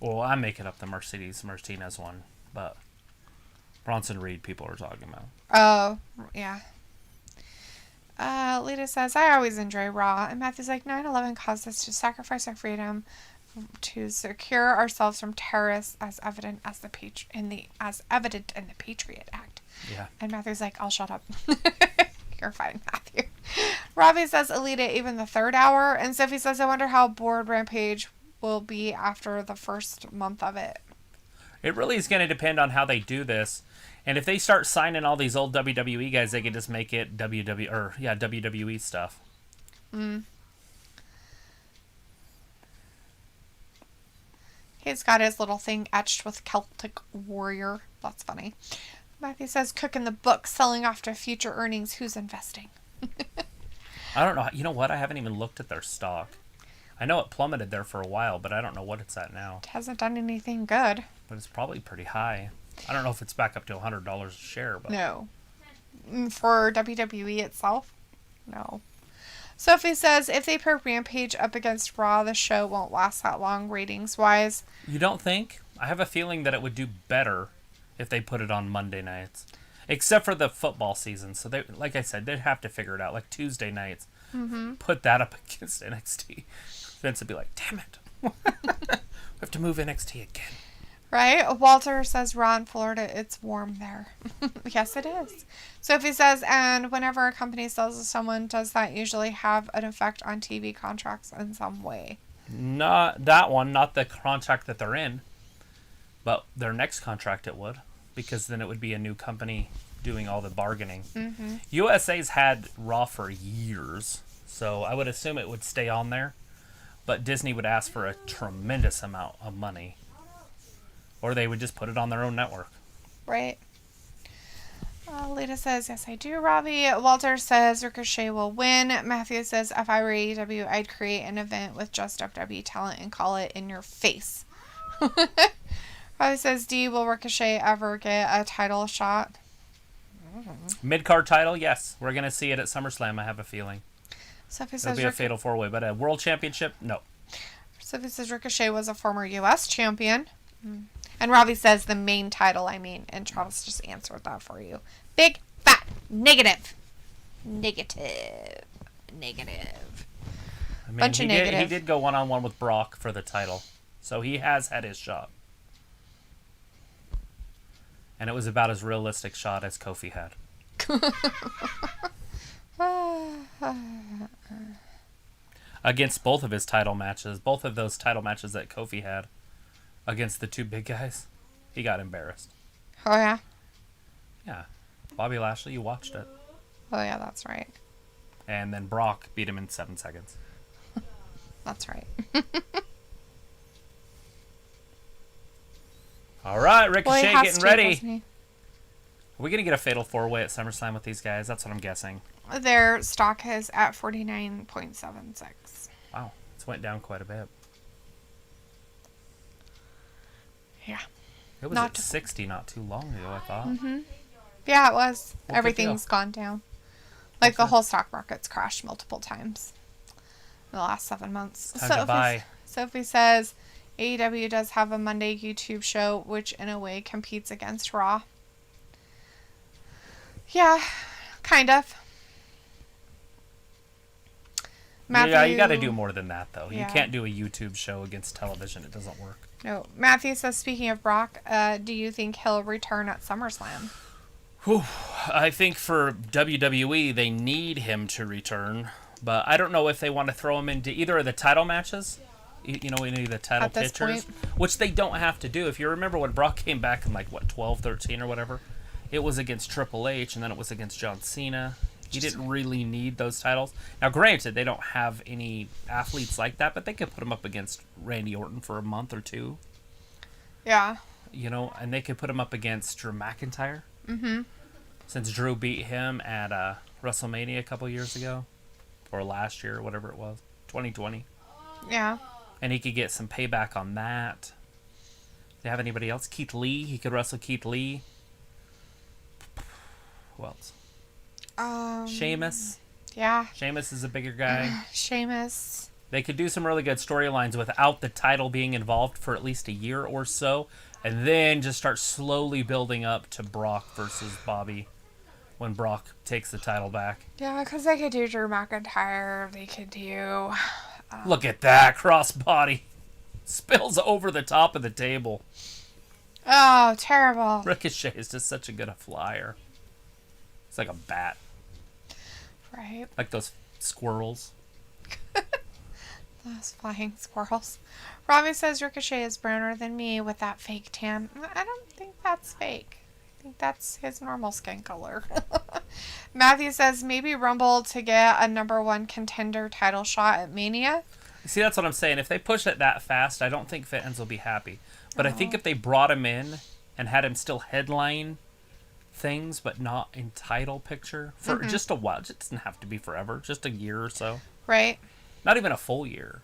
Well, I'm making up the Mercedes Martinez one, but... Bronson Reed people are talking about. Oh, yeah. Lita says, I always enjoy Raw. And Matthew's like, 9/11 caused us to sacrifice our freedom to secure ourselves from terrorists as evident in the Patriot Act. Yeah. And Matthew's like, I'll shut up. You're fine, Matthew. Robbie says, Alita, even the third hour. And Sophie says, I wonder how bored Rampage will be after the first month of it. It really is going to depend on how they do this. And if they start signing all these old WWE guys, they can just make it WWE stuff. Mm. He's got his little thing etched with Celtic Warrior. That's funny. Matthew says, cooking the book, selling off to future earnings. Who's investing? I don't know. You know what? I haven't even looked at their stock. I know it plummeted there for a while, but I don't know what it's at now. It hasn't done anything good. But it's probably pretty high. I don't know if it's back up to $100 a share. But no. For WWE itself? No. Sophie says, if they put Rampage up against Raw, the show won't last that long ratings-wise. You don't think? I have a feeling that it would do better if they put it on Monday nights. Except for the football season. So, they, like I said, they'd have to figure it out. Like Tuesday nights. Mm-hmm. Put that up against NXT. Vince would be like, damn it. We have to move NXT again. Right? Walter says, Raw in Florida, it's warm there. Yes, it is. Sophie says, and whenever a company sells to someone, does that usually have an effect on TV contracts in some way? Not that one, not the contract that they're in. But their next contract it would. Because then it would be a new company doing all the bargaining. Mm-hmm. USA's had Raw for years. So I would assume it would stay on there. But Disney would ask for a tremendous amount of money. Or they would just put it on their own network. Right. Lita says, yes, I do, Robbie. Walter says Ricochet will win. Matthew says, if I were AEW, I'd create an event with just WWE talent and call it In Your Face. Robbie says, D, will Ricochet ever get a title shot? Mid-card title, yes. We're going to see it at SummerSlam, I have a feeling. Sophie It'll says be a fatal 4-way, but a world championship, no. Sophie says Ricochet was a former U.S. champion. And Robbie says the main title, and Travis just answered that for you. Big, fat, negative. Negative. Bunch of negative. He did go one-on-one with Brock for the title. So he has had his shot. And it was about as realistic shot as Kofi had. Against both of his title matches, both of those title matches that Kofi had against the two big guys, he got embarrassed. Oh, yeah? Yeah. Bobby Lashley, you watched it. Oh, yeah, that's right. And then Brock beat him in 7 seconds. That's right. All right, Ricochet getting ready. Are we going to get a Fatal 4-Way at SummerSlam with these guys? That's what I'm guessing. Their stock is at 49.76. Wow, it's went down quite a bit. Yeah. It was at 60 not too long ago, I thought. Mm-hmm. Yeah, it was. Everything's gone down. Like the whole stock market's crashed multiple times in the last 7 months. Time to buy. Sophie says AEW does have a Monday YouTube show, which in a way competes against Raw. Yeah, kind of. Matthew, yeah, you got to do more than that, though. Yeah. You can't do a YouTube show against television. It doesn't work. No. Matthew says, speaking of Brock, do you think he'll return at SummerSlam? Whew. I think for WWE, they need him to return. But I don't know if they want to throw him into either of the title matches. Any of the title pictures. Which they don't have to do. If you remember when Brock came back in 12, 13 or whatever, it was against Triple H and then it was against John Cena. He didn't really need those titles. Now, granted, they don't have any athletes like that, but they could put him up against Randy Orton for a month or two. Yeah. And they could put him up against Drew McIntyre. Mm-hmm. Since Drew beat him at WrestleMania a couple years ago. Or last year, or whatever it was. 2020. Yeah. And he could get some payback on that. Do they have anybody else? Keith Lee. He could wrestle Keith Lee. Who else? Sheamus. Yeah. Sheamus is a bigger guy. Sheamus. They could do some really good storylines without the title being involved for at least a year or so. And then just start slowly building up to Brock versus Bobby when Brock takes the title back. Yeah, because they could do Drew McIntyre. They could do... Look at that crossbody. Spills over the top of the table. Oh, terrible. Ricochet is just such a good flyer. It's like a bat. Right. Like those squirrels. Those flying squirrels. Robbie says Ricochet is browner than me with that fake tan. I don't think that's fake. I think that's his normal skin color. Matthew says maybe Rumble to get a #1 contender title shot at Mania. See, that's what I'm saying. If they push it that fast, I don't think fans will be happy. But I think if they brought him in and had him still headline things, but not in title picture for just a while, it doesn't have to be forever, just a year or so. Right. Not even a full year.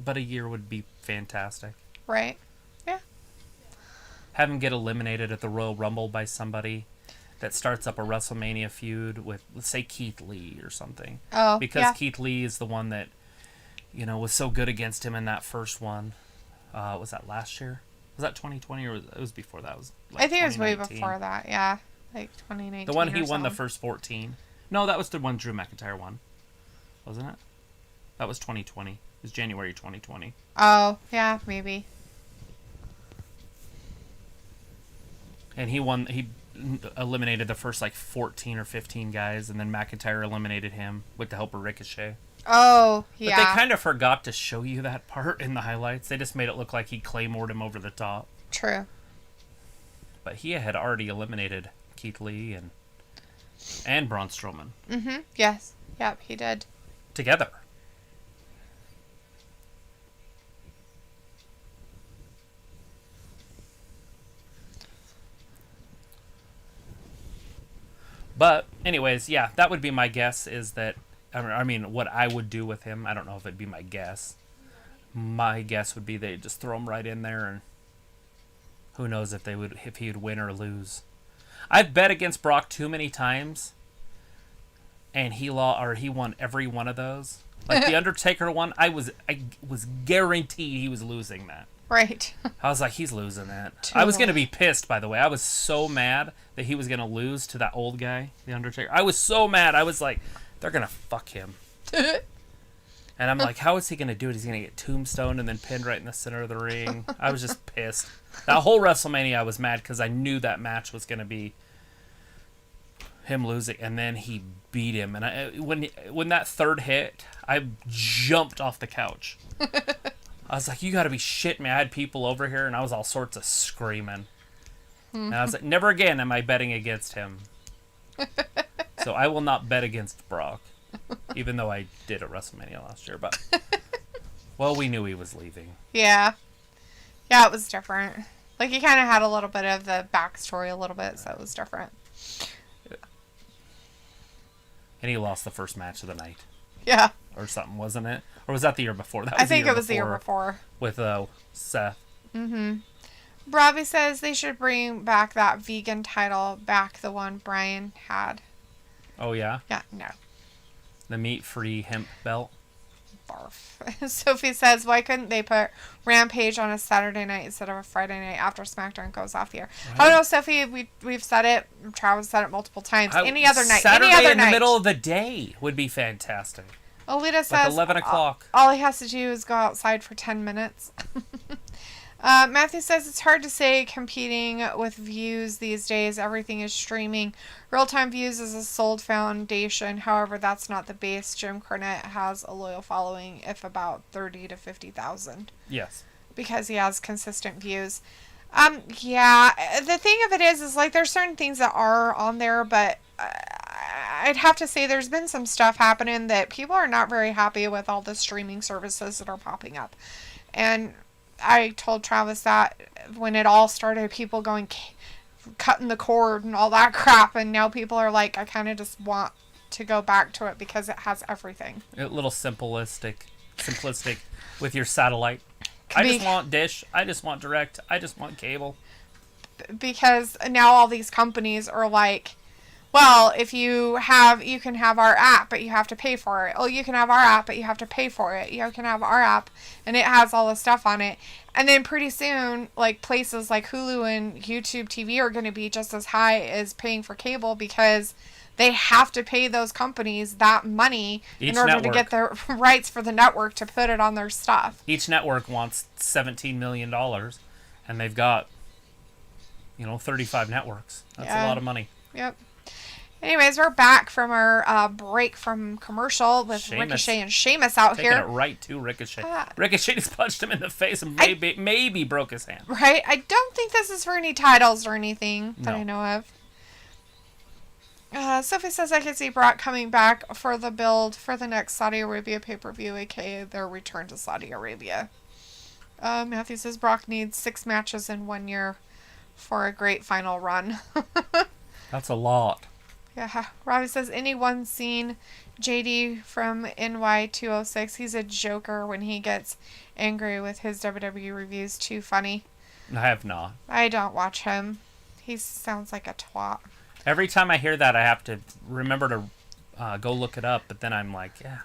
But a year would be fantastic. Right. Yeah. Have him get eliminated at the Royal Rumble by somebody that starts up a WrestleMania feud with, let's say, Keith Lee or something. Oh, because Keith Lee is the one that, was so good against him in that first one. Was that last year? Was that 2020 or it was before that? It was I think it was way before that, yeah. Like 2019. The one he won the first 14. No, that was the one Drew McIntyre won. Wasn't it? That was 2020. It was January 2020. Oh, yeah, maybe. And he eliminated the first 14 or 15 guys, and then McIntyre eliminated him with the help of Ricochet. Oh, yeah. But they kind of forgot to show you that part in the highlights. They just made it look like he Claymored him over the top. True. But he had already eliminated Keith Lee and Braun Strowman. Mm-hmm. Yes. Yep, he did. Together. But, anyways, yeah, that would be my guess is that, what I would do with him. I don't know if it'd be my guess. My guess would be they'd just throw him right in there, and who knows if he would win or lose. I've bet against Brock too many times, and he won every one of those. Like the Undertaker one, I was guaranteed he was losing that. Right. I was like, he's losing that. I was going to be pissed, by the way. I was so mad that he was going to lose to that old guy, the Undertaker. I was so mad. I was like, they're going to fuck him. And I'm like, how is he going to do it? He's going to get tombstoned and then pinned right in the center of the ring. I was just pissed. That whole WrestleMania, I was mad because I knew that match was going to be him losing. And then he beat him. And when that third hit, I jumped off the couch. I was like, you got to be shitting me. I had people over here, and I was all sorts of screaming. And I was like, never again am I betting against him. So I will not bet against Brock. Even though I did at WrestleMania last year. But, well, we knew he was leaving. Yeah. Yeah, it was different. Like, he kind of had a little bit of the backstory a little bit, so it was different. And he lost the first match of the night. Yeah. Or something, wasn't it? Or was that the year before? That was I think it was the year before. With Seth. Mm-hmm. Robbie says they should bring back that vegan title back, the one Brian had. Oh, yeah? Yeah, no. The meat-free hemp belt. Barf. Sophie says, why couldn't they put Rampage on a Saturday night instead of a Friday night after SmackDown goes off the air? Right. I don't know, Sophie. We've said it. Travis said it multiple times. Any other night. Saturday any other in night. the middle of the day would be fantastic. Alita says, like 11 o'clock. All he has to do is go outside for 10 minutes. Matthew says it's hard to say competing with views these days. Everything is streaming. Real-time views is a sold foundation. However, that's not the base. Jim Cornette has a loyal following, if about 30 to 50,000. Yes. Because he has consistent views. Yeah. The thing of it is like there's certain things that are on there, but I'd have to say there's been some stuff happening that people are not very happy with all the streaming services that are popping up. And I told Travis that when it all started, people going cutting the cord and all that crap, and now people are like, I kind of just want to go back to it because it has everything. A little simplistic with your satellite. I just want dish. I just want direct. I just want cable. Because now all these companies are like, well, if you can have our app, but you have to pay for it. Oh, you can have our app, but you have to pay for it. You can have our app, and it has all the stuff on it. And then pretty soon, like places like Hulu and YouTube TV are going to be just as high as paying for cable because they have to pay those companies that money in order to get the rights for the network to put it on their stuff. Each network wants $17 million, and they've got, 35 networks. That's a lot of money. Yep. Anyways, we're back from our break from commercial with Sheamus. Ricochet and Sheamus out Taking here. Taking it right to Ricochet. Ricochet just punched him in the face and maybe broke his hand. Right? I don't think this is for any titles or anything that I know of. Sophie says I can see Brock coming back for the build for the next Saudi Arabia pay-per-view, aka their return to Saudi Arabia. Matthew says Brock needs 6 matches in 1 year for a great final run. That's a lot. Yeah, Robbie says, anyone seen JD from NY206? He's a joker when he gets angry with his WWE reviews. Too funny. I have not. I don't watch him. He sounds like a twat. Every time I hear that, I have to remember to go look it up, but then I'm like, yeah.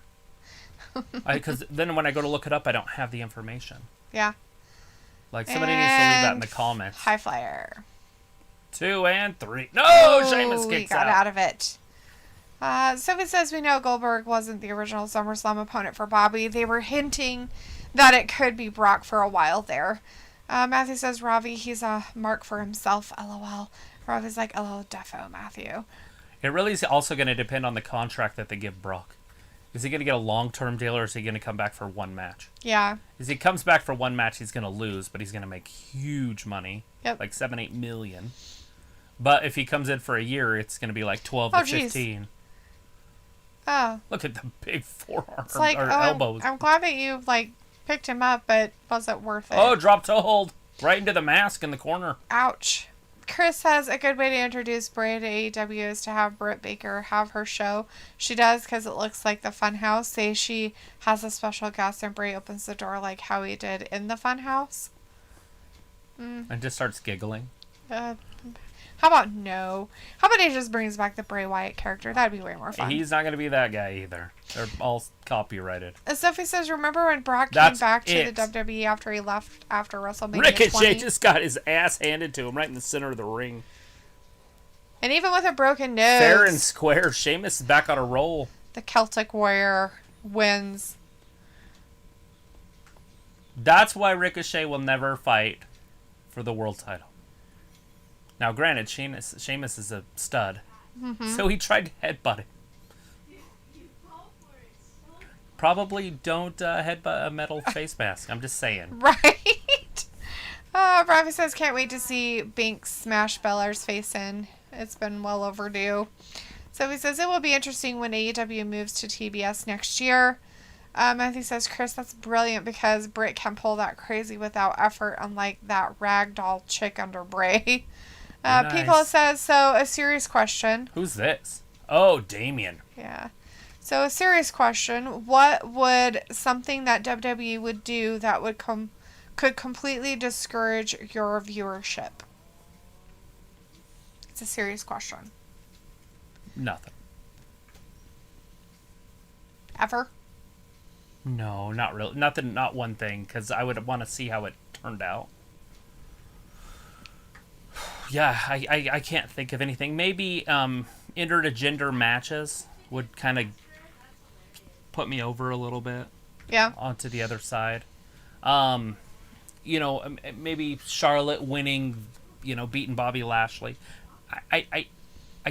Because then when I go to look it up, I don't have the information. Yeah. Like, somebody needs to leave that in the comments. High flyer. 2 and 3. No, Sheamus kicks got out of it. Sophie says we know Goldberg wasn't the original SummerSlam opponent for Bobby. They were hinting that it could be Brock for a while there. Matthew says Ravi, he's a mark for himself. LOL. Ravi's like, oh, defo, Matthew. It really is also going to depend on the contract that they give Brock. Is he going to get a long-term deal, or is he going to come back for one match? Yeah. If he comes back for one match, he's going to lose, but he's going to make huge money. Yep. Like 7-8 million. But if he comes in for a year, it's going to be like 12 to 15. Oh. Look at the big forearm like, or elbows. I'm glad that you picked him up, but was it worth it? Oh, drop toe hold. Right into the mask in the corner. Ouch. Chris says a good way to introduce Bray to AEW is to have Britt Baker have her show. She does because it looks like the Funhouse. Say she has a special guest and Bray opens the door like how he did in the Funhouse. And just starts giggling. How about no? How about he just brings back the Bray Wyatt character? That'd be way more fun. He's not going to be that guy either. They're all copyrighted. Sophie says, remember when Brock came back to the WWE after he left after WrestleMania Ricochet 20? just got his ass handed to him right in the center of the ring. And even with a broken nose. Fair and square. Sheamus is back on a roll. The Celtic Warrior wins. That's why Ricochet will never fight for the world title. Now, granted, Sheamus is a stud, so he tried to headbutt him. Probably don't headbutt a metal face mask. I'm just saying. Right? Ravi says, can't wait to see Binks smash Belair's face in. It's been well overdue. So he says, it will be interesting when AEW moves to TBS next year. Matthew says, Chris, that's brilliant because Britt can pull that crazy without effort, unlike that ragdoll chick under Bray. Nice. Piccolo says, so a serious question. Who's this? Oh, Damien. Yeah. So a serious question. What would something that WWE would do that would could completely discourage your viewership? It's a serious question. Nothing. Ever? No, not really. Nothing, not one thing, because I would want to see how it turned out. Yeah, I can't think of anything. Maybe intergender matches would kind of put me over a little bit. Yeah. Onto the other side. Maybe Charlotte winning, beating Bobby Lashley. I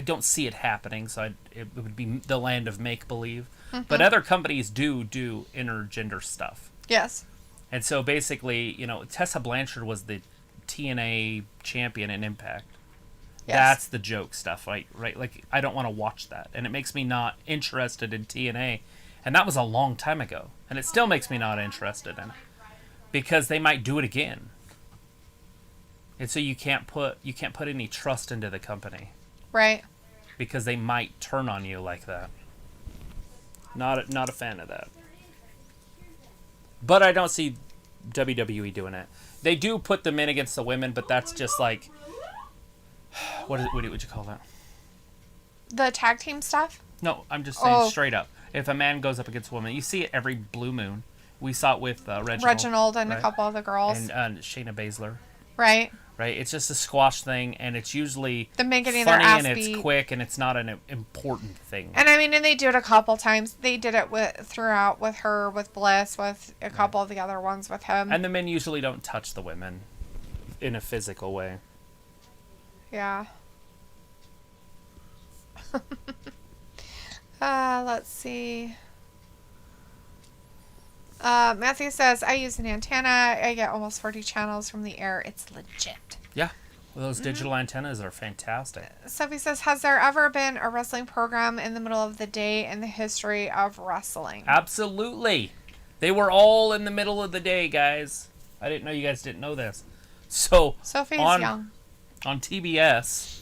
don't see it happening, so it would be the land of make-believe. Mm-hmm. But other companies do intergender stuff. Yes. And so basically, Tessa Blanchard was the TNA champion in Impact. Yes. That's the joke stuff, right? Like, I don't want to watch that. And it makes me not interested in TNA. And that was a long time ago. And it still makes me not interested in it. Because they might do it again. And so you can't put any trust into the company. Right. Because they might turn on you like that. Not a fan of that. But I don't see WWE doing it. They do put them in against the women, but that's just like... What would you call that? The tag team stuff? No, I'm just saying straight up. If a man goes up against a woman, you see it every blue moon. We saw it with Reginald and right? A couple of the girls. And Shayna Baszler. Right. Right? It's just a squash thing, and it's usually the men getting funny their ass and beat. It's quick, and it's not an important thing. And I mean, and they do it a couple times. They did it throughout with her, with Bliss, with a couple of the other ones with him. And the men usually don't touch the women in a physical way. Yeah. Let's see. Matthew says, I use an antenna. I get almost 40 channels from the air. It's legit. Yeah. Well, those digital antennas are fantastic. Sophie says, has there ever been a wrestling program in the middle of the day in the history of wrestling? Absolutely. They were all in the middle of the day, guys. I didn't know you guys didn't know this. So, Sophie's young. On TBS,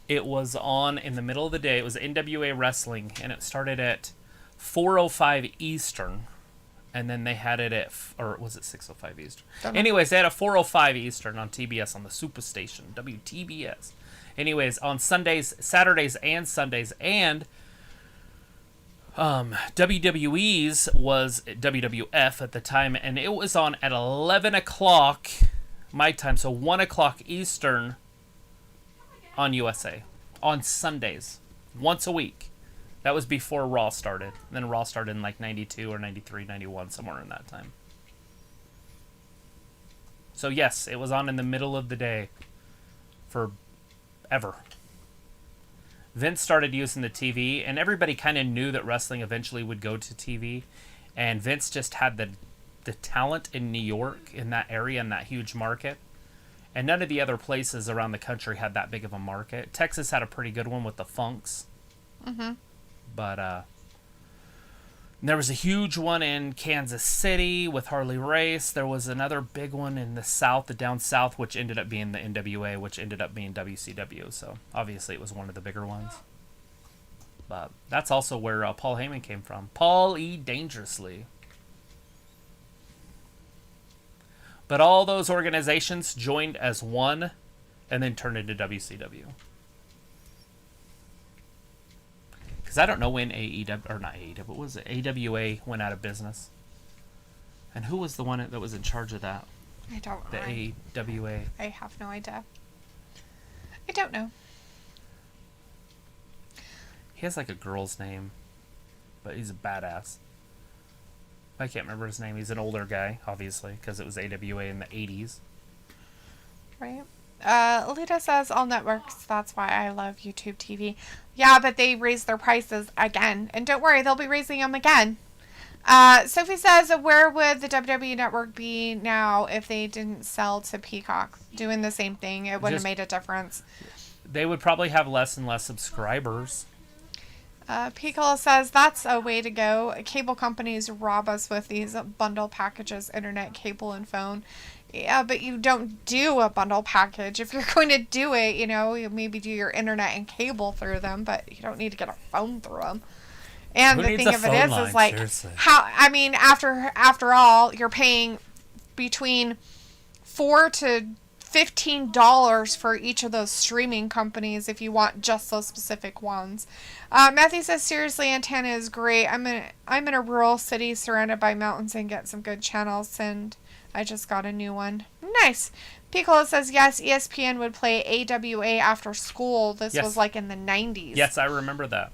it was on in the middle of the day. It was NWA Wrestling, and it started at 4:05 Eastern. And then they had it at, or was it 6:05 Eastern? Anyways, they had a 4:05 Eastern on TBS on the Superstation, WTBS. Anyways, on Sundays, Saturdays, and Sundays, and WWE's was WWF at the time, and it was on at 11 o'clock my time, so 1 o'clock Eastern on USA on Sundays, once a week. That was before Raw started. Then Raw started in like 92 or 93, 91, somewhere in that time. So yes, it was on in the middle of the day for ever. Vince started using the TV, and everybody kind of knew that wrestling eventually would go to TV. And Vince just had the talent in New York, in that area, in that huge market. And none of the other places around the country had that big of a market. Texas had a pretty good one with the Funks. Mm-hmm. But there was a huge one in Kansas City with Harley Race. There was another big one in the South, the down South, which ended up being the NWA, which ended up being WCW. So obviously it was one of the bigger ones. But that's also where Paul Heyman came from. Paul E. Dangerously. But all those organizations joined as one and then turn into WCW. Because I don't know when AEW, or not AEW, what was it? AWA went out of business. And who was the one that was in charge of that? I don't know. The AWA. I have no idea. I don't know. He has like a girl's name, but he's a badass. I can't remember his name. He's an older guy, obviously, because it was AWA in the 80s. Right. Alita says, all networks, that's why I love YouTube TV. Yeah, but they raised their prices again. And don't worry, they'll be raising them again. Sophie says, where would the WWE Network be now if they didn't sell to Peacock? Doing the same thing. It wouldn't have made a difference. They would probably have less and less subscribers. Piccolo says, that's a way to go. Cable companies rob us with these bundle packages, internet, cable, and phone. Yeah, but you don't do a bundle package. If you're going to do it, you know, you maybe do your internet and cable through them, but you don't need to get a phone through them. And the thing of it is like, seriously? After all, you're paying between $4 to $15 for each of those streaming companies if you want just those specific ones. Matthew says, seriously, antenna is great. I'm in a rural city surrounded by mountains and get some good channels, and I just got a new one. Nice. Piccolo says, yes, ESPN would play AWA after school. This was like in the 90s. Yes, I remember that.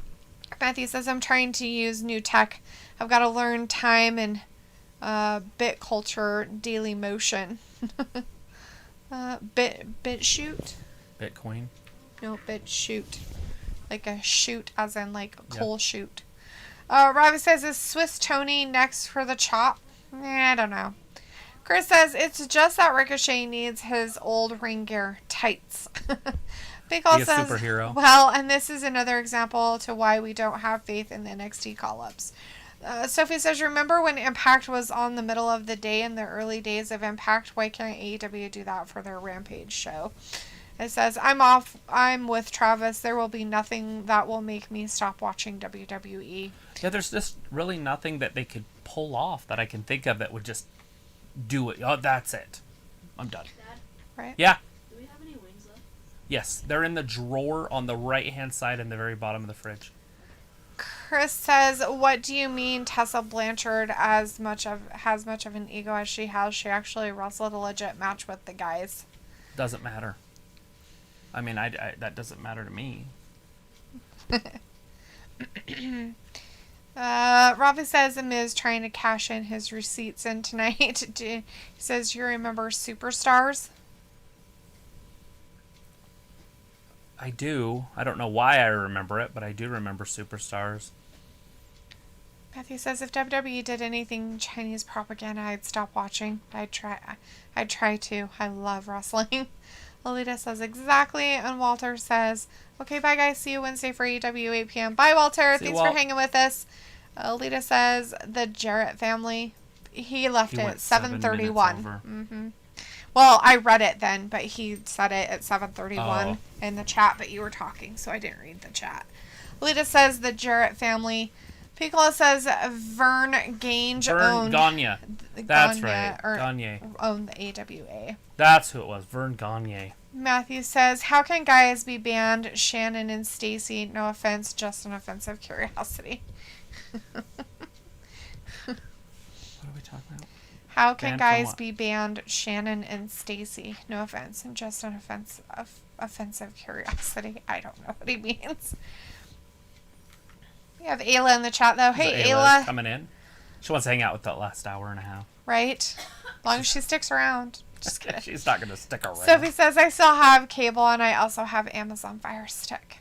Matthew says, I'm trying to use new tech. I've got to learn time and bit culture, daily motion. BitChute? Bitcoin? No, BitChute. Like a shoot, as in like a coal shoot. Robbie says, is Swiss Tony next for the chop? I don't know. Chris says, it's just that Ricochet needs his old ring gear tights. Big Al says, superhero. Well, and this is another example to why we don't have faith in the NXT call-ups. Sophie says, remember when Impact was on the middle of the day in the early days of Impact? Why can't AEW do that for their Rampage show? It says, I'm with Travis. There will be nothing that will make me stop watching WWE. Yeah, there's just really nothing that they could pull off that I can think of that would just do it. Oh, that's it. I'm done. Dad? Right? Yeah. Do we have any wings left? Yes, they're in the drawer on the right-hand side in the very bottom of the fridge. Chris says, what do you mean Tessa Blanchard has much of an ego as she has? She actually wrestled a legit match with the guys. Doesn't matter. I mean, I that doesn't matter to me. Robbie says, Miz trying to cash in his receipts in tonight. He says, you remember Superstars? I do. I don't know why I remember it, but I do remember Superstars. Matthew says, if WWE did anything Chinese propaganda, I'd stop watching. I'd try to. I love wrestling. Alita says, exactly. And Walter says, okay, bye guys. See you Wednesday for AEW 8 p.m. Bye, Walter. Thanks for hanging with us. Alita says, the Jarrett family. He left it at 7:31. Mm-hmm. Well, I read it then, but he said it at 7:31 in the chat, but you were talking, so I didn't read the chat. Alita says, the Jarrett family. Piccolo says, Vern Gagne owned... Gagne. That's right. Gagne. Owned the AWA. That's who it was. Vern Gagne. Matthew says, how can guys be banned? Shannon and Stacy, no offense, just an offensive curiosity. What are we talking about? How can guys be banned? Shannon and Stacy, no offense, and just an offensive curiosity. I don't know what he means. We have Ayla in the chat, though. Hey, Ayla. Coming in. She wants to hang out with that last hour and a half. Right? As long as she sticks around. Just kidding. She's not going to stick around. Sophie says, I still have cable, and I also have Amazon Fire Stick.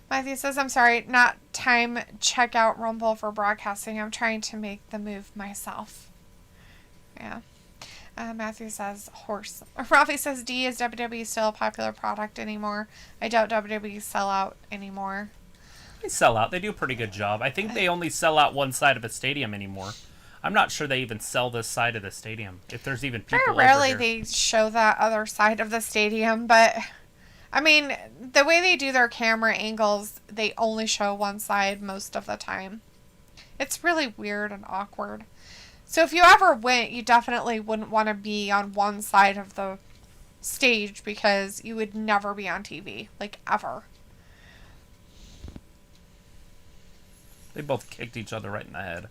Matthew says, I'm sorry, not time check out Rumble for broadcasting. I'm trying to make the move myself. Yeah. Matthew says, horse. Rafi says, D, is WWE still a popular product anymore? I doubt WWE sell out anymore. They sell out. They do a pretty good job. I think they only sell out one side of a stadium anymore. I'm not sure they even sell this side of the stadium. If there's even people over here. Very rarely they show that other side of the stadium, but I mean, the way they do their camera angles, they only show one side most of the time. It's really weird and awkward. So if you ever went, you definitely wouldn't want to be on one side of the stage because you would never be on TV, like, ever. They both kicked each other right in the head.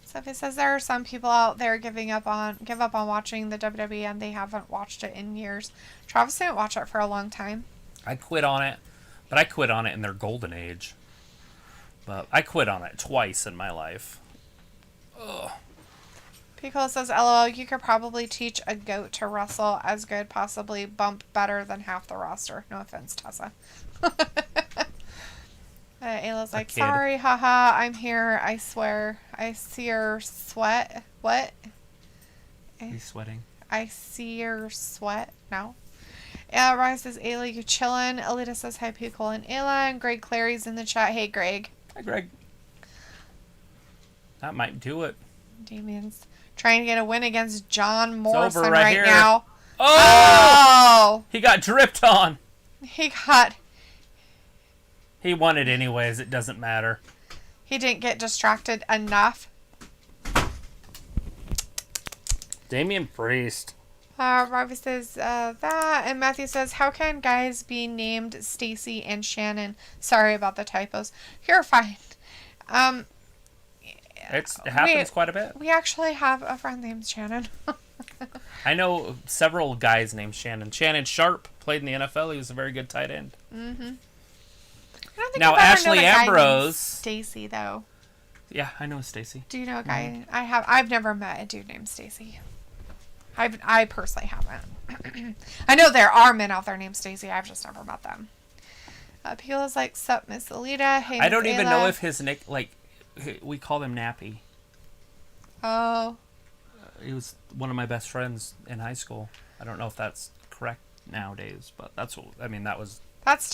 So if it says there are some people out there give up on watching the WWE and they haven't watched it in years. Travis didn't watch it for a long time. I quit on it, but I quit on it in their golden age. But I quit on it twice in my life. Ugh. Piccolo says, LOL, you could probably teach a goat to wrestle as good, possibly bump better than half the roster. No offense, Tessa. Ayla's like, sorry, haha, I'm here, I swear. I see your sweat. What? Are you sweating? I see your sweat. No. Ryan says, Ayla, you chillin'. Alita says, hi, Piccolo and Ayla. And Greg Clary's in the chat. Hey, Greg. Hi, Greg. That might do it. Damien's trying to get a win against John Morrison right now. Oh! He got dripped on. He won it anyways. It doesn't matter. He didn't get distracted enough. Damian Priest. Robbie says that. And Matthew says, how can guys be named Stacy and Shannon? Sorry about the typos. You're fine. It happens quite a bit. We actually have a friend named Shannon. I know several guys named Shannon. Shannon Sharp played in the NFL. He was a very good tight end. Mm-hmm. I don't think now, I've ever Ashley known a guy Ambrose. Stacy, though. Yeah, I know Stacy. Do you know a guy? Mm-hmm. I've never met a dude named Stacy. I personally haven't. I know there are men out there named Stacy. I've just never met them. Pila's like, sup, Miss Alita. Hey, Miss I don't even Ayla. know if his nick, like, we call him Nappy. Oh. He was one of my best friends in high school. I don't know if that's correct nowadays, but that's what, I mean, that was... That's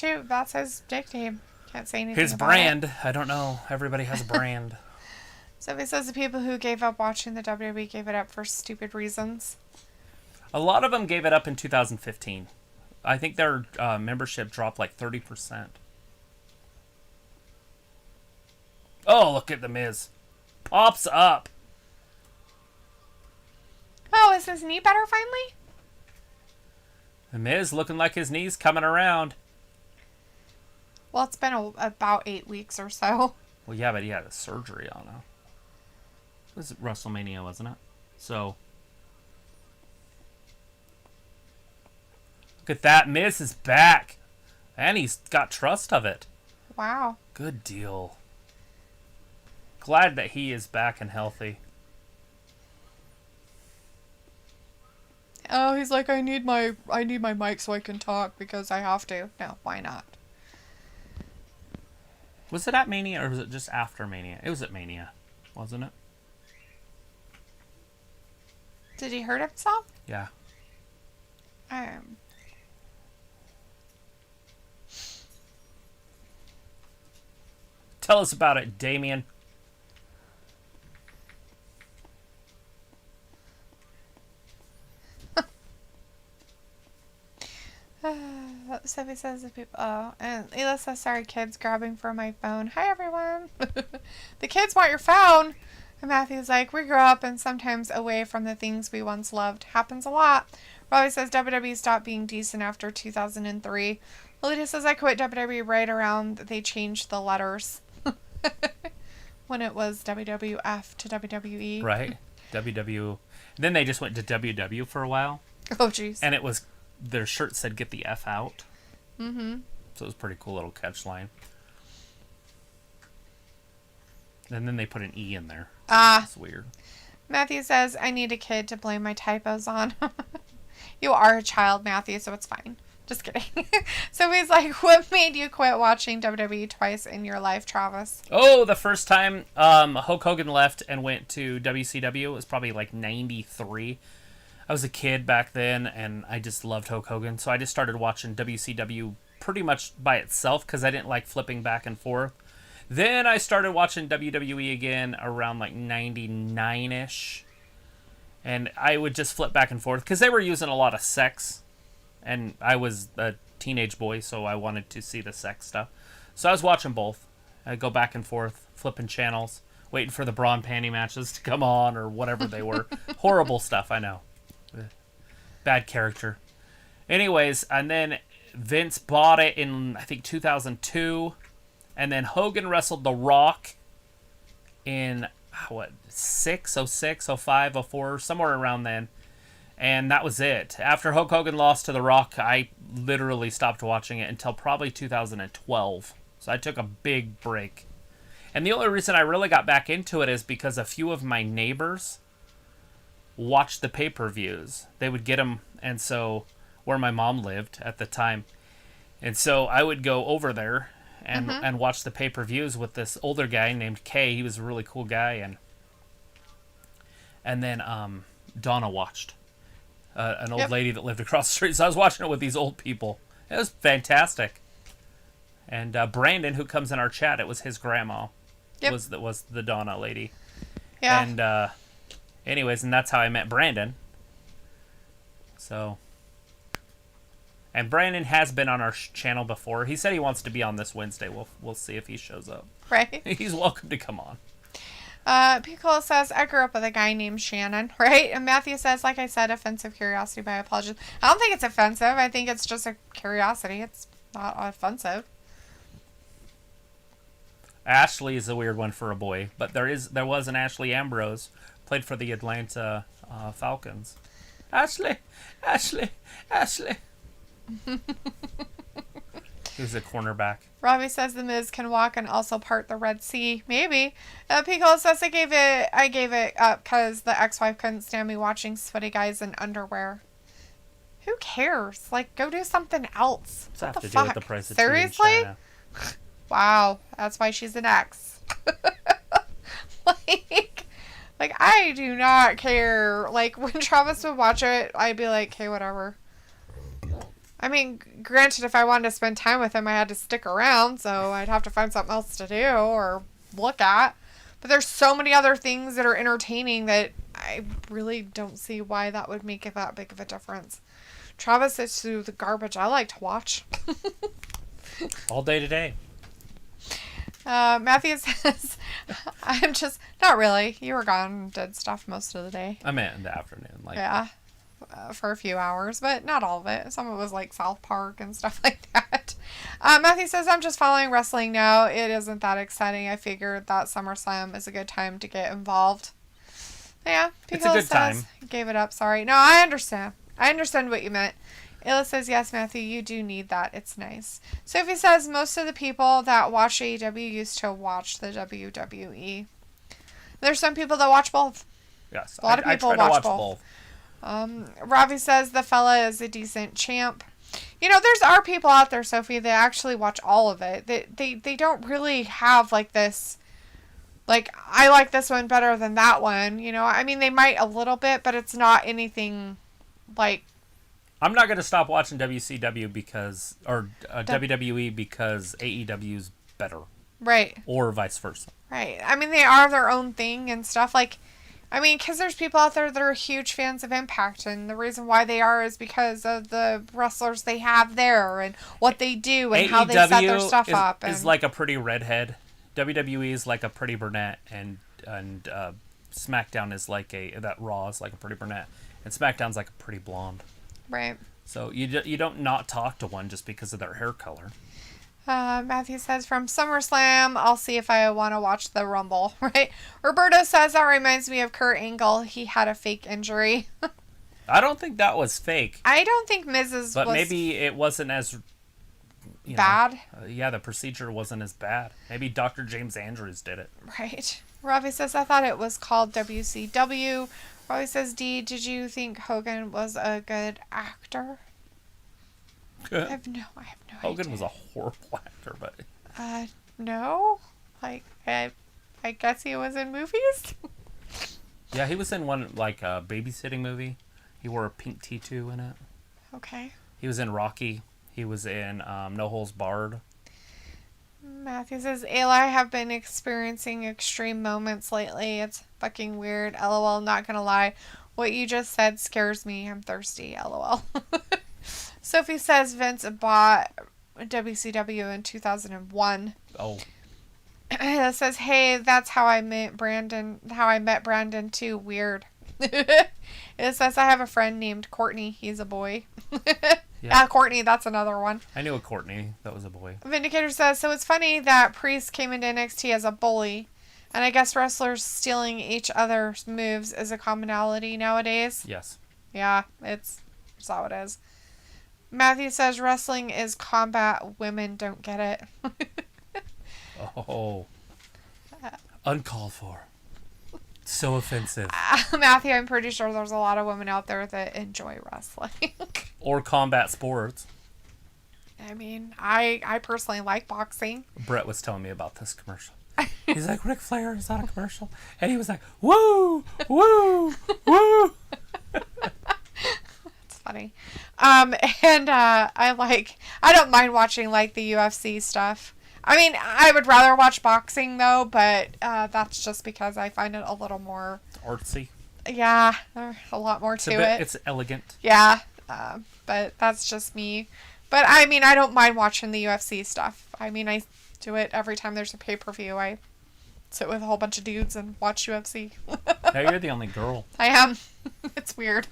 his nickname. Can't say anything his about brand. it. I don't know. Everybody has a brand. So he says the people who gave up watching the WWE gave it up for stupid reasons. A lot of them gave it up in 2015. I think their membership dropped like 30%. Oh, look at the Miz. Pops up. Oh, is his knee better finally? The Miz looking like his knee's coming around. Well, it's been about 8 weeks or so. Well, yeah, but he had a surgery on him. It was WrestleMania, wasn't it? So... look at that. Miz is back. And he's got trust of it. Wow. Good deal. Glad that he is back and healthy. Oh, he's like, I need my mic so I can talk because I have to. No, why not? Was it at Mania or was it just after Mania? It was at Mania, wasn't it? Did he hurt himself? Yeah. Tell us about it, Damien. Sophie says the people. Oh, and Ela says, sorry, kids, grabbing for my phone. Hi, everyone. The kids want your phone. And Matthew's like, we grew up and sometimes away from the things we once loved. Happens a lot. Robbie says WWE stopped being decent after 2003. Lolita says, I quit WWE right around they changed the letters. When it was WWF to WWE. Right. WW. Then they just went to WW for a while. Oh, jeez. And it was, their shirt said, get the F out. Mm-hmm. So it was a pretty cool little catch line. And then they put an E in there. It's weird. Matthew says, I need a kid to blame my typos on. You are a child, Matthew, so it's fine. Just kidding. So he's like, what made you quit watching WWE twice in your life, Travis? Oh, the first time Hulk Hogan left and went to WCW, it was probably like 93. I was a kid back then, and I just loved Hulk Hogan. So I just started watching WCW pretty much by itself because I didn't like flipping back and forth. Then I started watching WWE again around like 99-ish. And I would just flip back and forth because they were using a lot of sex. And I was a teenage boy, so I wanted to see the sex stuff. So I was watching both. I'd go back and forth, flipping channels, waiting for the bra and panty matches to come on or whatever they were. Horrible stuff, I know. Bad character. Anyways, and then Vince bought it in, I think, 2002. And then Hogan wrestled The Rock in, 06, 05, 04, somewhere around then. And that was it. After Hulk Hogan lost to The Rock, I literally stopped watching it until probably 2012. So I took a big break. And the only reason I really got back into it is because a few of my neighbors watched the pay-per-views. They would get them, and so, where my mom lived at the time. And so I would go over there and watch the pay-per-views with this older guy named Kay. He was a really cool guy. And then Donna watched. An old lady that lived across the street. So I was watching it with these old people. It was fantastic. And Brandon, who comes in our chat, it was his grandma. Yep. Was the Donna lady. Yeah. And anyways, and that's how I met Brandon. So, and Brandon has been on our channel before. He said he wants to be on this Wednesday. We'll see if he shows up. Right. He's welcome to come on. Piccolo says, I grew up with a guy named Shannon, right? And Matthew says, like I said, offensive curiosity, but I apologize. I don't think it's offensive. I think it's just a curiosity. It's not offensive. Ashley is a weird one for a boy, but there was an Ashley Ambrose, played for the Atlanta Falcons. Ashley. Who's a cornerback. Robbie says the Miz can walk and also part the Red Sea. Maybe. Piccolo says I gave it up because the ex-wife couldn't stand me watching sweaty guys in underwear. Who cares? Like, go do something else. What's What that the have to do fuck? with the price of Seriously? tea in China? Wow. That's why she's an ex. Like, I do not care. Like, when Travis would watch it, I'd be like, hey, whatever. I mean, granted, if I wanted to spend time with him, I had to stick around, so I'd have to find something else to do or look at. But there's so many other things that are entertaining that I really don't see why that would make it that big of a difference. Travis is through the garbage I like to watch. All day today. Matthew says, I'm just, not really. You were gone and did stuff most of the day. I meant in the afternoon. Yeah. For a few hours, but not all of it. Some of it was like South Park and stuff like that. Matthew says, I'm just following wrestling now. It isn't that exciting. I figured that SummerSlam is a good time to get involved. Yeah, Piccolo it's a good time. Gave it up. Sorry. No, I understand. I understand what you meant. Illa says, yes, Matthew, you do need that. It's nice. Sophie says, most of the people that watch AEW used to watch the WWE. There's some people that watch both. Yes, a lot of people I try watch to watch both. Robbie says the fella is a decent champ. You know, are people out there, Sophie, that actually watch all of it. They don't really have like this, like, I like this one better than that one. You know, I mean, they might a little bit, but it's not anything like. I'm not going to stop watching WCW WWE because AEW's better. Right. Or vice versa. Right. I mean, they are their own thing and stuff. Like, I mean, because there's people out there that are huge fans of Impact, and the reason why they are is because of the wrestlers they have there and what they do and how they set their stuff up. Is like a pretty redhead. WWE is like a pretty brunette, and SmackDown is like that Raw is like a pretty brunette, and SmackDown's like a pretty blonde. Right. So you don't not talk to one just because of their hair color. Matthew says, from SummerSlam, I'll see if I want to watch the Rumble, right? Roberto says, that reminds me of Kurt Angle. He had a fake injury. I don't think that was fake. I don't think Mrs. But was maybe it wasn't as bad. Yeah, the procedure wasn't as bad. Maybe Dr. James Andrews did it. Right. Robbie says, I thought it was called WCW. Robbie says, D, did you think Hogan was a good actor? I have no idea. Hogan was a horrible actor, but no. Like, I guess he was in movies. Yeah, he was in one like a babysitting movie. He wore a pink tutu in it. Okay. He was in Rocky. He was in No Holds Barred. Matthew says, Ayla, I have been experiencing extreme moments lately. It's fucking weird. LOL, not gonna lie. What you just said scares me. I'm thirsty. LOL. Sophie says Vince bought WCW in 2001. Oh. It says, hey, that's how I met Brandon. How I met Brandon too. Weird. It says, I have a friend named Courtney. He's a boy. Yeah, Courtney, that's another one. I knew a Courtney. That was a boy. Vindicator says, so it's funny that Priest came into NXT as a bully. And I guess wrestlers stealing each other's moves is a commonality nowadays. Yes. Yeah, it's how it is. Matthew says, wrestling is combat. Women don't get it. Oh. Uncalled for. So offensive. Matthew, I'm pretty sure there's a lot of women out there that enjoy wrestling. Or combat sports. I mean, I personally like boxing. Brett was telling me about this commercial. He's like, Ric Flair is on a commercial. And he was like, woo, woo, woo. That's funny. And I don't mind watching like the UFC stuff. I mean, I would rather watch boxing though, but that's just because I find it a little more Artsy. Yeah, there's a lot more to it. It's elegant. Yeah, but that's just me. But I mean, I don't mind watching the UFC stuff. I mean, I do it every time there's a pay-per-view. I sit with a whole bunch of dudes and watch UFC. Now you're the only girl. I am. It's weird.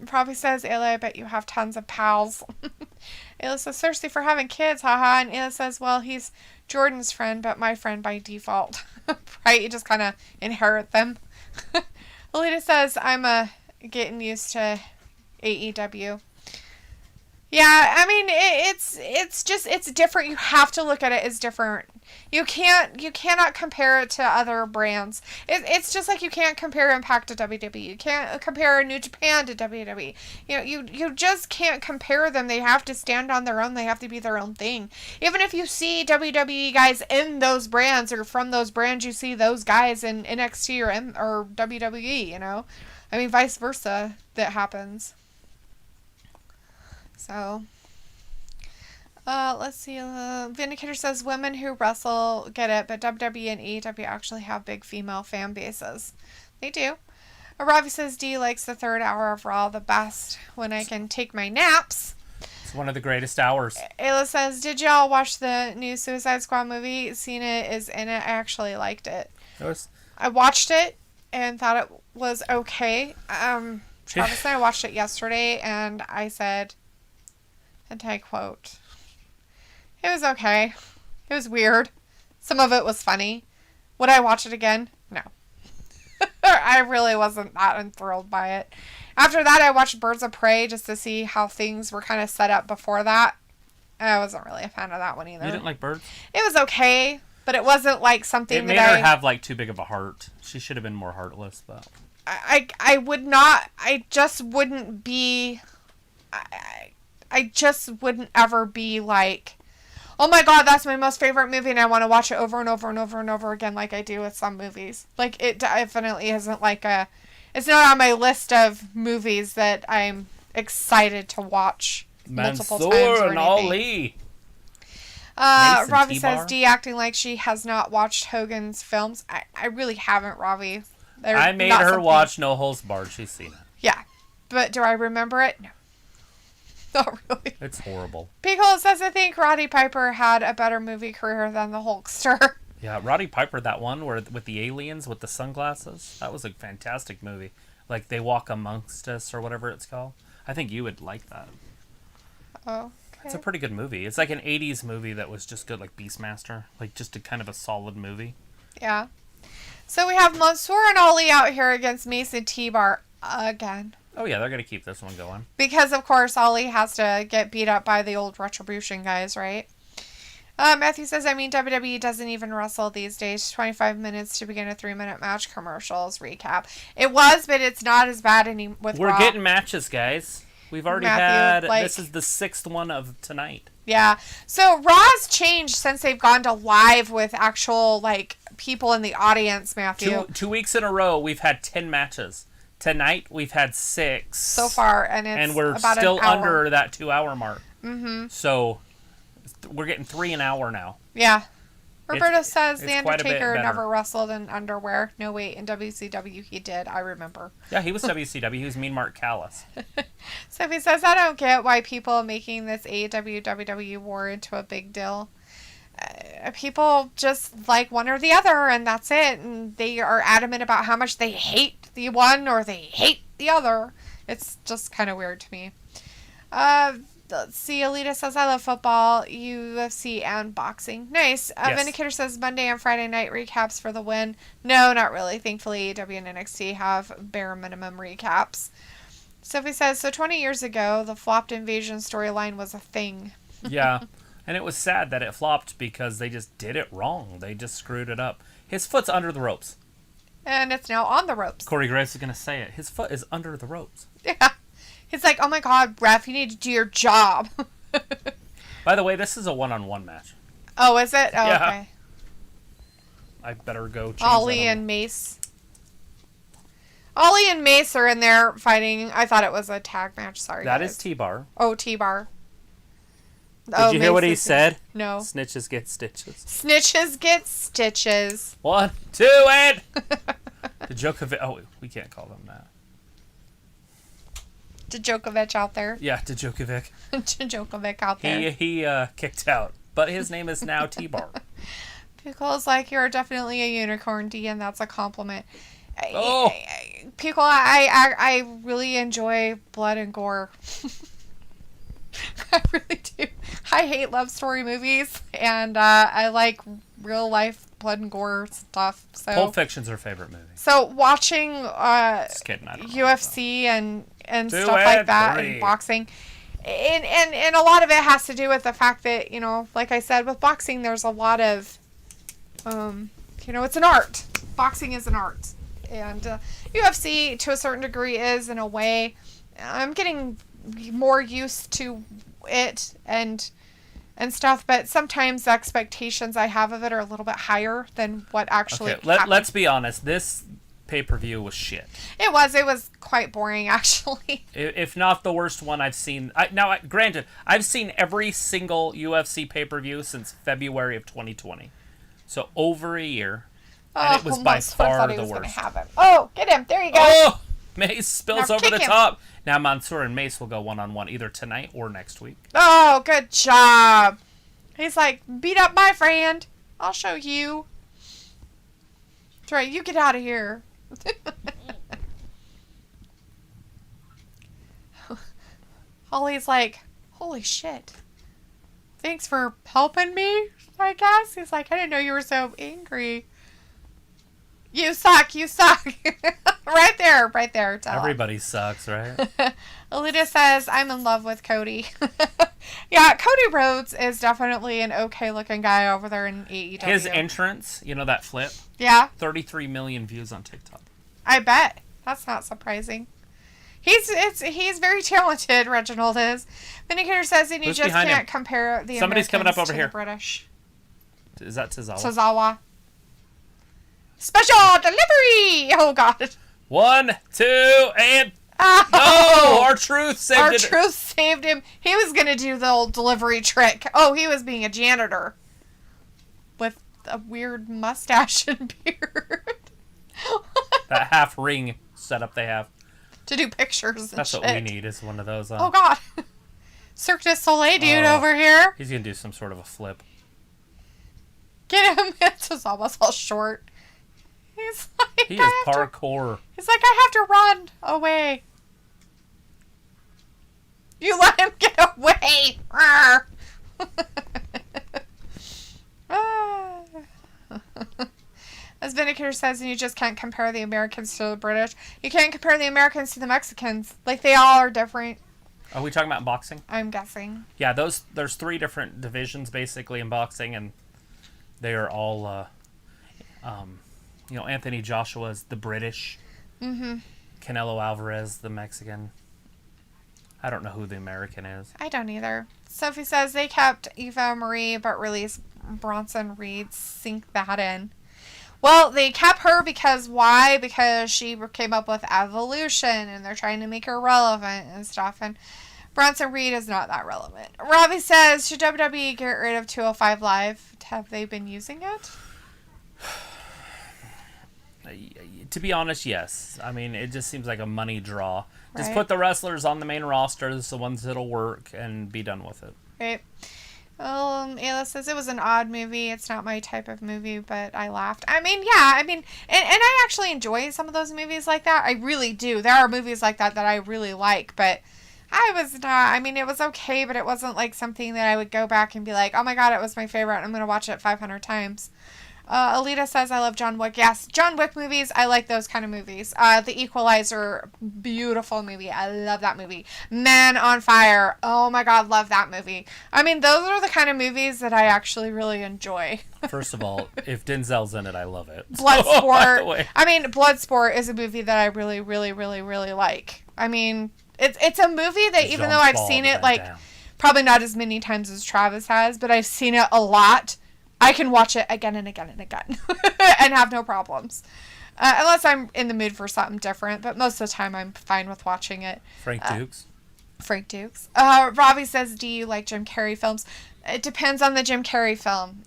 Probably says, Ayla, I bet you have tons of pals. Ayla says, thirsty for having kids, haha. And Ayla says, well, he's Jordan's friend, but my friend by default. Right? You just kind of inherit them. Alita says, I'm getting used to AEW. Yeah, I mean, it's different. You have to look at it as different. You cannot compare it to other brands. It's just like you can't compare Impact to WWE. You can't compare New Japan to WWE. You just can't compare them. They have to stand on their own. They have to be their own thing. Even if you see WWE guys in those brands or from those brands, you see those guys in NXT or WWE, I mean, vice versa, that happens. So, let's see. Vindicator says women who wrestle get it, but WWE and AEW actually have big female fan bases. They do. Ravi says D likes the third hour of Raw the best when I can take my naps. It's one of the greatest hours. Ayla says, did y'all watch the new Suicide Squad movie? Cena is in it. I actually liked it. I watched it and thought it was okay. Travis and I watched it yesterday, and I said, and I quote, it was okay. It was weird. Some of it was funny. Would I watch it again? No. I really wasn't that enthralled by it. After that, I watched Birds of Prey just to see how things were kind of set up before that. I wasn't really a fan of that one either. You didn't like Birds? It was okay, but it wasn't like something that It made her have like too big of a heart. She should have been more heartless, but I would not. I just wouldn't be. I just wouldn't ever be like, oh my god, that's my most favorite movie and I want to watch it over and over and over and over again like I do with some movies. Like, it definitely isn't like it's not on my list of movies that I'm excited to watch multiple times or anything. Ali. Ravi says D acting like she has not watched Hogan's films. I really haven't, Ravi. I made her watch No Holds Barred. She's seen it. Yeah. But do I remember it? No. Not really. It's horrible. Pickle says, I think Roddy Piper had a better movie career than the Hulkster. Yeah, Roddy Piper, that one with the aliens with the sunglasses, that was a fantastic movie. Like, They Walk Amongst Us or whatever it's called. I think you would like that. Oh, okay. It's a pretty good movie. It's like an 80s movie that was just good, like Beastmaster. Like, just a kind of a solid movie. Yeah. So we have Mansoor and Ali out here against Mason T-Bar again. Oh, yeah, they're going to keep this one going. Because, of course, Ali has to get beat up by the old Retribution guys, right? Matthew says, I mean, WWE doesn't even wrestle these days. 25 minutes to begin a 3-minute match. Commercials recap. It was, but it's not as bad with We're Raw. getting matches, guys. We've already had... this is the 6th one of tonight. Yeah. So Raw's changed since they've gone to live with actual, people in the audience, Matthew. 2 weeks in a row, we've had 10 matches. Tonight, we've had 6. So far, and we're about still an hour. under that 2-hour mark. Mm-hmm. So, we're getting 3 an hour now. Yeah. Roberto says The quite a bit Undertaker better. never wrestled in underwear. No, wait, in WCW he did. I remember. Yeah, he was WCW. He was Mean Mark Callis. Sophie says, I don't get why people are making this AEW WWE war into a big deal. People just like one or the other, and that's it. And they are adamant about how much they hate the one or they hate the other. It's just kind of weird to me. Let's see, Alita says, I love football, UFC, and boxing. Nice. Yes. Vindicator says, Monday and Friday night recaps for the win. No, not really. Thankfully, AEW and NXT have bare minimum recaps. Sophie says, so 20 years ago, the flopped invasion storyline was a thing. Yeah, and it was sad that it flopped because they just did it wrong. They just screwed it up. His foot's under the ropes. And it's now on the ropes. Corey Graves is going to say it. His foot is under the ropes. Yeah. He's like, oh my god, ref, you need to do your job. By the way, this is a one-on-one match. Oh, is it? Oh, Yeah. okay. I better go change Ollie that on. and Mace. Ollie and Mace are in there fighting. I thought it was a tag match. Sorry, That guys. is T-Bar. Oh, T-Bar. Did you hear what he said? No. Snitches get stitches. Snitches get stitches. 1, 2, and... The Djokovic... Oh, we can't call them that. Djokovic out there. Yeah, Djokovic. Djokovic out there. He kicked out. But his name is now T-Bar. Pickle's like, you're definitely a unicorn, D, and that's a compliment. Oh. Pickle, I really enjoy blood and gore. I really do. I hate love story movies, and I like real life blood and gore stuff. So Pulp Fiction's her favorite movie. So watching Just kidding, I don't know UFC and Do stuff like it, that, 3. and boxing, and a lot of it has to do with the fact that, you know, like I said, with boxing, there's a lot of, you know, it's an art. Boxing is an art, and UFC to a certain degree is, in a way. I'm getting more used to it and stuff, but sometimes the expectations I have of it are a little bit higher than what actually happened. Let's be honest. This pay-per-view was shit. It was quite boring, actually. If not the worst one I've seen. Granted, I've seen every single UFC pay-per-view since February of 2020. So over a year. And it was by far the worst. Have him. Oh, get him. There you go. Oh! Mace spills Now over the kick him. top. Now Mansoor and Mace will go one-on-one either tonight or next week. Oh, good job. He's like, beat up my friend. I'll show you. That's right. You get out of here. Holly's like, holy shit. Thanks for helping me, I guess. He's like, I didn't know you were so angry. You suck. right there. Tell him. Everybody sucks, right? Alita says, I'm in love with Cody. Yeah, Cody Rhodes is definitely an okay looking guy over there in AEW. His entrance, you know that flip? Yeah. 33 million views on TikTok. I bet. That's not surprising. He's very talented, Reginald is. Vindicator says that you Who's just behind can't him? compare the Somebody's coming Americans up over to here. the British. Is that Tozawa? Tozawa. Special delivery! Oh, God. 1, 2, and... Oh, No! R-Truth saved our it. truth saved him. He was going to do the old delivery trick. Oh, he was being a janitor. With a weird mustache and beard. That half ring setup they have. To do pictures and That's shit. what we need is one of those. Oh, God. Cirque du Soleil dude over here. He's going to do some sort of a flip. Get him. It's almost all short. He's like, He is parkour. He's like, I have to run away. You let him get away. Arr. Ah. As Vindicator says, and you just can't compare the Americans to the British. You can't compare the Americans to the Mexicans. Like, they all are different, Are we talking about boxing? I'm guessing. Yeah, there's 3 different divisions basically in boxing, and they are all, Anthony Joshua is the British. Mm-hmm. Canelo Alvarez, the Mexican. I don't know who the American is. I don't either. Sophie says they kept Eva Marie but released Bronson Reed. Sink that in. Well, they kept her because why? Because she came up with Evolution and they're trying to make her relevant and stuff. And Bronson Reed is not that relevant. Robbie says, should WWE get rid of 205 Live? Have they been using it? To be honest, yes. I mean, it just seems like a money draw. Right. Just put the wrestlers on the main rosters, the ones that'll work, and be done with it. Right. Ayla says, it was an odd movie. It's not my type of movie, but I laughed. I mean, yeah. And I actually enjoy some of those movies like that. I really do. There are movies like that I really like, but I was not. I mean, it was okay, but it wasn't like something that I would go back and be like, oh my God, it was my favorite. I'm going to watch it 500 times. Alita says, I love John Wick. Yes, John Wick movies. I like those kind of movies. The Equalizer, beautiful movie. I love that movie. Man on Fire. Oh my God, love that movie. I mean, those are the kind of movies that I actually really enjoy. First of all, if Denzel's in it, I love it. Bloodsport. I mean, Bloodsport is a movie that I really, really, really, really like. I mean, it's a movie that even though I've seen it like probably not as many times as Travis has, but I've seen it a lot. I can watch it again and again and again and have no problems. Unless I'm in the mood for something different. But most of the time, I'm fine with watching it. Frank Dukes. Robbie says, do you like Jim Carrey films? It depends on the Jim Carrey film.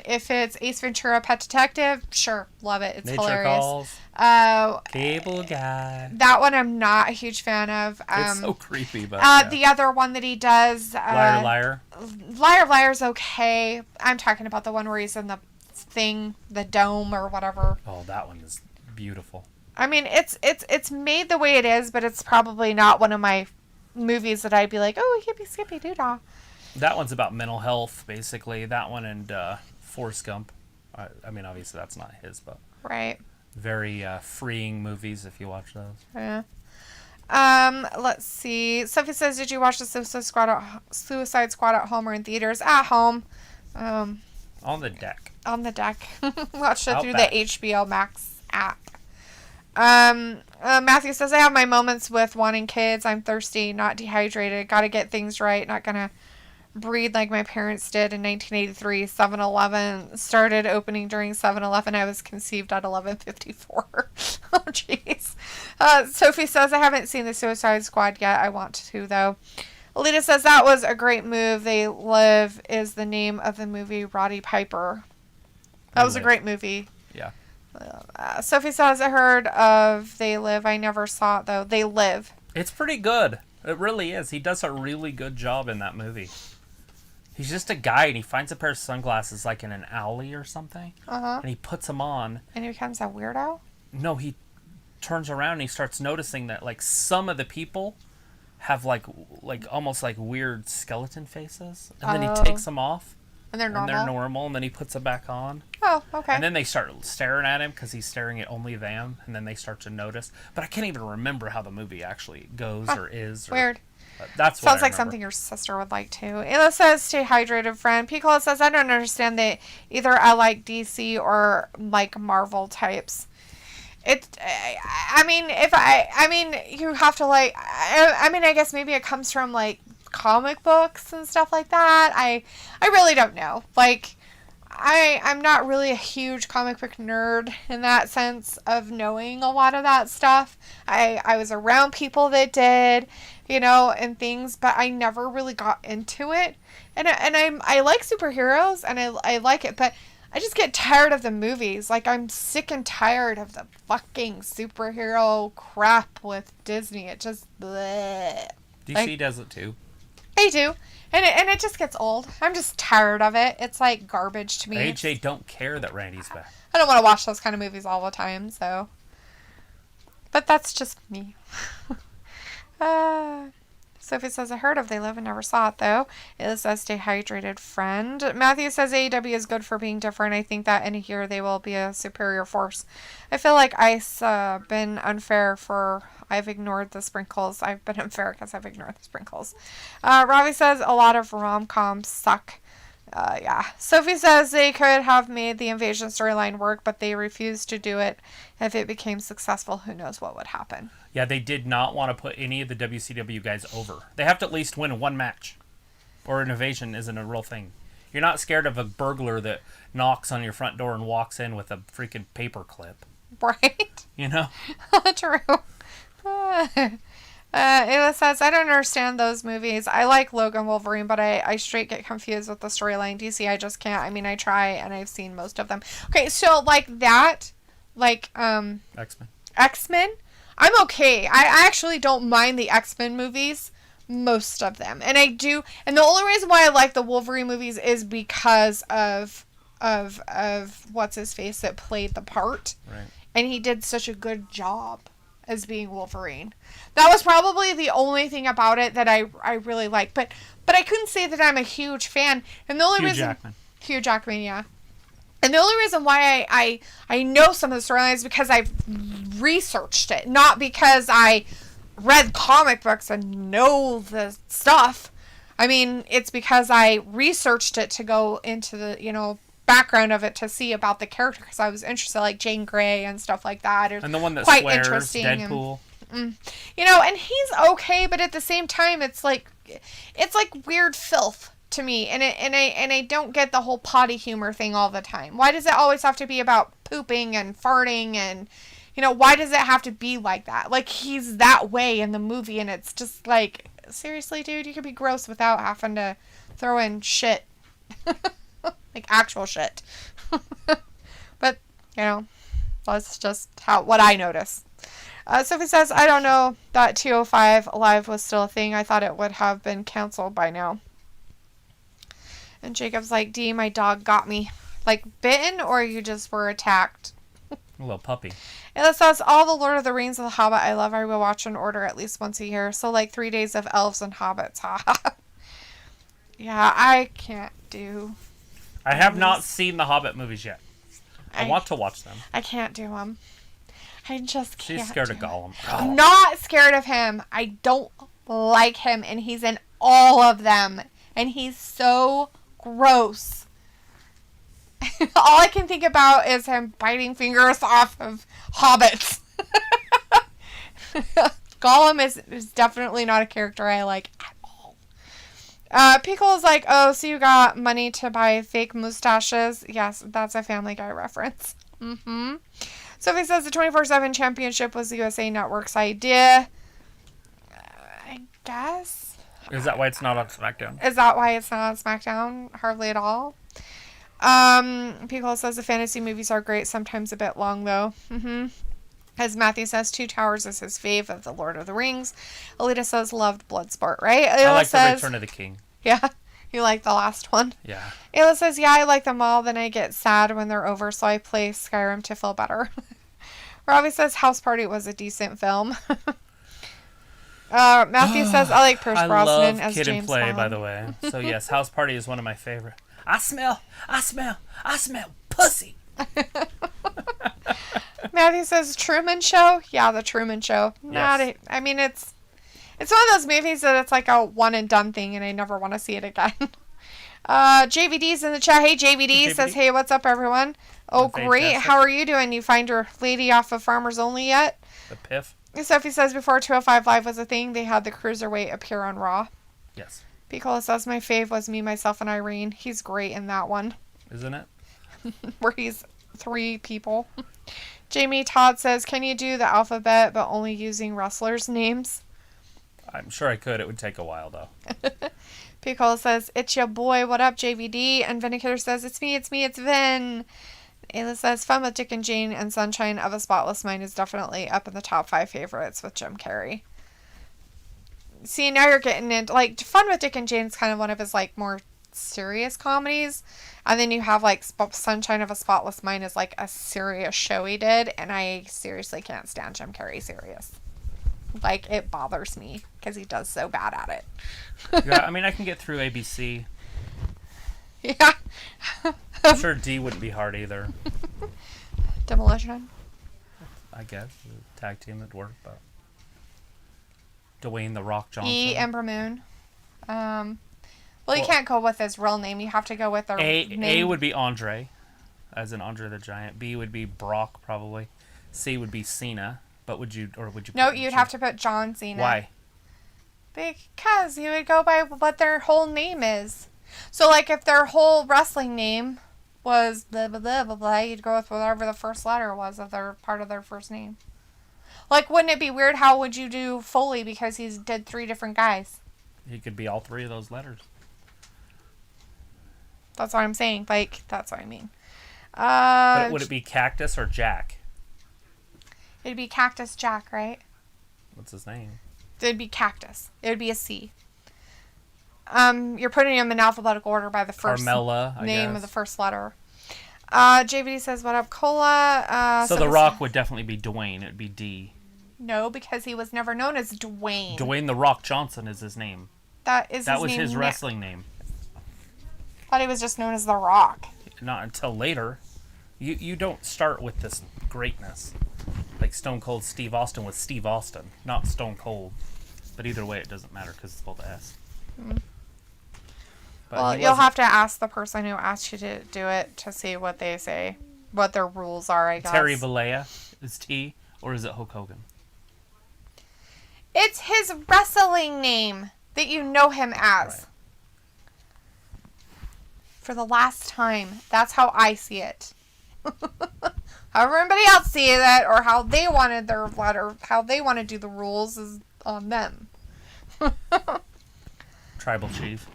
If it's Ace Ventura, Pet Detective, sure. Love it. It's Nature hilarious. Calls. Cable Guy. That one I'm not a huge fan of. It's so creepy. But the other one that he does. Liar Liar. Liar Liar's okay. I'm talking about the one where he's in the thing, the dome or whatever. Oh, that one is beautiful. I mean, it's made the way it is, but it's probably not one of my movies that I'd be like, oh, hippy skippy doo-dah. That one's about mental health, basically. That one and Forrest Gump. I mean, obviously that's not his, but right. Very freeing movies if you watch those. Yeah. Let's see. Sophie says, did you watch the Suicide Squad at home or in theaters? At home. On the deck. On the deck. Watched it through back. the HBO Max app. Matthew says, I have my moments with wanting kids. I'm thirsty, not dehydrated. Got to get things right. Not going to breed like my parents did in 1983. 7-Eleven started opening during 7-Eleven. I was conceived at 11:54. Oh, jeez. Sophie says, I haven't seen the Suicide Squad yet. I want to, though. Alita says, that was a great move. They Live is the name of the movie. Roddy Piper. That was a great movie. Yeah. Sophie says, I heard of They Live. I never saw it, though. They Live. It's pretty good. It really is. He does a really good job in that movie. He's just a guy, and he finds a pair of sunglasses like in an alley or something. And he puts them on. And he becomes a weirdo? No, he turns around and he starts noticing that like some of the people have like almost like weird skeleton faces. And then he takes them off. And they're normal? And then he puts them back on. Oh, okay. And then they start staring at him because he's staring at only them. And then they start to notice. But I can't even remember how the movie actually goes or is. Weird. That's Sounds like something your sister would like too. Ayla says, stay hydrated, friend. Piccolo says, I don't understand that either I like DC or like Marvel types. I mean, you have to like, I mean, I guess maybe it comes from like comic books and stuff like that. I really don't know. Like, I'm not really a huge comic book nerd in that sense of knowing a lot of that stuff. I was around people that did, and things, but I never really got into it. And I like superheroes and I like it, but I just get tired of the movies. Like, I'm sick and tired of the fucking superhero crap with Disney. It just bleh. DC does it too. They do. And it just gets old. I'm just tired of it. It's like garbage to me. AJ don't care that Randy's back. I don't want to watch those kind of movies all the time, so. But that's just me. Sophie says, I heard of They Live and never saw it, though. It says, stay hydrated, friend. Matthew says, AEW is good for being different. I think that in a year they will be a superior force. I feel like I've been unfair for... I've ignored the sprinkles. I've been unfair because I've ignored the sprinkles. Robbie says, a lot of rom-coms suck. Yeah. Sophie says they could have made the invasion storyline work, but they refused to do it. If it became successful, who knows what would happen. Yeah, they did not want to put any of the WCW guys over. They have to at least win one match. Or an invasion isn't a real thing. You're not scared of a burglar that knocks on your front door and walks in with a freaking paper clip. Right? You know? True. Ayla says, I don't understand those movies. I like Logan Wolverine, but I straight get confused with the storyline. DC, I just can't. I mean, I try, and I've seen most of them. Okay, so, like that, like, X-Men. X-Men, I'm okay. I actually don't mind the X-Men movies, most of them. And I do, and the only reason why I like the Wolverine movies is because of what's his face that played the part. Right. And he did such a good job as being Wolverine. That was probably the only thing about it that I really like. But I couldn't say that I'm a huge fan. And the only reason Hugh Jackman, yeah. And the only reason why I know some of the storylines is because I've researched it, not because I read comic books and know the stuff. I mean, it's because I researched it to go into the, background of it to see about the character because I was interested, like Jane Grey and stuff like that. And the one that quite swears, interesting. Deadpool. And he's okay, but at the same time, it's like weird filth to me, and I don't get the whole potty humor thing all the time. Why does it always have to be about pooping and farting and, why does it have to be like that? Like, he's that way in the movie, and it's just like, seriously, dude, you could be gross without having to throw in shit. Like actual shit. But, that's just what I notice. Sophie says, I don't know that 205 Alive was still a thing. I thought it would have been canceled by now. And Jacob's like, D, my dog got me. Like, bitten, or you just were attacked? A little puppy. It says, all the Lord of the Rings and the Hobbit I love, I will watch in order at least once a year. So, like, 3 days of elves and hobbits. Yeah, I can't do... I have not seen the Hobbit movies yet. I want to watch them. I can't do them. I just can't. She's scared of Gollum. I'm not scared of him. I don't like him, and he's in all of them. And he's so gross. All I can think about is him biting fingers off of hobbits. Gollum is definitely not a character I like at all. Pickle is like, oh, so you got money to buy fake mustaches? Yes, that's a Family Guy reference. Mm-hmm. Sophie says the 24/7 championship was the USA Network's idea. I guess. Is that why it's not on SmackDown? Is that why it's not on SmackDown? Hardly at all. Pickle says the fantasy movies are great, sometimes a bit long though. Mm-hmm. As Matthew says, Two Towers is his fave of the Lord of the Rings. Alita says loved Bloodsport, right? I like the Return of the King. Yeah, you like the last one. Yeah. Ayla says, yeah, I like them all, then I get sad when they're over, so I play Skyrim to feel better. Robbie says House Party was a decent film. Matthew says, I like Pierce Brosnan as James Bond. I love Kid and Play, by the way. So yes, House Party is one of my favorite. I smell pussy. Matthew says Truman Show. Yeah, the Truman Show. Yes. I mean, it's one of those movies that it's like a one and done thing, and I never want to see it again. JVD's in the chat. Hey, JVD says, hey, what's up, everyone? Oh, great. Fantastic. How are you doing? You find your lady off of Farmers Only yet? The Piff. Sophie says before 205 Live was a thing, they had the Cruiserweight appear on Raw. Yes. Picola says my fave was Me, Myself, and Irene. He's great in that one. Isn't it? Where he's 3 people. Jamie Todd says, can you do the alphabet but only using wrestlers' names? I'm sure I could. It would take a while, though. Picola says, it's your boy. What up, JVD? And Vindicator says, it's me, it's Vin. Ayla says, Fun with Dick and Jane and Sunshine of a Spotless Mind is definitely up in the top 5 favorites with Jim Carrey. See, now you're getting into, like, Fun with Dick and Jane is kind of one of his, like, more serious comedies. And then you have, like, Sunshine of a Spotless Mind is, like, a serious show he did. And I seriously can't stand Jim Carrey serious. Like, it bothers me because he does so bad at it. Yeah, I mean, I can get through ABC. Yeah. I'm sure D wouldn't be hard either. Demolition? I guess. The tag team would work, but... Dwayne The Rock Johnson. Ember Moon. Well, you can't go with his real name. You have to go with their name. A would be Andre, as in Andre the Giant. B would be Brock, probably. C would be Cena. But would you... No, you'd have to put John Cena. Why? Because you would go by what their whole name is. So, like, if their whole wrestling name was blah, blah, blah, blah, blah, you'd go with whatever the first letter was of their part of their first name. Like, wouldn't it be weird? How would you do Foley because he's did 3 different guys? He could be all 3 of those letters. That's what I'm saying. Like, that's what I mean. But would it be Cactus or Jack? It'd be Cactus Jack, right? What's his name? It'd be Cactus. It would be a C. You're putting him in alphabetical order by the first Carmella, name of the first letter. JVD says, what up, Cola? So The Rock would definitely be Dwayne. It'd be D. No, because he was never known as Dwayne. Dwayne The Rock Johnson is his name. That was his wrestling name. I thought he was just known as The Rock. Not until later. You don't start with this greatness. Like Stone Cold Steve Austin with Steve Austin, not Stone Cold. But either way, it doesn't matter because it's both S. Well, you'll have to ask the person who asked you to do it to see what they say, what their rules are, I guess. Terry Bollea is T, or is it Hulk Hogan? It's his wrestling name that you know him as. Right. For the last time. That's how I see it. However everybody else sees it, or how they wanted their letter, how they want to do the rules is on them. Tribal chief.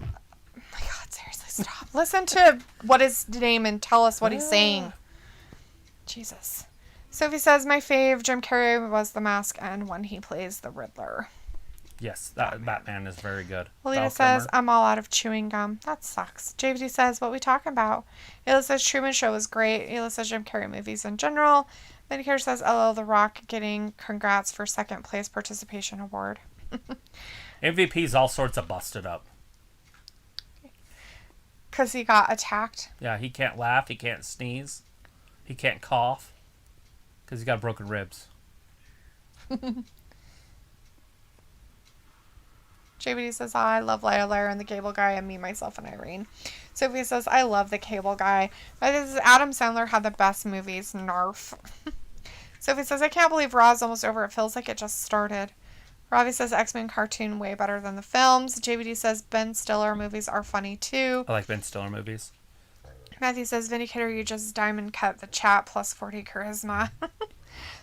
Oh my God, seriously, stop. Listen to what his name and tell us what he's saying. Jesus. Sophie says, my fave, Jim Carrey was The Mask, and when he plays the Riddler. Yes, that Batman is very good. Alita says, I'm all out of chewing gum. That sucks. JVD says, what we talking about? Ayla says, Truman Show was great. Ayla says, Jim Carrey movies in general. Medicare says, LL The Rock getting congrats for 2nd place participation award. MVP's all sorts of busted up. Because he got attacked? Yeah, he can't laugh. He can't sneeze. He can't cough. Because he's got broken ribs. JBD says, I love Lair and the Cable Guy, and Me, Myself, and Irene. Sophie says, I love the Cable Guy. But this is Adam Sandler had the best movies. Narf. Sophie says, I can't believe Raw's almost over. It feels like it just started. Robbie says, X-Men cartoon way better than the films. JBD says, Ben Stiller movies are funny too. I like Ben Stiller movies. Matthew says, Vindicator, you just diamond cut the chat plus 40 charisma.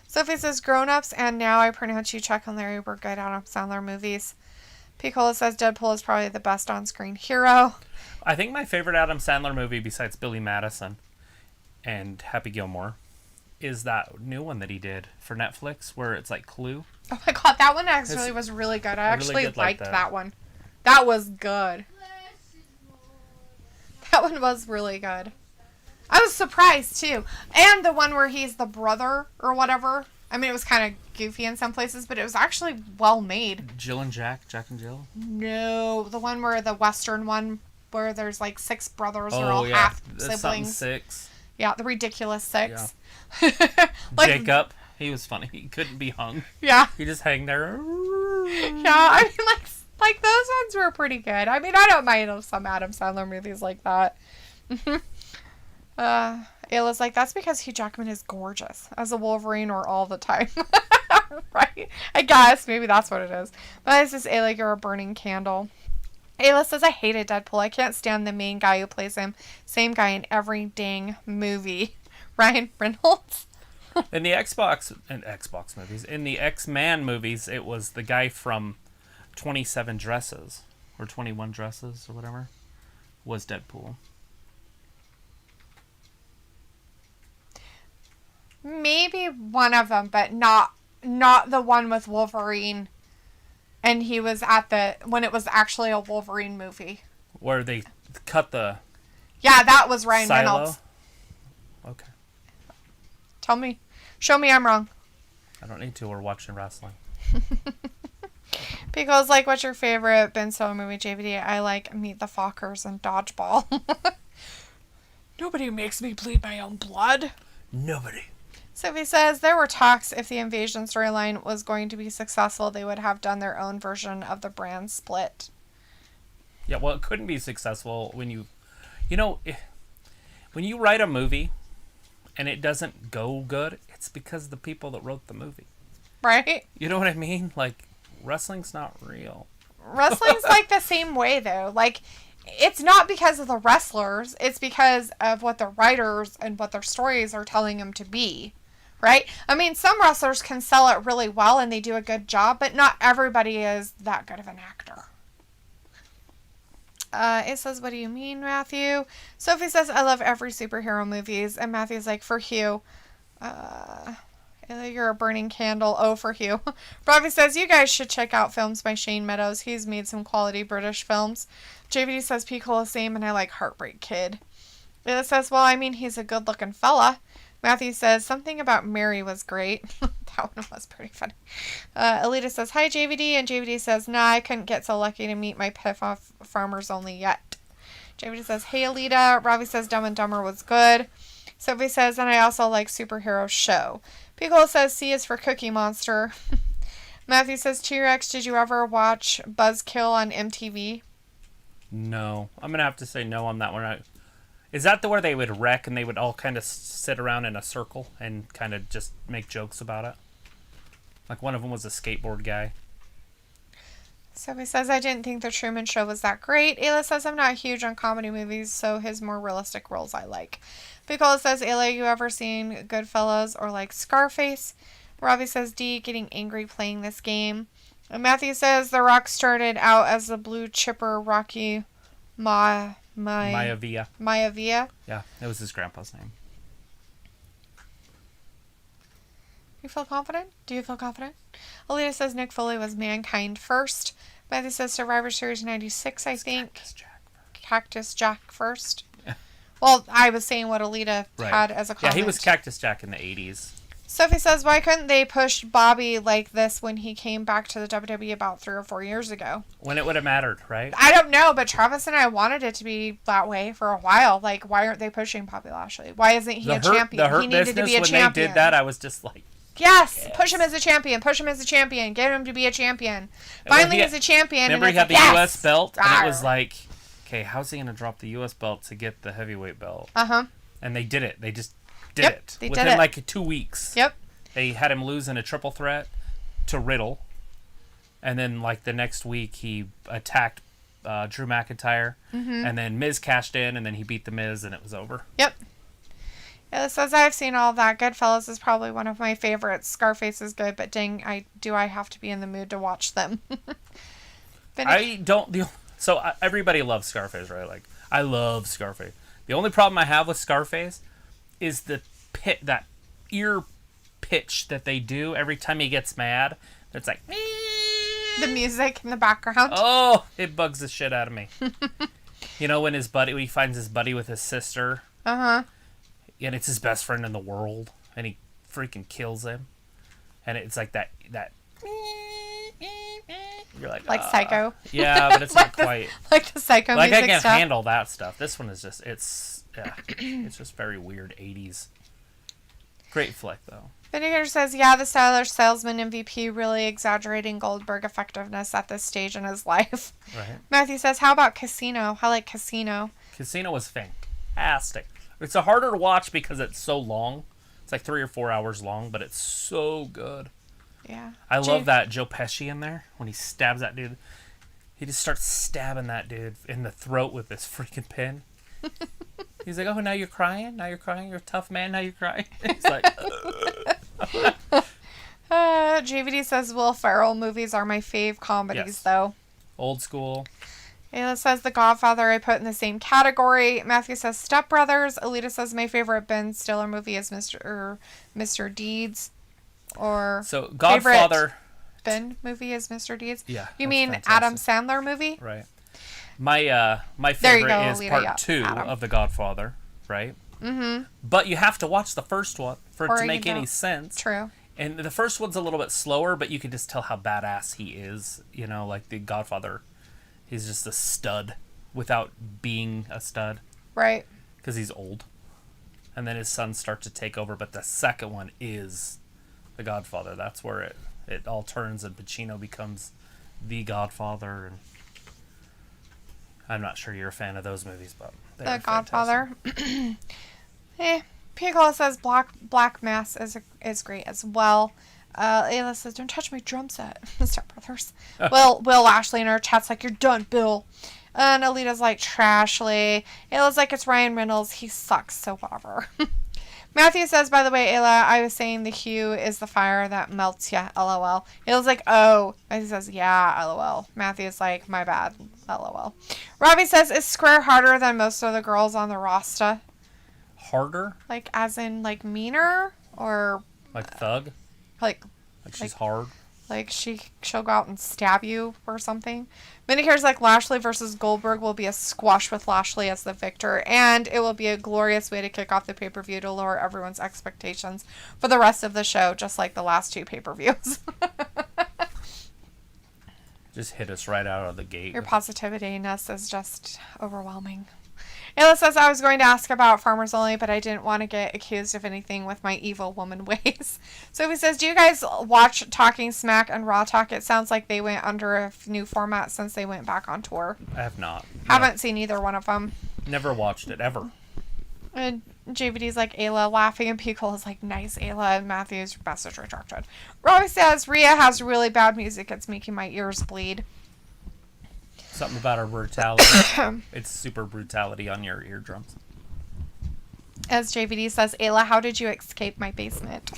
Sophie says, Grown-Ups and Now I Pronounce You, Chuck and Larry were good Adam Sandler movies. Picola says, Deadpool is probably the best on-screen hero. I think my favorite Adam Sandler movie, besides Billy Madison and Happy Gilmore, is that new one that he did for Netflix, where it's like Clue. Oh my God, that one actually was really good. I actually liked that one. That was good. That one was really good. I was surprised, too. And the one where he's the brother or whatever. I mean, it was kind of goofy in some places, but it was actually well made. Jill and Jack? Jack and Jill? No, the one where the Western one, where there's like 6 brothers who are all half siblings. 6. Yeah, the ridiculous 6. Yeah. Like, Jacob, he was funny. He couldn't be hung. Yeah. He just hang there. Yeah, I mean, like those ones were pretty good. I mean, I don't mind some Adam Sandler movies like that. Ayla's like, that's because Hugh Jackman is gorgeous as a Wolverine or all the time. Right? I guess. Maybe that's what it is. But it's just, Ayla, you're a burning candle. Ayla says, I hated Deadpool. I can't stand the main guy who plays him. Same guy in every dang movie. Ryan Reynolds. In the Xbox movies, in the X-Man movies, it was the guy from 27 Dresses, or 21 Dresses, or whatever, was Deadpool. Maybe one of them, but not the one with Wolverine. And he was when it was actually a Wolverine movie. Where they cut the... Yeah, that was Ryan silo? Reynolds. Okay. Tell me. Show me I'm wrong. I don't need to. We're watching wrestling. Because, like, what's your favorite Ben Stiller movie, JVD? I like Meet the Fockers and Dodgeball. Nobody makes me bleed my own blood. Nobody. Sophie says, there were talks if the Invasion storyline was going to be successful, they would have done their own version of the brand split. Yeah, well, it couldn't be successful when when you write a movie and it doesn't go good, it's because of the people that wrote the movie. Right? You know what I mean? Like, wrestling's not real. Wrestling's like the same way, though. Like, it's not because of the wrestlers. It's because of what the writers and what their stories are telling them to be. Right? I mean, some wrestlers can sell it really well and they do a good job, but not everybody is that good of an actor. It says, what do you mean, Matthew? Sophie says, I love every superhero movies. And Matthew's like, for Hugh. You're a burning candle. Oh, for Hugh. Robbie says, you guys should check out films by Shane Meadows. He's made some quality British films. JVD says, Piccolo same, and I like Heartbreak Kid. Leila says, well, I mean, he's a good-looking fella. Matthew says, something about Mary was great. That one was pretty funny. Alita says, hi, JVD. And JVD says, nah, I couldn't get so lucky to meet my Piff-Off farmers only yet. JVD says, hey, Alita. Robbie says, Dumb and Dumber was good. Sophie says, and I also like Superhero Show. Piccolo says, C is for Cookie Monster. Matthew says, T-Rex, did you ever watch Buzzkill on MTV? No. I'm going to have to say no on that one. Is that the where they would wreck and they would all kind of sit around in a circle and kind of just make jokes about it? Like one of them was a skateboard guy. Sophie says, I didn't think The Truman Show was that great. Ayla says, I'm not huge on comedy movies, so his more realistic roles I like. Piccolo says, Ayla, you ever seen Goodfellas or like Scarface? Robbie says, D, getting angry playing this game. And Matthew says, The Rock started out as the blue chipper Rocky Maivia. Yeah, it was his grandpa's name. You feel confident? Do you feel confident? Alita says Nick Foley was Mankind first. Matthew says Survivor Series 96, I think. Cactus Jack first. Yeah. Well, I was saying what Alita had as a comment. Yeah, he was Cactus Jack in the 80s. Sophie says, why couldn't they push Bobby like this when he came back to the WWE about 3 or 4 years ago? When it would have mattered, right? I don't know, but Travis and I wanted it to be that way for a while. Like, why aren't they pushing Bobby Lashley? Why isn't he a champion? He needed to be a champion. When they did that, I was just like... Yes, push him as a champion. Push him as a champion. Get him to be a champion. Finally, he's a champion. Remember, he had the U.S. belt, and it was like, okay, how's he going to drop the U.S. belt to get the heavyweight belt? Uh-huh. And they did it. They just did it. They within did it. Like 2 weeks. Yep. They had him lose in a triple threat to Riddle. And then, like, the next week, he attacked Drew McIntyre. Mm-hmm. And then Miz cashed in, and then he beat the Miz, and it was over. Yep. It says, I've seen all that. Goodfellas is probably one of my favorites. Scarface is good, but dang, I have to be in the mood to watch them. I don't... So, everybody loves Scarface, right? Like, I love Scarface. The only problem I have with Scarface is that ear pitch that they do every time he gets mad. It's like... The music in the background. Oh, it bugs the shit out of me. You know, when he finds his buddy with his sister. Uh-huh. And it's his best friend in the world, and he freaking kills him. And it's like that you're like Psycho. Yeah, but it's like not quite like the Psycho like music I can stuff. handle that stuff. This one is just it's just very weird 80s. Great flick though. Vinegar says, yeah, the stylish salesman MVP really exaggerating Goldberg effectiveness at this stage in his life. Right. Matthew says, how about Casino? I like Casino. Casino was fantastic. It's a harder to watch because it's so long. It's like 3 or 4 hours long, but it's so good. Yeah. I love that Joe Pesci in there when he stabs that dude. He just starts stabbing that dude in the throat with this freaking pin. He's like, oh, now you're crying? Now you're crying? You're a tough man, now you're crying? It's like... JVD says Will Ferrell movies are my fave comedies, though. Old school. Ayla says The Godfather I put in the same category. Matthew says Step Brothers. Alita says my favorite Ben Stiller movie is Mr. Deeds. Or so Godfather Ben movie is Mr. Deeds. Yeah. You mean fantastic. Adam Sandler movie? Right. My favorite is part 2 of The Godfather, right? Mm-hmm. But you have to watch the first one for it to make any sense. True. And the first one's a little bit slower, but you can just tell how badass he is. You know, like The Godfather. He's just a stud without being a stud. Right. Because he's old. And then his sons start to take over. But the second one is The Godfather. That's where it all turns and Pacino becomes the Godfather. And I'm not sure you're a fan of those movies, but The Godfather. Piccolo says Black Mass is great as well. Ayla says, don't touch my drum set. Step Brothers. Will Ashley in our chat's like, you're done, Bill. And Alita's like, Trashly. Ayla's like, it's Ryan Reynolds. He sucks, so whatever. Matthew says, by the way, Ayla, I was saying the hue is the fire that melts ya, lol. Ayla's like, oh. Matthew says, yeah, lol. Matthew's like, my bad, lol. Robbie says, is Square harder than most of the girls on the roster? Harder? Like, as in, like, meaner? Or... Like thug? Like she's hard? Like, she'll go out and stab you or something. Minicare's like, Lashley versus Goldberg will be a squash with Lashley as the victor, and it will be a glorious way to kick off the pay-per-view to lower everyone's expectations for the rest of the show, just like the last 2 pay-per-views. Just hit us right out of the gate. Your positivity-ness is just overwhelming. Ayla says, I was going to ask about Farmers Only, but I didn't want to get accused of anything with my evil woman ways. Sophie says, do you guys watch Talking Smack and Raw Talk? It sounds like they went under a new format since they went back on tour. I have not. Haven't seen either one of them. Never watched it, ever. And JVD's like, Ayla laughing, and Pickle is like, nice, Ayla, and Matthew's message retracted. Robbie says, Rhea has really bad music. It's making my ears bleed. Something about her brutality. It's super brutality on your eardrums. As JVD says, Ayla, how did you escape my basement?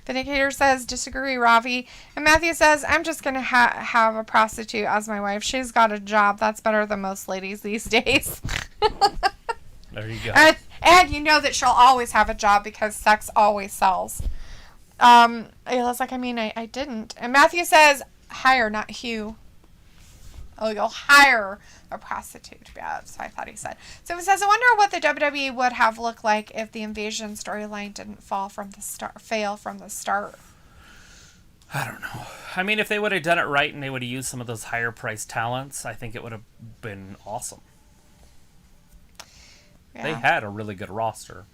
Vindicator says, disagree, Ravi. And Matthew says, I'm just going to have a prostitute as my wife. She's got a job. That's better than most ladies these days. There you go. And you know that she'll always have a job because sex always sells. Ayla's like, I mean, I didn't. And Matthew says, hire, not Hugh. Oh, you'll hire a prostitute. Yeah, that's what I thought he said. So he says, I wonder what the WWE would have looked like if the invasion storyline didn't fail from the start. I don't know. I mean, if they would have done it right and they would have used some of those higher priced talents, I think it would have been awesome. Yeah. They had a really good roster.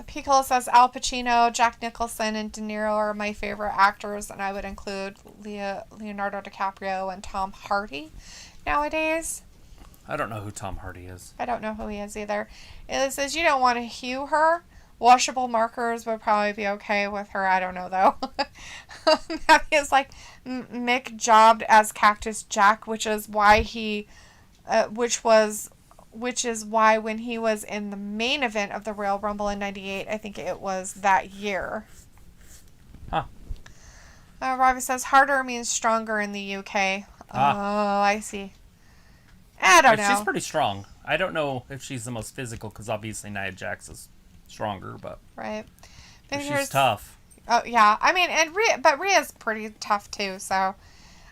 Piccolo says Al Pacino, Jack Nicholson, and De Niro are my favorite actors, and I would include Leonardo DiCaprio and Tom Hardy nowadays. I don't know who Tom Hardy is. I don't know who he is either. It says you don't want to hue her. Washable markers would probably be okay with her. I don't know, though. Matthew's like, Mick jobbed as Cactus Jack, which is why when he was in the main event of the Royal Rumble in 98, I think it was that year. Huh. Robbie says harder means stronger in the UK. Oh, I see. I don't know. She's pretty strong. I don't know if she's the most physical because obviously Nia Jax is stronger, but right. She's tough. Oh yeah, I mean, and Rhea's pretty tough too. So,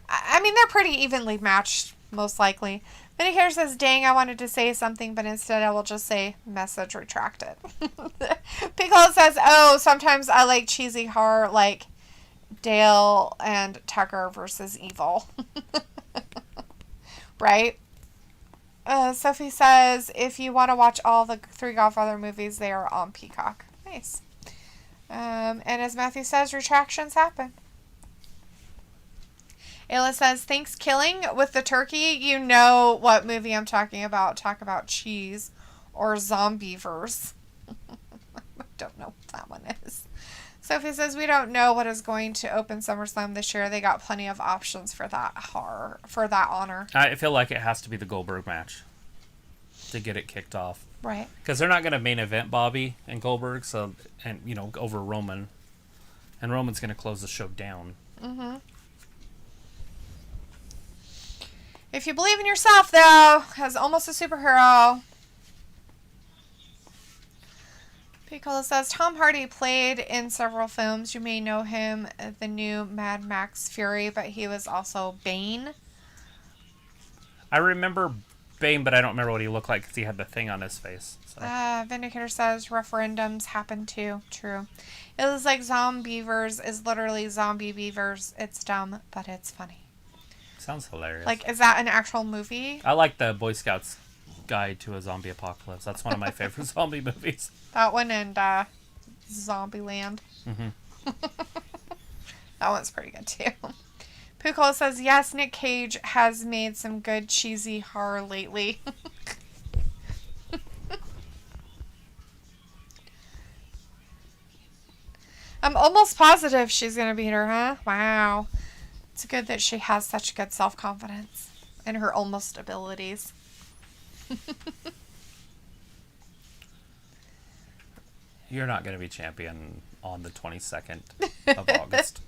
I mean, they're pretty evenly matched, most likely. Medicare says, dang, I wanted to say something, but instead I will just say, message retracted. Piccolo says, oh, sometimes I like cheesy horror, like Dale and Tucker versus Evil. Right? Sophie says, if you want to watch all the 3 Godfather movies, they are on Peacock. Nice. And as Matthew says, retractions happen. Ayla says, thanks killing with the turkey. You know what movie I'm talking about. Talk about cheese or Zombievers. I don't know what that one is. Sophie says, we don't know what is going to open SummerSlam this year. They got plenty of options for that honor. I feel like it has to be the Goldberg match to get it kicked off. Right. Because they're not going to main event Bobby and Goldberg, over Roman. And Roman's going to close the show down. Mm-hmm. If you believe in yourself, though, as almost a superhero. Piccolo says, Tom Hardy played in several films. You may know him, the new Mad Max Fury, but he was also Bane. I remember Bane, but I don't remember what he looked like because he had the thing on his face. So. Vindicator says, referendums happen too. True. It was like Zombievers is literally zombie beavers. It's dumb, but it's funny. Sounds hilarious. Like, is that an actual movie? I like the Boy Scouts Guide to a Zombie Apocalypse. That's one of my favorite zombie movies. That one and Zombieland. Mm-hmm. That one's pretty good too. Piccolo says, yes, Nick Cage has made some good cheesy horror lately. I'm almost positive she's going to beat her, huh? Wow. It's good that she has such good self-confidence in her almost abilities. You're not going to be champion on the 22nd of August.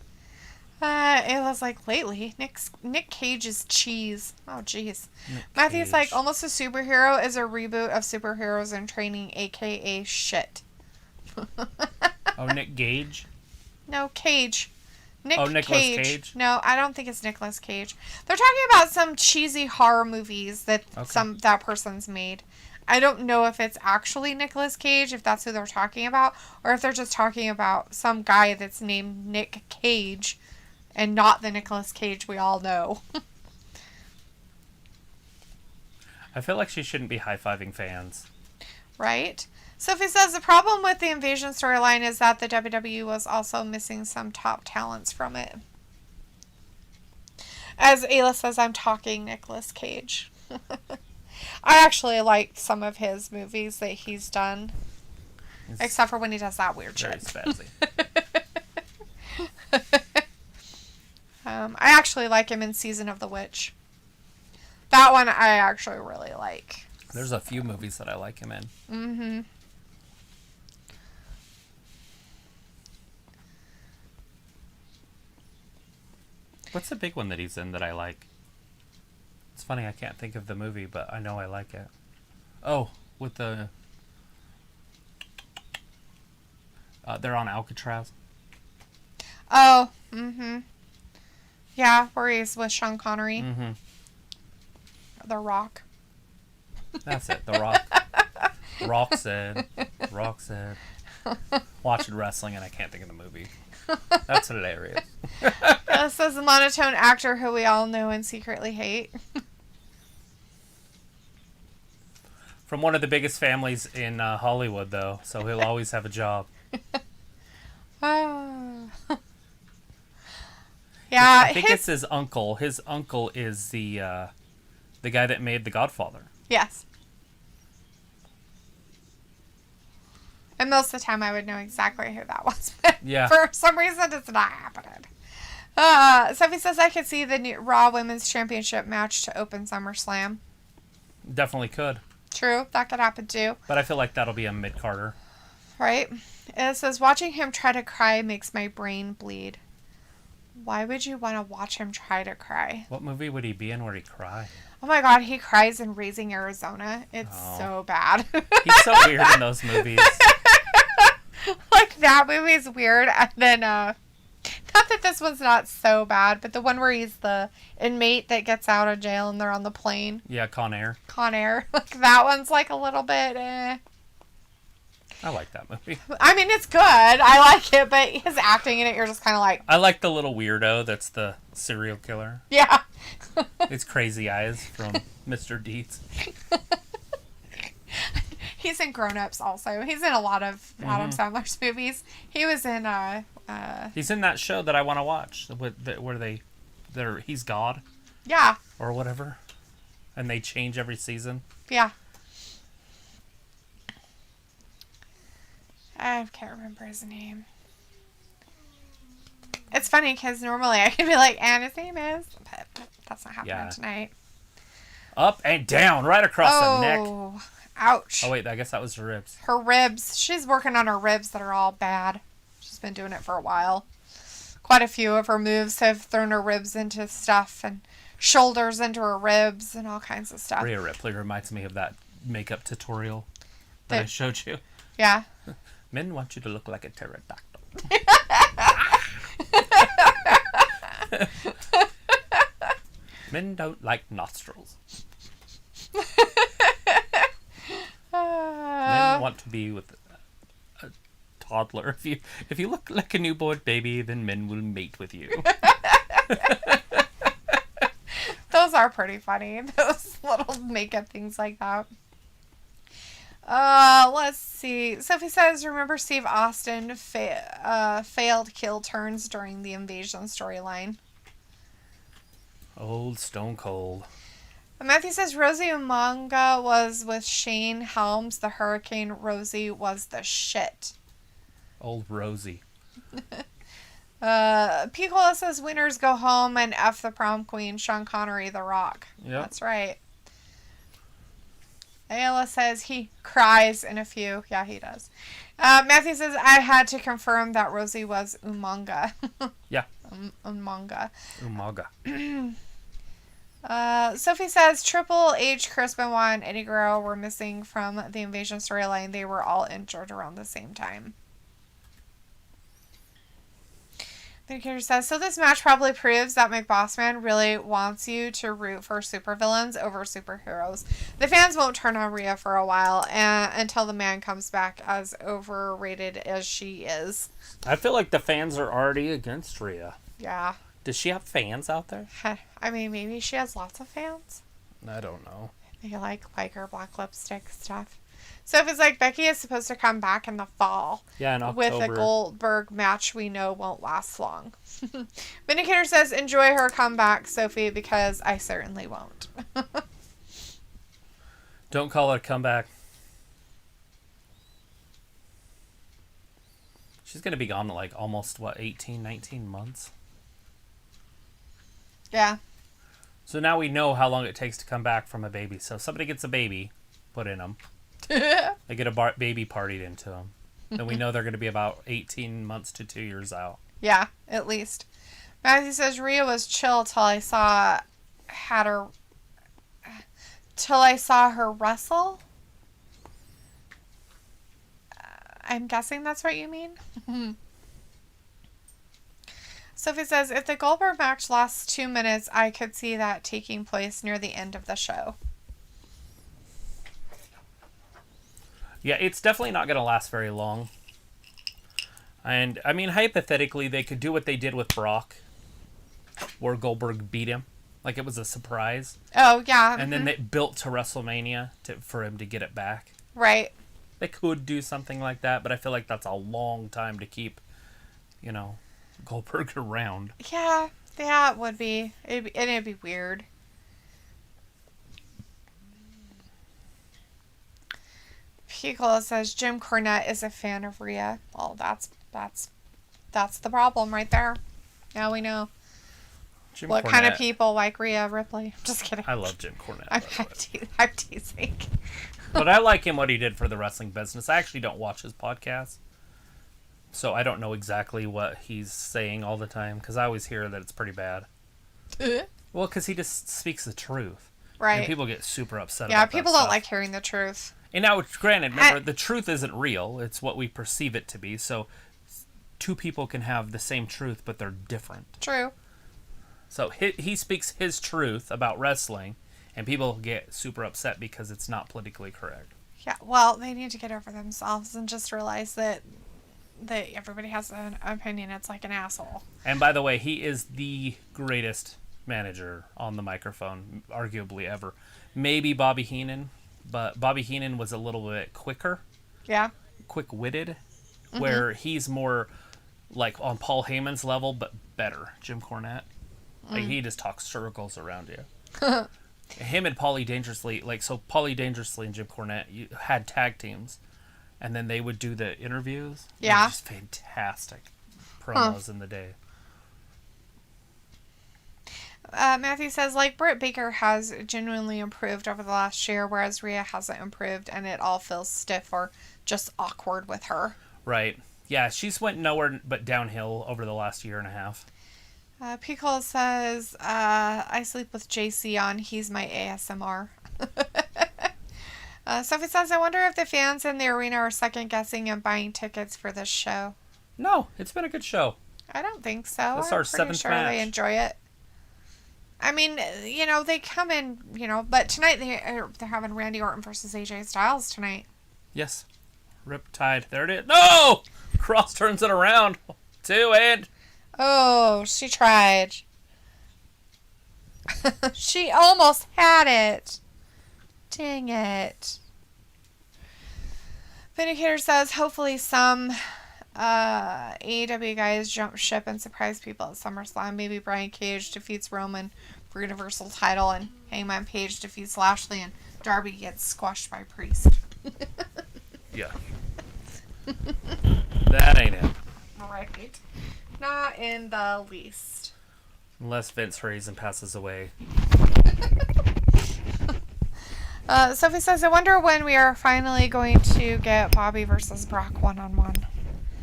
It was like lately. Nick Cage is cheese. Oh, jeez. Matthew's like, almost a superhero is a reboot of Superheroes in Training, aka shit. Oh, Nick Gage? No, Cage. Nicolas Cage? No, I don't think it's Nicolas Cage. They're talking about some cheesy horror movies that that person's made. I don't know if it's actually Nicolas Cage, if that's who they're talking about, or if they're just talking about some guy that's named Nick Cage and not the Nicolas Cage we all know. I feel like she shouldn't be high-fiving fans. Right? Sophie says the problem with the Invasion storyline is that the WWE was also missing some top talents from it. As Ayla says, I'm talking Nicolas Cage. I actually liked some of his movies that he's done. Except for when he does that weird shit. Very spazzy. I actually like him in Season of the Witch. That one I actually really like. There's a few movies that I like him in. Mm-hmm. What's the big one that he's in that I like? It's funny, I can't think of the movie, but I know I like it. Oh, with the... they're on Alcatraz. Oh, mm-hmm. Yeah, where he's with Sean Connery. Mm-hmm. The Rock. That's it, The Rock. Roxanne. Watching wrestling and I can't think of the movie. That's hilarious. This is a monotone actor who we all know and secretly hate. From one of the biggest families in Hollywood, though, so he'll always have a job. Yeah, I think it's his uncle. His uncle is the guy that made The Godfather. Yes. And most of the time I would know exactly who that was. But yeah. For some reason, it's not happening. Sophie says I could see the new Raw Women's Championship match to open SummerSlam. Definitely could. True, that could happen too. But I feel like that'll be a mid-carder. Right? It says, watching him try to cry makes my brain bleed. Why would you want to watch him try to cry? What movie would he be in where he cried? Oh my god, he cries in Raising Arizona. It's so bad. He's so weird in those movies. Like, that movie's weird. And then, not that this one's not so bad, but the one where he's the inmate that gets out of jail and they're on the plane. Yeah, Con Air. Like, that one's like a little bit, eh. I like that movie. I mean, it's good. I like it, but his acting in it, you're just kind of like... I like the little weirdo that's the serial killer. Yeah. His crazy eyes from Mr. Deeds. He's in Grown Ups also. He's in a lot of Adam Sandler's movies. He was in... He's in that show that I want to watch, where he's God. Yeah. Or whatever. And they change every season. Yeah. I can't remember his name. It's funny because normally I can be like, and his name is, but that's not happening tonight. Up and down, right across the neck. Oh, ouch. Oh, wait, I guess that was her ribs. Her ribs. She's working on her ribs that are all bad. She's been doing it for a while. Quite a few of her moves have thrown her ribs into stuff and shoulders into her ribs and all kinds of stuff. Rhea Ripley reminds me of that makeup tutorial that I showed you. Yeah. Men want you to look like a pterodactyl. Men don't like nostrils. Men want to be with a toddler. If you look like a newborn baby, then men will mate with you. Those are pretty funny. Those little makeup things like that. Let's see. Sophie says, remember Steve Austin failed kill turns during the Invasion storyline. Old Stone Cold. Matthew says Rosie Umaga was with Shane Helms. The Hurricane Rosie was the shit. Old Rosie. Picola says winners go home and F the prom queen, Sean Connery, The Rock. Yep. That's right. Ayla says he cries in a few. Yeah, he does. Matthew says, I had to confirm that Rosie was Umaga. Yeah. Umaga. Umaga. Sophie says, Triple H, Chris Benoit, and Eddie Guerrero were missing from the Invasion storyline. They were all injured around the same time. The character says, so this match probably proves that McBossman really wants you to root for supervillains over superheroes. The fans won't turn on Rhea for a while until the man comes back, as overrated as she is. I feel like the fans are already against Rhea. Yeah. Does she have fans out there? I mean, maybe she has lots of fans. I don't know. They like her black lipstick stuff. So if it's like Becky is supposed to come back in the fall. Yeah, in October. With a Goldberg match we know won't last long. Vindicator says, enjoy her comeback, Sophie, because I certainly won't. Don't call it a comeback. She's going to be gone like almost, 18, 19 months? Yeah. So now we know how long it takes to come back from a baby. So if somebody gets a baby put in them. They get a baby partied into them. Then we know they're going to be about 18 months to 2 years out. Yeah, at least. Matthew says, Rhea was chill till I saw her wrestle. I'm guessing that's what you mean. Sophie says, if the Goldberg match lasts 2 minutes, I could see that taking place near the end of the show. Yeah, it's definitely not going to last very long. And, I mean, hypothetically, they could do what they did with Brock, where Goldberg beat him. Like, it was a surprise. Oh, yeah. And then they built to WrestleMania for him to get it back. Right. They could do something like that, but I feel like that's a long time to keep, Goldberg around. Yeah, it would be. It'd be weird. Piccolo says Jim Cornette is a fan of Rhea. Well, that's the problem right there. Now we know what kind of people like Rhea Ripley. Just kidding. I love Jim Cornette. I'm teasing. But I like him what he did for the wrestling business. I actually don't watch his podcast, so I don't know exactly what he's saying all the time, because I always hear that it's pretty bad. Well, because he just speaks the truth. Right. And people get super upset about that. Yeah, people don't like hearing the truth. And now, granted, remember, the truth isn't real. It's what we perceive it to be. So, two people can have the same truth, but they're different. True. So, he speaks his truth about wrestling, and people get super upset because it's not politically correct. Yeah, well, they need to get over themselves and just realize that everybody has an opinion. It's like an asshole. And by the way, he is the greatest manager on the microphone, arguably ever. Maybe Bobby Heenan. But Bobby Heenan was a little bit quicker. Yeah. Quick-witted. Mm-hmm. Where he's more like on Paul Heyman's level, but better. Jim Cornette. Like, he just talks circles around you. Him and Paulie Dangerously, so Paulie Dangerously and Jim Cornette had tag teams. And then they would do the interviews. Yeah. Just fantastic promos in the day. Matthew says, Britt Baker has genuinely improved over the last year, whereas Rhea hasn't improved, and it all feels stiff or just awkward with her. Right. Yeah, she's went nowhere but downhill over the last year and a half. Pickle says, I sleep with JC on. He's my ASMR. Sophie says, I wonder if the fans in the arena are second-guessing and buying tickets for this show. No, it's been a good show. I don't think so. This is our seventh match. They enjoy it. I mean, they come in, but tonight they're having Randy Orton versus AJ Styles tonight. Yes. Riptide. There it is. No! Cross turns it around. 2 and... Oh, she tried. She almost had it. Dang it. Vindicator says, hopefully some AEW guys jump ship and surprise people at SummerSlam. Maybe Brian Cage defeats Roman for Universal title, and Hangman Page defeats Lashley, and Darby gets squashed by Priest. Yeah. That ain't it. Right. Not in the least. Unless Vince hurries and passes away. Sophie says, I wonder when we are finally going to get Bobby versus Brock one-on-one.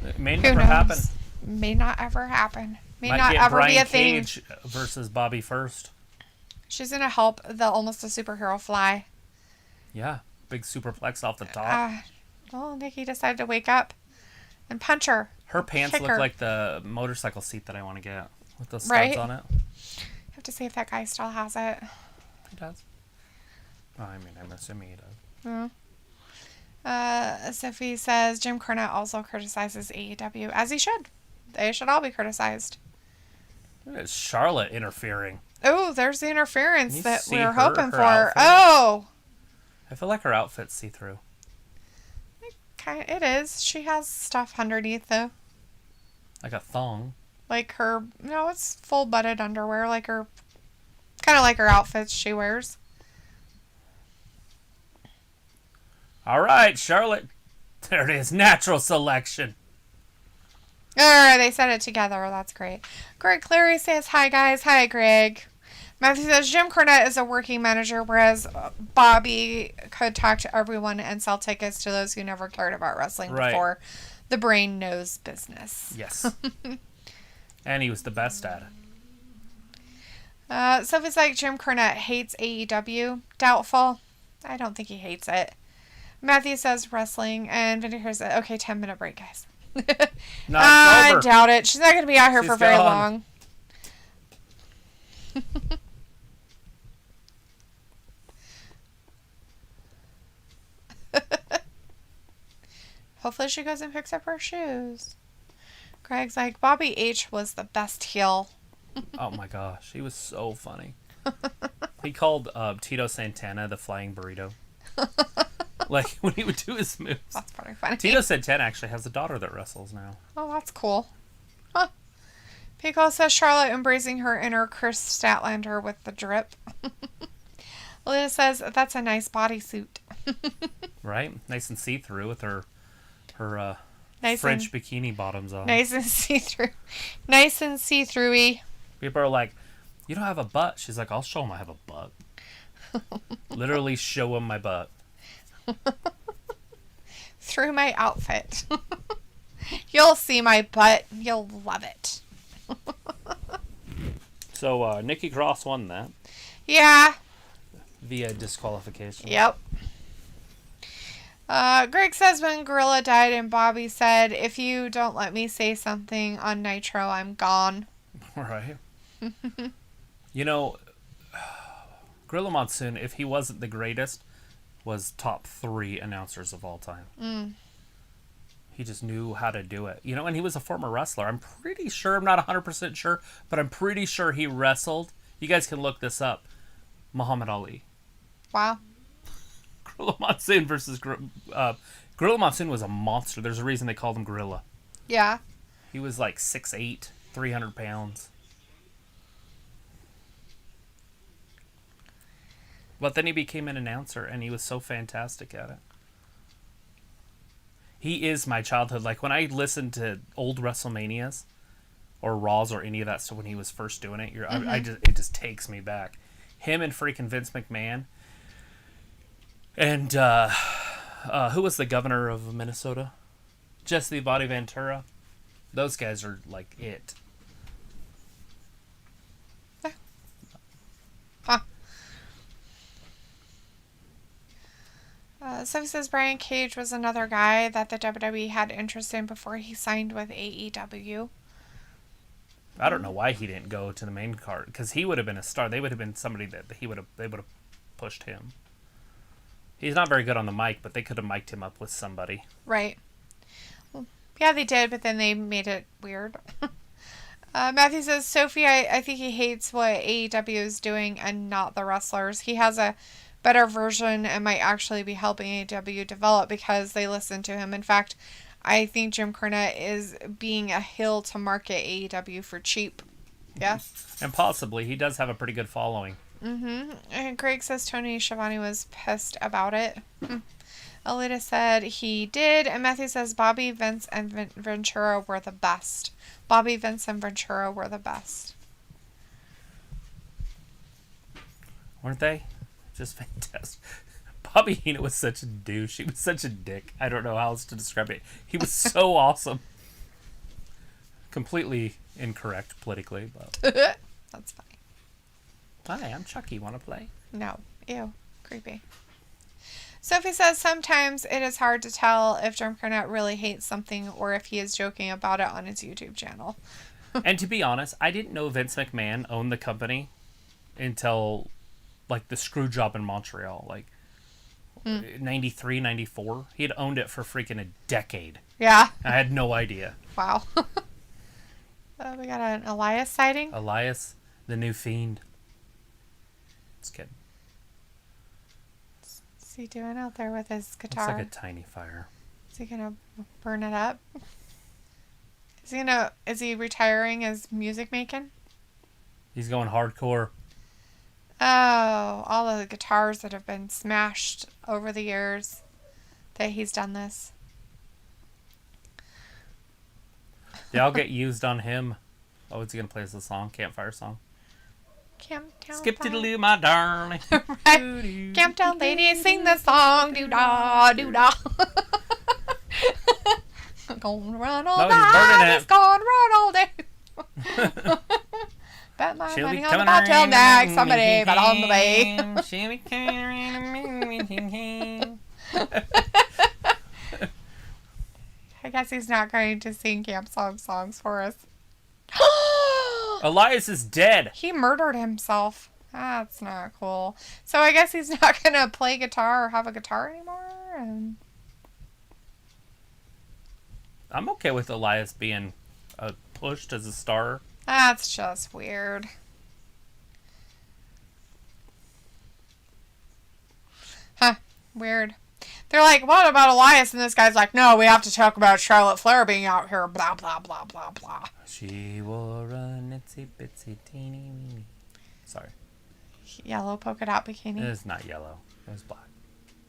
It may never happen. May not ever happen. May Might not get ever Brian be a thing. Cage versus Bobby first. She's going to help the Almost a Superhero fly. Yeah. Big superplex off the top. Well, Nikki decided to wake up and punch her. Her pants look like the motorcycle seat that I want to get with those studs on it. I have to see if that guy still has it. He does. Oh, I mean, I'm assuming he does. Sophie says Jim Cornette also criticizes AEW, as he should. They should all be criticized. It's Charlotte interfering. Oh, there's the interference that we were hoping for. Outfit? Oh! I feel like her outfit's see-through. It is. She has stuff underneath, though. Like a thong. Like her... No, it's full-butted underwear. Like her... Kind of like her outfits she wears. All right, Charlotte. There it is. Natural selection. They said it together. That's great. Greg Clary says, hi, guys. Hi, Greg. Matthew says, Jim Cornette is a working manager, whereas Bobby could talk to everyone and sell tickets to those who never cared about wrestling before. The brain knows business. Yes. And he was the best at it. Sophie's like, Jim Cornette hates AEW. Doubtful. I don't think he hates it. Matthew says wrestling, and Vindicator says, okay, 10-minute break, guys. I doubt it. She's not going to be out here for very long. Hopefully she goes and picks up her shoes. Greg's like, Bobby H was the best heel. Oh my gosh, he was so funny. He called Tito Santana the flying burrito. Like when he would do his moves. That's pretty funny. Tito Santana actually has a daughter that wrestles now. Oh, that's cool. Huh. Pico says Charlotte embracing her inner Chris Statlander with the drip. Liz says that's a nice bodysuit. Right? Nice and see-through with her nice French bikini bottoms on. Nice and see-through. Nice and see-through-y. People are like, you don't have a butt. She's like, I'll show him I have a butt. Literally show him my butt. Through my outfit. You'll see my butt. You'll love it. So, Nikki Cross won that. Yeah. Via disqualification. Yep. Greg says when Gorilla died and Bobby said, if you don't let me say something on Nitro, I'm gone. Right. You know, Gorilla Monsoon, if he wasn't the greatest, was top 3 announcers of all time. He just knew how to do it. You know, and he was a former wrestler. I'm pretty sure, I'm not 100% sure, but I'm pretty sure he wrestled. You guys can look this up. Muhammad Ali. Wow. Gorilla Monsoon versus... Gorilla Monsoon was a monster. There's a reason they called him Gorilla. Yeah. He was like 6'8", 300 pounds. But then he became an announcer, and he was so fantastic at it. He is my childhood. Like, when I listen to old WrestleManias, or Raws, or any of that stuff when he was first doing it, it just takes me back. Him and freaking Vince McMahon. And, who was the governor of Minnesota? Jesse the Body Ventura. Those guys are, like, it. Huh. Sophie says Brian Cage was another guy that the WWE had interest in before he signed with AEW. I don't know why he didn't go to the main card, because he would have been a star. They would have been somebody that they would have pushed him. He's not very good on the mic, but they could have mic'd him up with somebody. Right. Well, yeah, they did, but then they made it weird. Matthew says, Sophie, I think he hates what AEW is doing and not the wrestlers. He has a better version and might actually be helping AEW develop because they listen to him. In fact, I think Jim Cornette is being a heel to market AEW for cheap. Yeah. And possibly. He does have a pretty good following. And Greg says Tony Schiavone was pissed about it. Alita said he did. And Matthew says Bobby, Vince, and Ventura were the best. Bobby, Vince, and Ventura were the best. Weren't they? Just fantastic. Bobby Heenan was such a douche. He was such a dick. I don't know how else to describe it. He was so awesome. Completely incorrect politically, but That's funny. Hi, I'm Chucky. Want to play? No. Ew. Creepy. Sophie says sometimes it is hard to tell if Jim Cornette really hates something or if he is joking about it on his YouTube channel. And to be honest, I didn't know Vince McMahon owned the company until, like, the screw job in Montreal. Like, 93, 94. He had owned it for freaking a decade. Yeah. I had no idea. Wow. We got an Elias sighting. Elias, the new fiend. Just kidding. What's he doing out there with his guitar? It's like a tiny fire. Is he gonna burn it up? Is he retiring his music making? He's going hardcore. Oh, all of the guitars that have been smashed over the years that he's done this. They all get used on him. Oh, what's he gonna play as the song? Campfire song. Camptown. Skip to the loo, my darling. Right. Camptown ladies sing the song. Doo da, doo da. Gonna run all night. It's gonna run all day. Bet my She'll money be on the coming bottleneck around somebody, but on the way. She'll be coming around. I guess he's not going to sing camp songs for us. Elias is dead. He murdered himself. That's not cool. So I guess he's not going to play guitar or have a guitar anymore. And I'm okay with Elias being pushed as a star. that's just weird. Huh. Weird. They're like, what about Elias? And this guy's like, no, we have to talk about Charlotte Flair being out here. Blah, blah, blah, blah, blah. She wore a itsy bitsy teeny weeny. Sorry. Yellow polka dot bikini. It is not yellow. It was black.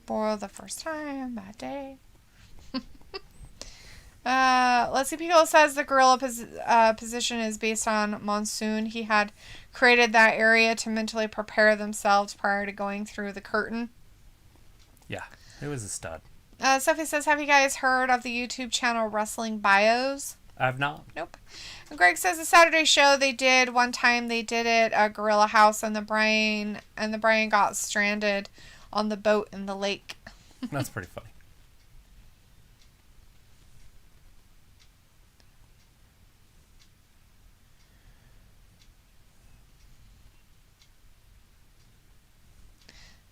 For the first time that day. Let's see. Pico says the gorilla position is based on Monsoon. He had created that area to mentally prepare themselves prior to going through the curtain. Yeah, it was a stud. Sophie says, have you guys heard of the YouTube channel Wrestling Bios? I've not. Nope. And Greg says the Saturday show they did one time, they did it at Gorilla House, and the Brian got stranded on the boat in the lake. That's pretty funny.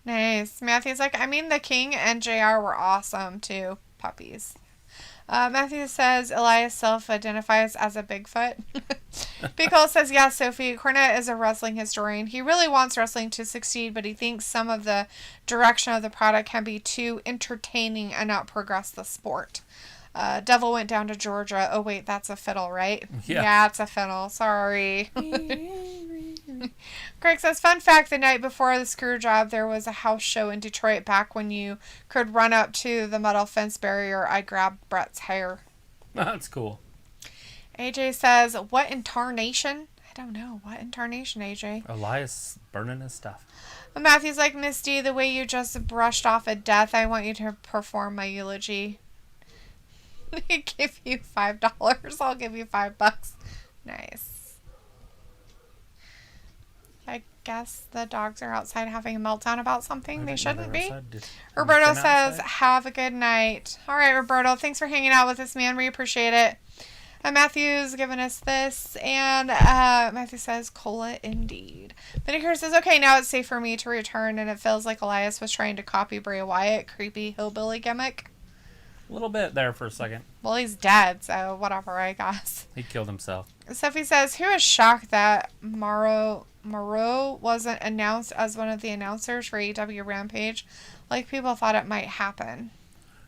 Nice. Matthew's like, I mean, the King and JR were awesome too. Puppies. Matthew says Elias self-identifies as a Bigfoot. Pickle says, yeah, Sophie, Cornette is a wrestling historian. He really wants wrestling to succeed, but he thinks some of the direction of the product can be too entertaining and not progress the sport. Devil went down to Georgia. Oh, wait, that's a fiddle, right? Yeah, it's a fiddle. Sorry. Greg says, fun fact, the night before the screw job, there was a house show in Detroit back when you could run up to the metal fence barrier. I grabbed Brett's hair. That's cool. AJ says, what in tarnation? I don't know. What in tarnation, AJ? Elias burning his stuff. Matthew's like, Misty, the way you just brushed off a death, I want you to perform my eulogy. I give you $5. I'll give you $5. Nice. I guess the dogs are outside having a meltdown about something they shouldn't be. Roberto says, have a good night. All right, Roberto, thanks for hanging out with us, man. We appreciate it. Matthew's given us this, and Matthew says, cola indeed. Medicare says, okay, now it's safe for me to return, and it feels like Elias was trying to copy Bray Wyatt, creepy hillbilly gimmick. A little bit there for a second. Well, he's dead, so whatever, I guess. He killed himself. Sophie says, who is shocked that Moreau wasn't announced as one of the announcers for AEW Rampage? Like, people thought it might happen.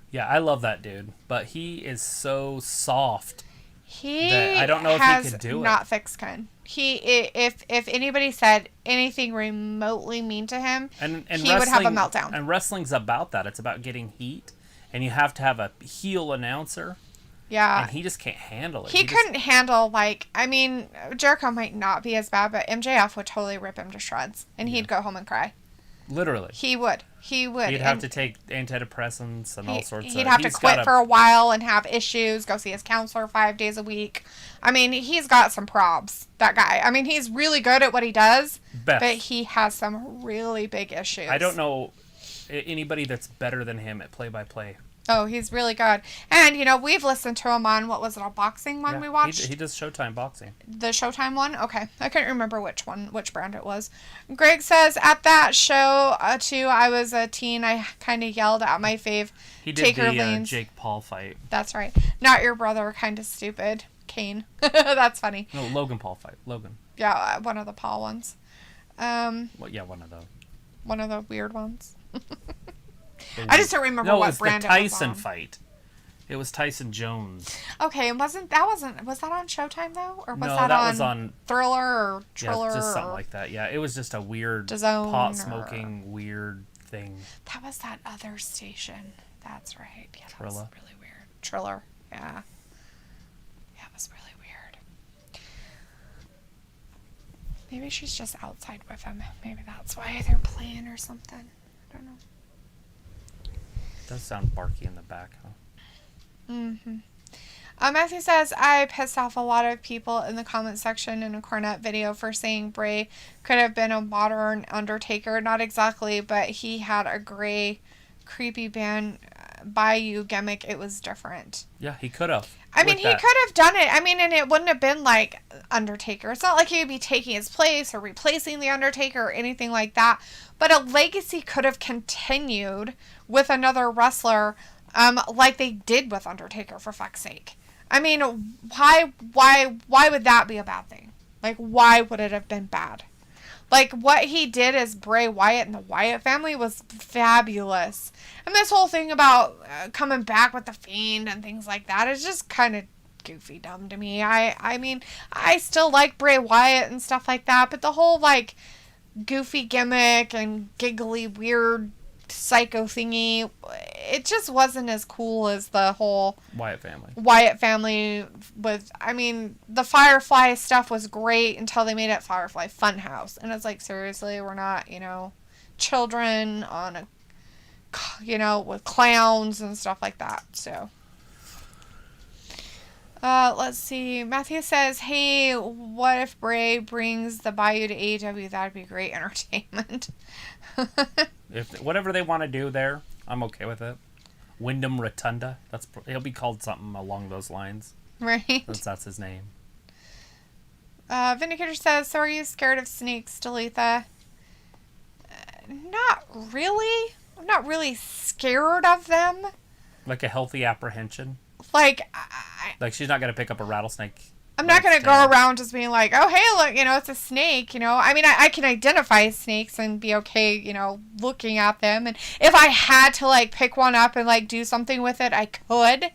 Yeah, I love that dude, but he is so soft. I don't know if he could do it. Not thick skin. If anybody said anything remotely mean to him, and he would have a meltdown. And wrestling's about that. It's about getting heat. And you have to have a heel announcer. Yeah. And he just can't handle it. He couldn't handle, Jericho might not be as bad, but MJF would totally rip him to shreds. And he'd go home and cry. Literally. He would. He'd have to take antidepressants and all sorts of... He'd have to quit for a while and have issues, go see his counselor 5 days a week. I mean, he's got some probs, that guy. I mean, he's really good at what he does, but he has some really big issues. I don't know anybody that's better than him at play-by-play. Oh, he's really good. And, you know, we've listened to him on, what was it, a boxing one we watched? He does Showtime boxing. The Showtime one? Okay. I couldn't remember which brand it was. Greg says, at that show, too, I was a teen. I kind of yelled at my fave. He did the Jake Paul fight. That's right. Not your brother, kind of stupid. Kane. That's funny. No, Logan Paul fight. Logan. Yeah, one of the Paul ones. Well, yeah, one of the weird ones. I just don't remember what brand it was on. No, it was the Tyson fight. It was Tyson Jones. Okay, and was that on Showtime though, or was on Thriller or Triller? Yeah, just something like that. Yeah, it was just a weird pot smoking weird thing. That was that other station. That's right. Yeah, that was Trilla. Really weird. Triller. Yeah. Yeah, it was really weird. Maybe she's just outside with him. Maybe that's why they're playing or something. I don't know. It does sound barky in the back, huh? Mm-hmm. Matthew says, I pissed off a lot of people in the comment section in a Cornette video for saying Bray could have been a modern Undertaker. Not exactly, but he had a gray, creepy Bayou gimmick. It was different. Yeah, he could have. I mean, he could have done it. I mean, and it wouldn't have been like Undertaker. It's not like he would be taking his place or replacing the Undertaker or anything like that. But a legacy could have continued with another wrestler, like they did with Undertaker, for fuck's sake. I mean, why would that be a bad thing? Like, why would it have been bad? Like, what he did as Bray Wyatt and the Wyatt family was fabulous. And this whole thing about coming back with the Fiend and things like that is just kind of goofy dumb to me. I mean, I still like Bray Wyatt and stuff like that, but the whole, like, goofy gimmick and giggly, weird, psycho thingy, it just wasn't as cool as the whole Wyatt family with, I mean, the Firefly stuff was great until they made it Firefly Funhouse, and it's like, seriously, we're not, children on a, with clowns and stuff like that. So let's see. Matthew says, hey, what if Bray brings the Bayou to AEW? That'd be great entertainment. If whatever they want to do there, I'm okay with it. Wyndham Rotunda. He'll be called something along those lines. Right. That's his name. Vindicator says, so are you scared of snakes, Dalitha? Not really. I'm not really scared of them. Like a healthy apprehension? Like she's not going to pick up a rattlesnake. I'm not going to go around just being like, oh, hey, look, it's a snake, I mean, I can identify snakes and be okay, looking at them. And if I had to, like, pick one up and, like, do something with it, I could.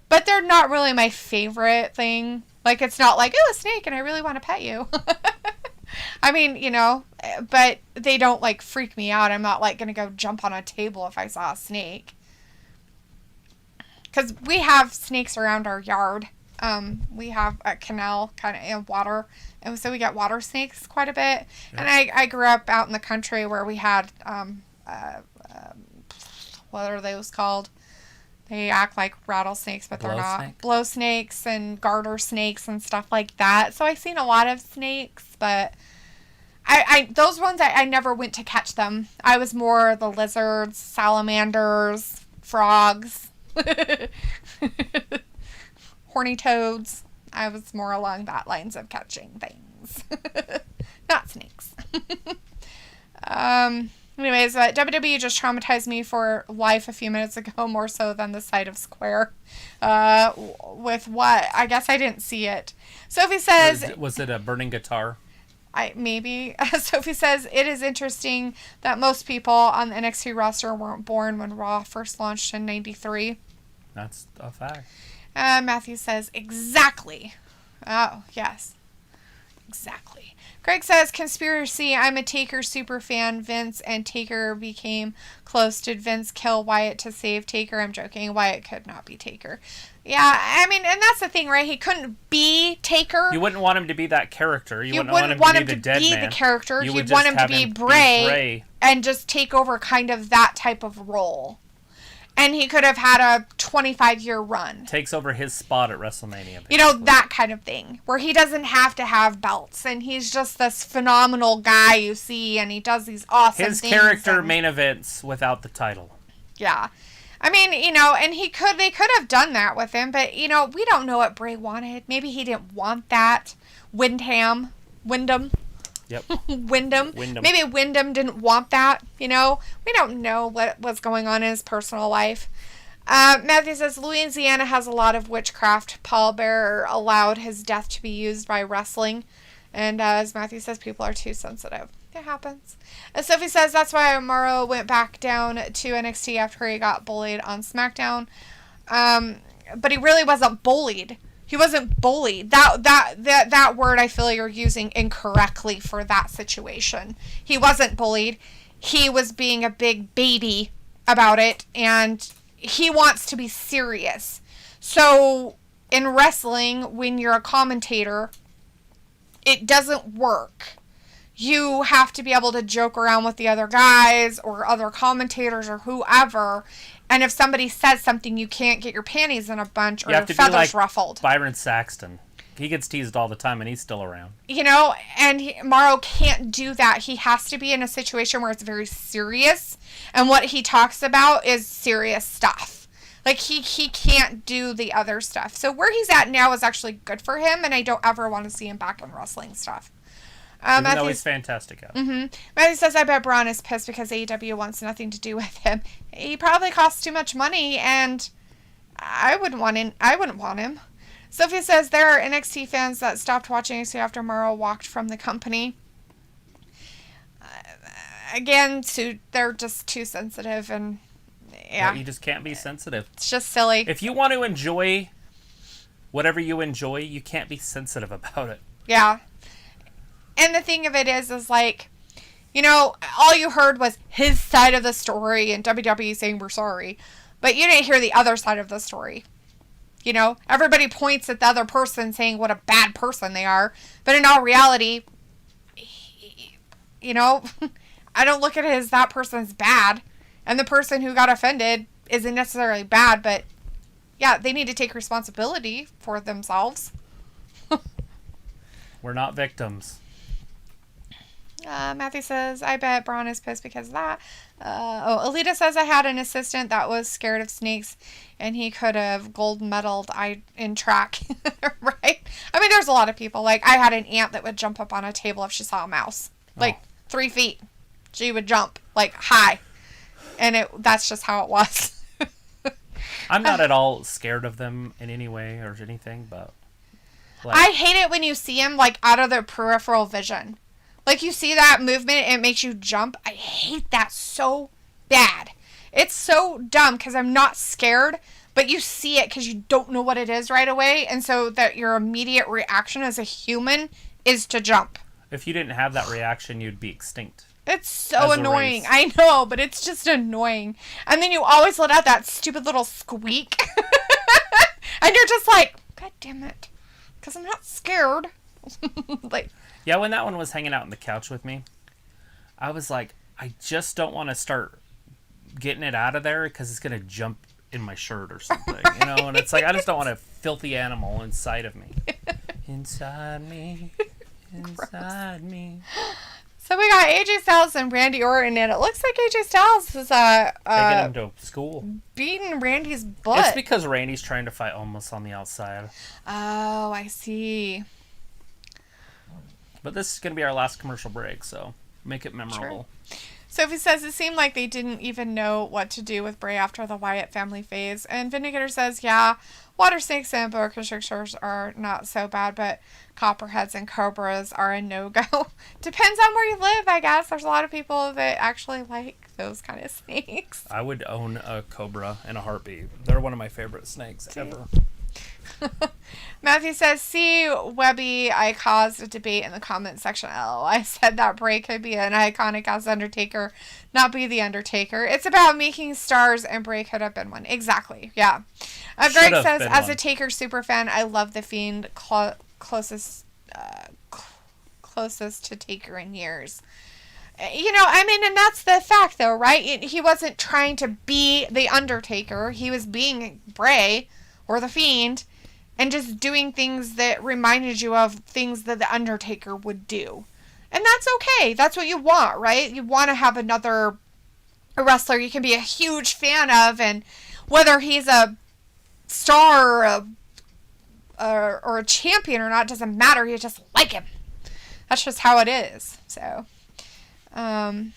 But they're not really my favorite thing. Like, it's not like, oh, a snake, and I really want to pet you. I mean, but they don't, like, freak me out. I'm not, like, going to go jump on a table if I saw a snake. Because we have snakes around our yard. We have a canal kind of in water, and so we get water snakes quite a bit. Yeah. And I grew up out in the country where we had, what are those called? They act like rattlesnakes, but they're not. Blow snakes and garter snakes and stuff like that. So I've seen a lot of snakes, but those ones, I never went to catch them. I was more the lizards, salamanders, frogs. Horny toads. I was more along that lines of catching things. Not snakes. Anyways, WWE just traumatized me for life a few minutes ago, more so than the sight of Square. With what? I guess I didn't see it. Sophie says... Was it a burning guitar? Maybe. Sophie says, it is interesting that most people on the NXT roster weren't born when Raw first launched in 93. That's a fact. Matthew says, exactly. Oh, yes. Exactly. Greg says, conspiracy, I'm a Taker super fan. Vince and Taker became close. Did Vince kill Wyatt to save Taker? I'm joking. Wyatt could not be Taker. Yeah, I mean, and that's the thing, right? He couldn't be Taker. You wouldn't want him to be that character. You wouldn't want him to be the dead man. The character. You'd want him to be Bray and just take over kind of that type of role. And he could have had a 25-year run. Takes over his spot at WrestleMania. You know, that kind of thing. Where he doesn't have to have belts. And he's just this phenomenal guy you see. And he does these awesome things. His character main events without the title. Yeah. I mean, you know, and they could have done that with him. But, you know, we don't know what Bray wanted. Maybe he didn't want that. Wyndham. Yep. Wyndham. Maybe Wyndham didn't want that, you know. We don't know what was going on in his personal life. Matthew says, Louisiana has a lot of witchcraft. Paul Bearer allowed his death to be used by wrestling. And as Matthew says, people are too sensitive. It happens. Sophie says, that's why Morrow went back down to NXT after he got bullied on SmackDown. But he really wasn't bullied. He wasn't bullied. That word I feel you're using incorrectly for that situation. He wasn't bullied. He was being a big baby about it, and he wants to be serious. So in wrestling, when you're a commentator, it doesn't work. You have to be able to joke around with the other guys or other commentators or whoever. And if somebody says something, you can't get your panties in a bunch or your feathers ruffled. Byron Saxton. He gets teased all the time and he's still around. You know, and Morrow can't do that. He has to be in a situation where it's very serious. And what he talks about is serious stuff. Like, he can't do the other stuff. So where he's at now is actually good for him. And I don't ever want to see him back in wrestling stuff. Even though he's fantastic at it. Mm-hmm. Matthew says, I bet Braun is pissed because AEW wants nothing to do with him. He probably costs too much money, and I wouldn't want him. Sophia says, there are NXT fans that stopped watching NXT after Morrow walked from the company. Again, they're just too sensitive, and yeah. You just can't be sensitive. It's just silly. If you want to enjoy whatever you enjoy, you can't be sensitive about it. Yeah. And the thing of it is like, you know, all you heard was his side of the story and WWE saying we're sorry. But you didn't hear the other side of the story. You know, everybody points at the other person saying what a bad person they are. But in all reality, you know, I don't look at it as that person's bad. And the person who got offended isn't necessarily bad. But, yeah, they need to take responsibility for themselves. We're not victims. Matthew says, I bet Braun is pissed because of that. Alita says, I had an assistant that was scared of snakes and he could have gold medaled in track. Right? I mean, there's a lot of people. Like, I had an aunt that would jump up on a table if she saw a mouse. Like, 3 feet. She would jump, like, high. And that's just how it was. I'm not at all scared of them in any way or anything, but... Like, I hate it when you see them, like, out of their peripheral vision. Like, you see that movement, it makes you jump. I hate that so bad. It's so dumb because I'm not scared, but you see it because you don't know what it is right away. And so that your immediate reaction as a human is to jump. If you didn't have that reaction, you'd be extinct. It's so annoying. I know, but it's just annoying. And then you always let out that stupid little squeak. And you're just like, God damn it. Because I'm not scared. Like... Yeah, when that one was hanging out on the couch with me, I was like, I just don't want to start getting it out of there because it's going to jump in my shirt or something, you know? And it's like, I just don't want a filthy animal inside of me. Inside me. Inside me. So we got AJ Styles and Randy Orton, and it looks like AJ Styles is taking him to school. Beating Randy's butt. It's because Randy's trying to fight almost on the outside. Oh, I see. But this is going to be our last commercial break, so make it memorable. Sure. Sophie says it seemed like they didn't even know what to do with Bray after the Wyatt family phase. And Vindicator says, yeah, water snakes and boa constrictors are not so bad, but copperheads and cobras are a no-go. Depends on where you live, I guess. There's a lot of people that actually like those kind of snakes. I would own a cobra in a heartbeat. They're one of my favorite snakes ever. Matthew says, see, Webby, I caused a debate in the comment section. Oh, I said that Bray could be an iconic as Undertaker, not be the Undertaker. It's about making stars, and Bray could have been one. Exactly, yeah. Greg says, as a Taker superfan, I love The Fiend, closest to Taker in years. I mean, and that's the fact, though, right? He wasn't trying to be the Undertaker. He was being Bray, or The Fiend, and just doing things that reminded you of things that the Undertaker would do. And that's okay. That's what you want, right? You want to have a wrestler you can be a huge fan of, and whether he's a star or a champion or not doesn't matter. You just like him. That's just how it is. So, let's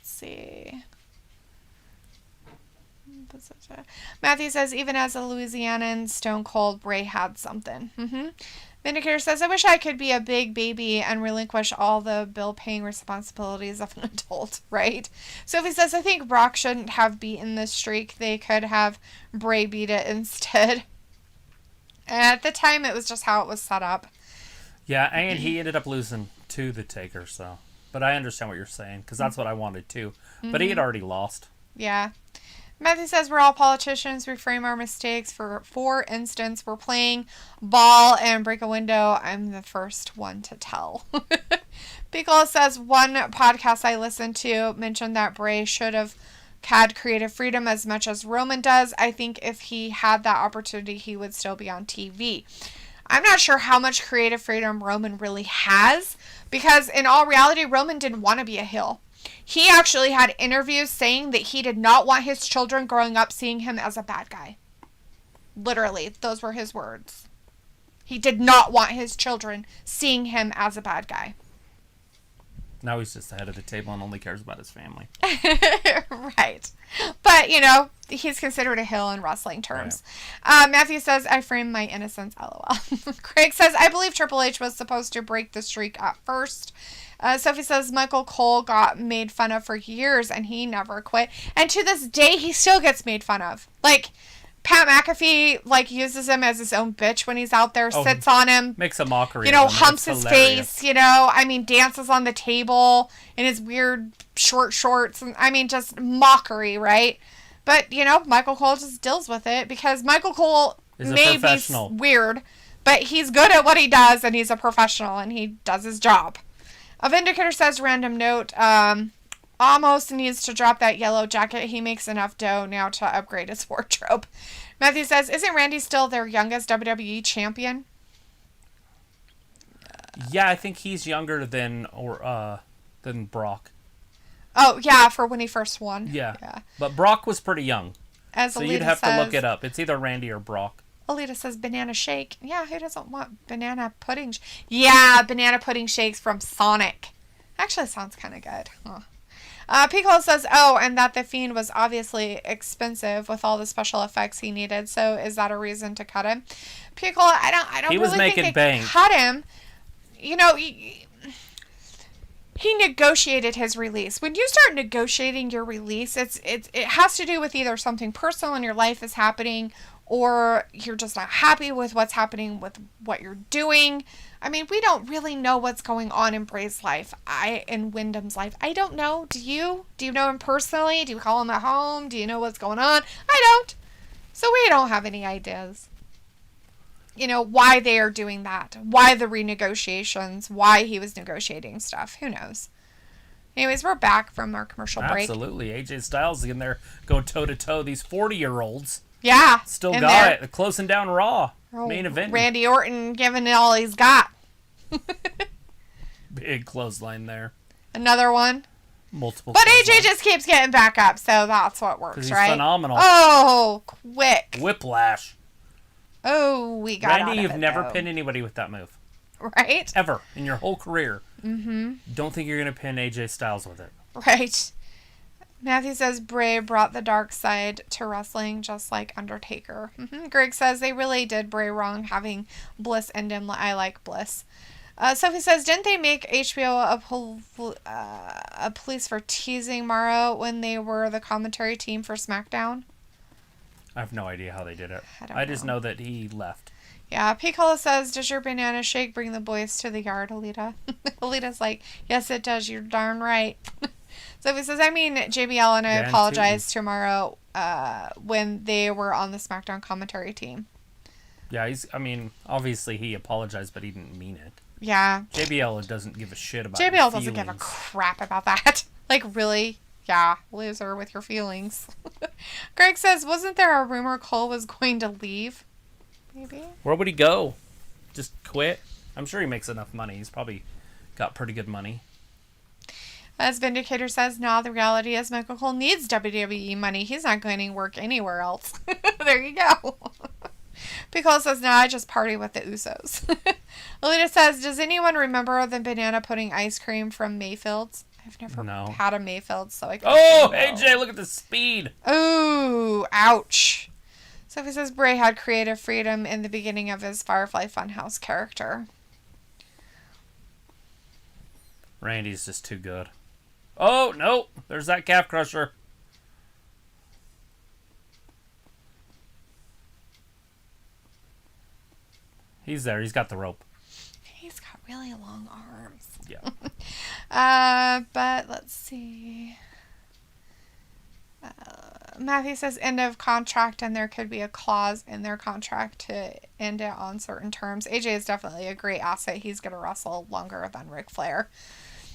see. Matthew says, even as a Louisianan, Stone Cold Bray had something. Vindicator says, I wish I could be a big baby and relinquish all the bill-paying responsibilities of an adult, right? Sophie says, I think Brock shouldn't have beaten this streak. They could have Bray beat it instead. And at the time, it was just how it was set up. Yeah, and he ended up losing to the Taker, so. But I understand what you're saying, because that's what I wanted too. But he had already lost. Yeah. Matthew says, we're all politicians. We frame our mistakes. For instance, we're playing ball and break a window. I'm the first one to tell. Piccolo says, one podcast I listened to mentioned that Bray should have had creative freedom as much as Roman does. I think if he had that opportunity, he would still be on TV. I'm not sure how much creative freedom Roman really has, because in all reality, Roman didn't want to be a heel. He actually had interviews saying that he did not want his children growing up seeing him as a bad guy. Literally, those were his words. He did not want his children seeing him as a bad guy. Now he's just the head of the table and only cares about his family. Right. But, he's considered a heel in wrestling terms. Right. Matthew says, I frame my innocence, LOL. Craig says, I believe Triple H was supposed to break the streak at first. Sophie says, Michael Cole got made fun of for years and he never quit. And to this day, he still gets made fun of. Like, Pat McAfee, uses him as his own bitch when he's out there, sits on him. Makes a mockery. Humps his face, dances on the table in his weird short shorts. And, just mockery, right? But, Michael Cole just deals with it because Michael Cole may be weird, but he's good at what he does and he's a professional and he does his job. A Vindicator says, random note, almost needs to drop that yellow jacket. He makes enough dough now to upgrade his wardrobe. Matthew says, isn't Randy still their youngest WWE champion? Yeah, I think he's younger than Brock. Oh, yeah, for when he first won. Yeah. But Brock was pretty young. So you'd have to look it up. It's either Randy or Brock. Alita says banana shake. Yeah, who doesn't want banana pudding? Yeah, banana pudding shakes from Sonic. Actually, sounds kind of good. Huh. Piccolo says, and that the Fiend was obviously expensive with all the special effects he needed. So is that a reason to cut him? Piccolo, I don't he really was making think bank. Cut him. He negotiated his release. When you start negotiating your release, it has to do with either something personal in your life is happening, or you're just not happy with what's happening with what you're doing. I mean, we don't really know what's going on in Bray's life. In Wyndham's life. I don't know. Do you? Do you know him personally? Do you call him at home? Do you know what's going on? I don't. So we don't have any ideas. Why they are doing that. Why the renegotiations. Why he was negotiating stuff. Who knows? Anyways, we're back from our commercial break. Absolutely. AJ Styles is in there going toe-to-toe. These 40-year-olds. Yeah. Still got it. Closing down Raw. Main event. Randy Orton giving it all he's got. Big clothesline there. Another one. Multiple. But AJ just keeps getting back up, so that's what works, he's right? Phenomenal. Oh, quick. Whiplash. Oh, we got Randy, out of you've it, never though. pinned anybody with that move. Right? Ever. In your whole career. Mm-hmm. Don't think you're going to pin AJ Styles with it. Right. Matthew says Bray brought the dark side to wrestling just like Undertaker. Mm-hmm. Greg says they really did Bray wrong having Bliss end him. I like Bliss. Sophie says, didn't they make HBO a police for teasing Morrow when they were the commentary team for SmackDown? I have no idea how they did it. I just know that he left. Yeah, Piccolo says, does your banana shake bring the boys to the yard, Alita? Alita's like, yes, it does. You're darn right. So he says, JBL and I apologize tomorrow when they were on the SmackDown commentary team. Yeah, obviously he apologized, but he didn't mean it. Yeah. JBL doesn't give a shit about JBL doesn't give a crap about that. Like, really? Yeah, loser with your feelings. Greg says, wasn't there a rumor Cole was going to leave? Maybe. Where would he go? Just quit? I'm sure he makes enough money. He's probably got pretty good money. As Vindicator says, no, the reality is Michael Cole needs WWE money. He's not going to work anywhere else. There you go. Piccolo says, no, I just party with the Usos. Alita says, does anyone remember the banana pudding ice cream from Mayfield's? I've never had a Mayfield, so I can't. Oh, AJ, look at the speed. Ooh, ouch. Sophie says Bray had creative freedom in the beginning of his Firefly Funhouse character. Randy's just too good. Oh, no. There's that calf crusher. He's there. He's got the rope. He's got really long arms. Yeah. But let's see. Matthew says end of contract, and there could be a clause in their contract to end it on certain terms. AJ is definitely a great asset. He's going to wrestle longer than Ric Flair.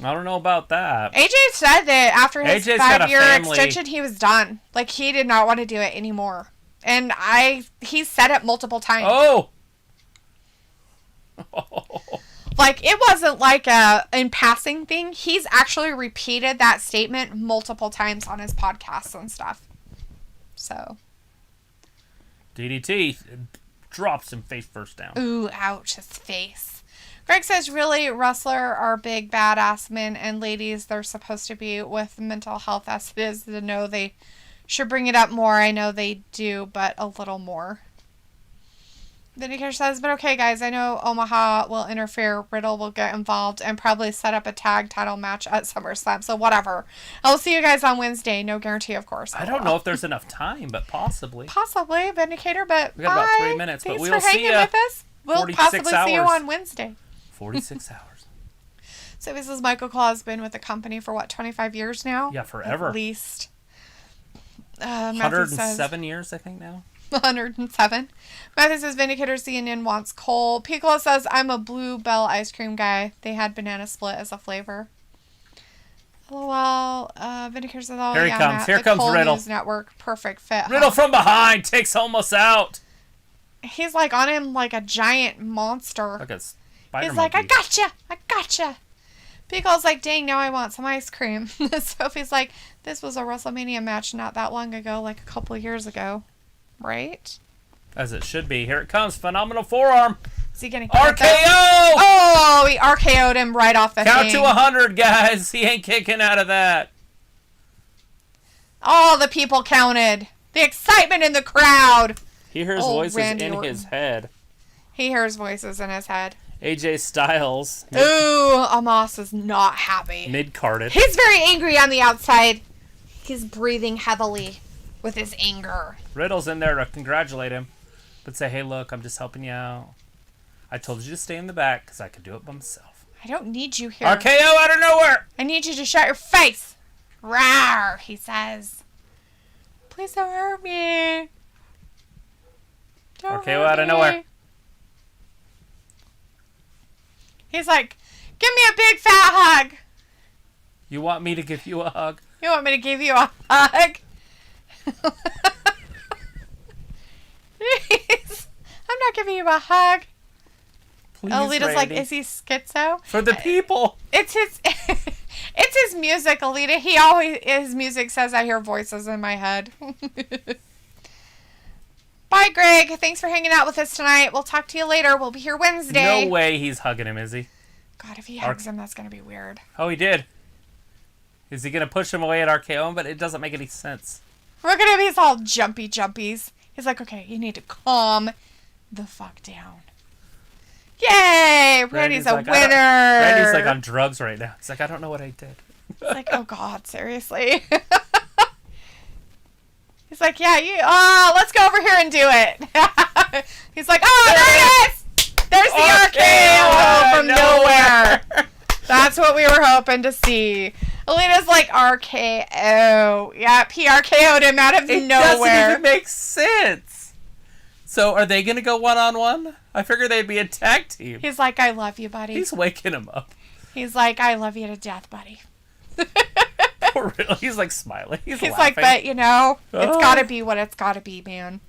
I don't know about that. AJ said that after his 5-year extension, he was done. Like, he did not want to do it anymore. And he said it multiple times. Oh! Like, it wasn't like a in passing thing. He's actually repeated that statement multiple times on his podcasts and stuff. So. DDT drops him face first down. Ooh, ouch, his face. Greg says, really, wrestler are big, badass men and ladies. They're supposed to be with mental health as it is. To know they should bring it up more. I know they do, but a little more. Vindicator says, but okay, guys, I know Omaha will interfere. Riddle will get involved and probably set up a tag title match at SummerSlam. So whatever. I'll see you guys on Wednesday. No guarantee, of course. I don't know if there's enough time, but possibly. Possibly, Vindicator, but we got about 3 minutes, but we'll see you. With us. We'll possibly see you on Wednesday. 46 hours. So this is Michael Cole has been with the company for, 25 years now? Yeah, forever. At least. 107 years, I think, now. 107. Matthew says Vindicator CNN wants Cole. Piccolo says I'm a Blue Bell ice cream guy. They had banana split as a flavor. LOL. Vindicator says, oh, here he comes. Matt, Here comes Cole Riddle. News Network. Perfect fit. Riddle from behind takes Homos out. He's like on him like a giant monster. Like a spider He's monkey. like, I gotcha. Piccolo's like, dang, now I want some ice cream. Sophie's like, this was a WrestleMania match not that long ago, like a couple of years ago. Right? As it should be. Here it comes. Phenomenal forearm. Is he going to RKO! Oh, he RKO'd him right off the Count thing. to 100, guys. He ain't kicking out of that. All the people counted. The excitement in the crowd. He hears voices Randy in Orton. his head. He hears voices in his head. AJ Styles. Ooh, Amos is not happy. Mid-carded. He's very angry on the outside. He's breathing heavily with his anger. Riddle's in there to congratulate him, but say, hey, look, I'm just helping you out. I told you to stay in the back because I could do it by myself. I don't need you here. RKO out of nowhere! I need you to shut your face. Rawr, he says. Please don't hurt me. Don't RKO hurt out of me. nowhere. He's like, give me a big fat hug. You want me to give you a hug? You want me to give you a hug? Please. I'm not giving you a hug. Please, Alita's Randy. like, is he schizo? For the people. It's his it's his music, Alita. His music says I hear voices in my head. Bye, Greg. Thanks for hanging out with us tonight. We'll talk to you later. We'll be here Wednesday. No way he's hugging him, is he? God, if he hugs him, that's going to be weird. Oh, he did. Is he going to push him away at RKO? But it doesn't make any sense. We're going to be all jumpies. He's like, okay, you need to calm the fuck down. Yay! Randy's a like, winner. Randy's like on drugs right now. He's like, I don't know what I did. It's like, oh God, seriously. He's like, yeah, let's go over here and do it. He's like, oh, there it is. There's the RKO from nowhere. That's what we were hoping to see. Alita's like, RKO. Yep, he RKO'd him out of nowhere. It doesn't even make sense. So are they going to go one-on-one? I figured they'd be a tag team. He's like, I love you, buddy. He's waking him up. He's like, I love you to death, buddy. Really? He's like smiling. He's laughing. Like, but it's got to be what it's got to be, man.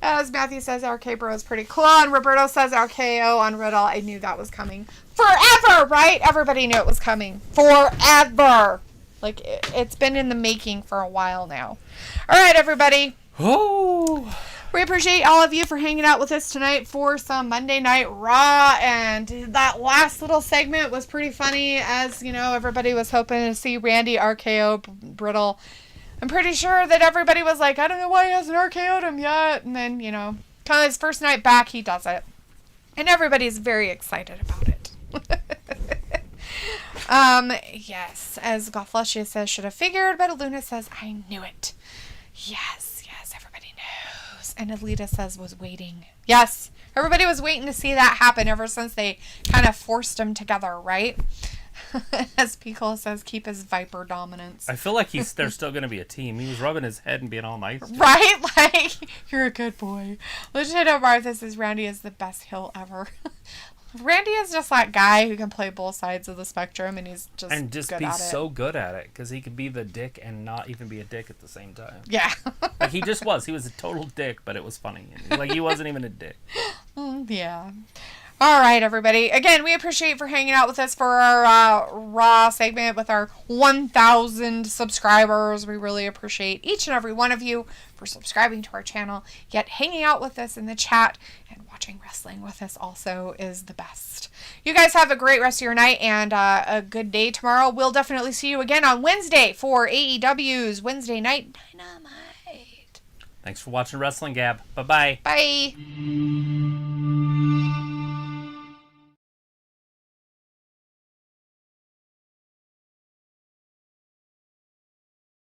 As Matthew says, RK Bro is pretty cool. And Roberto says RKO on Riddle. I knew that was coming. Forever, right? Everybody knew it was coming. Forever. Like, it's been in the making for a while now. All right, everybody. Oh. We appreciate all of you for hanging out with us tonight for some Monday Night Raw. And that last little segment was pretty funny, as, everybody was hoping to see Randy RKO Brittle. I'm pretty sure that everybody was like, I don't know why he hasn't RKO'd him yet. And then, kind of his first night back, he does it. And everybody's very excited about it. Yes, as Gothluscia says, should have figured, but Luna says, I knew it. Yes, everybody knows. And Alita says, was waiting. Yes, everybody was waiting to see that happen ever since they kind of forced them together, right? As Piccolo says, keep his Viper dominance. I feel like they're still going to be a team. He was rubbing his head and being all nice. Right? Like, you're a good boy. Lieutenant Martha says Randy is the best heel ever. Randy is just that guy who can play both sides of the spectrum, and he's just and just good be at so good at it, because he could be the dick and not even be a dick at the same time. Yeah. Like, he just was. He was a total dick, but it was funny. Like, he wasn't even a dick. Yeah. All right, everybody. Again, we appreciate for hanging out with us for our Raw segment with our 1,000 subscribers. We really appreciate each and every one of you for subscribing to our channel, yet hanging out with us in the chat and watching wrestling with us also is the best. You guys have a great rest of your night and a good day tomorrow. We'll definitely see you again on Wednesday for AEW's Wednesday Night Dynamite. Thanks for watching Wrestling Gab. Bye-bye. Bye.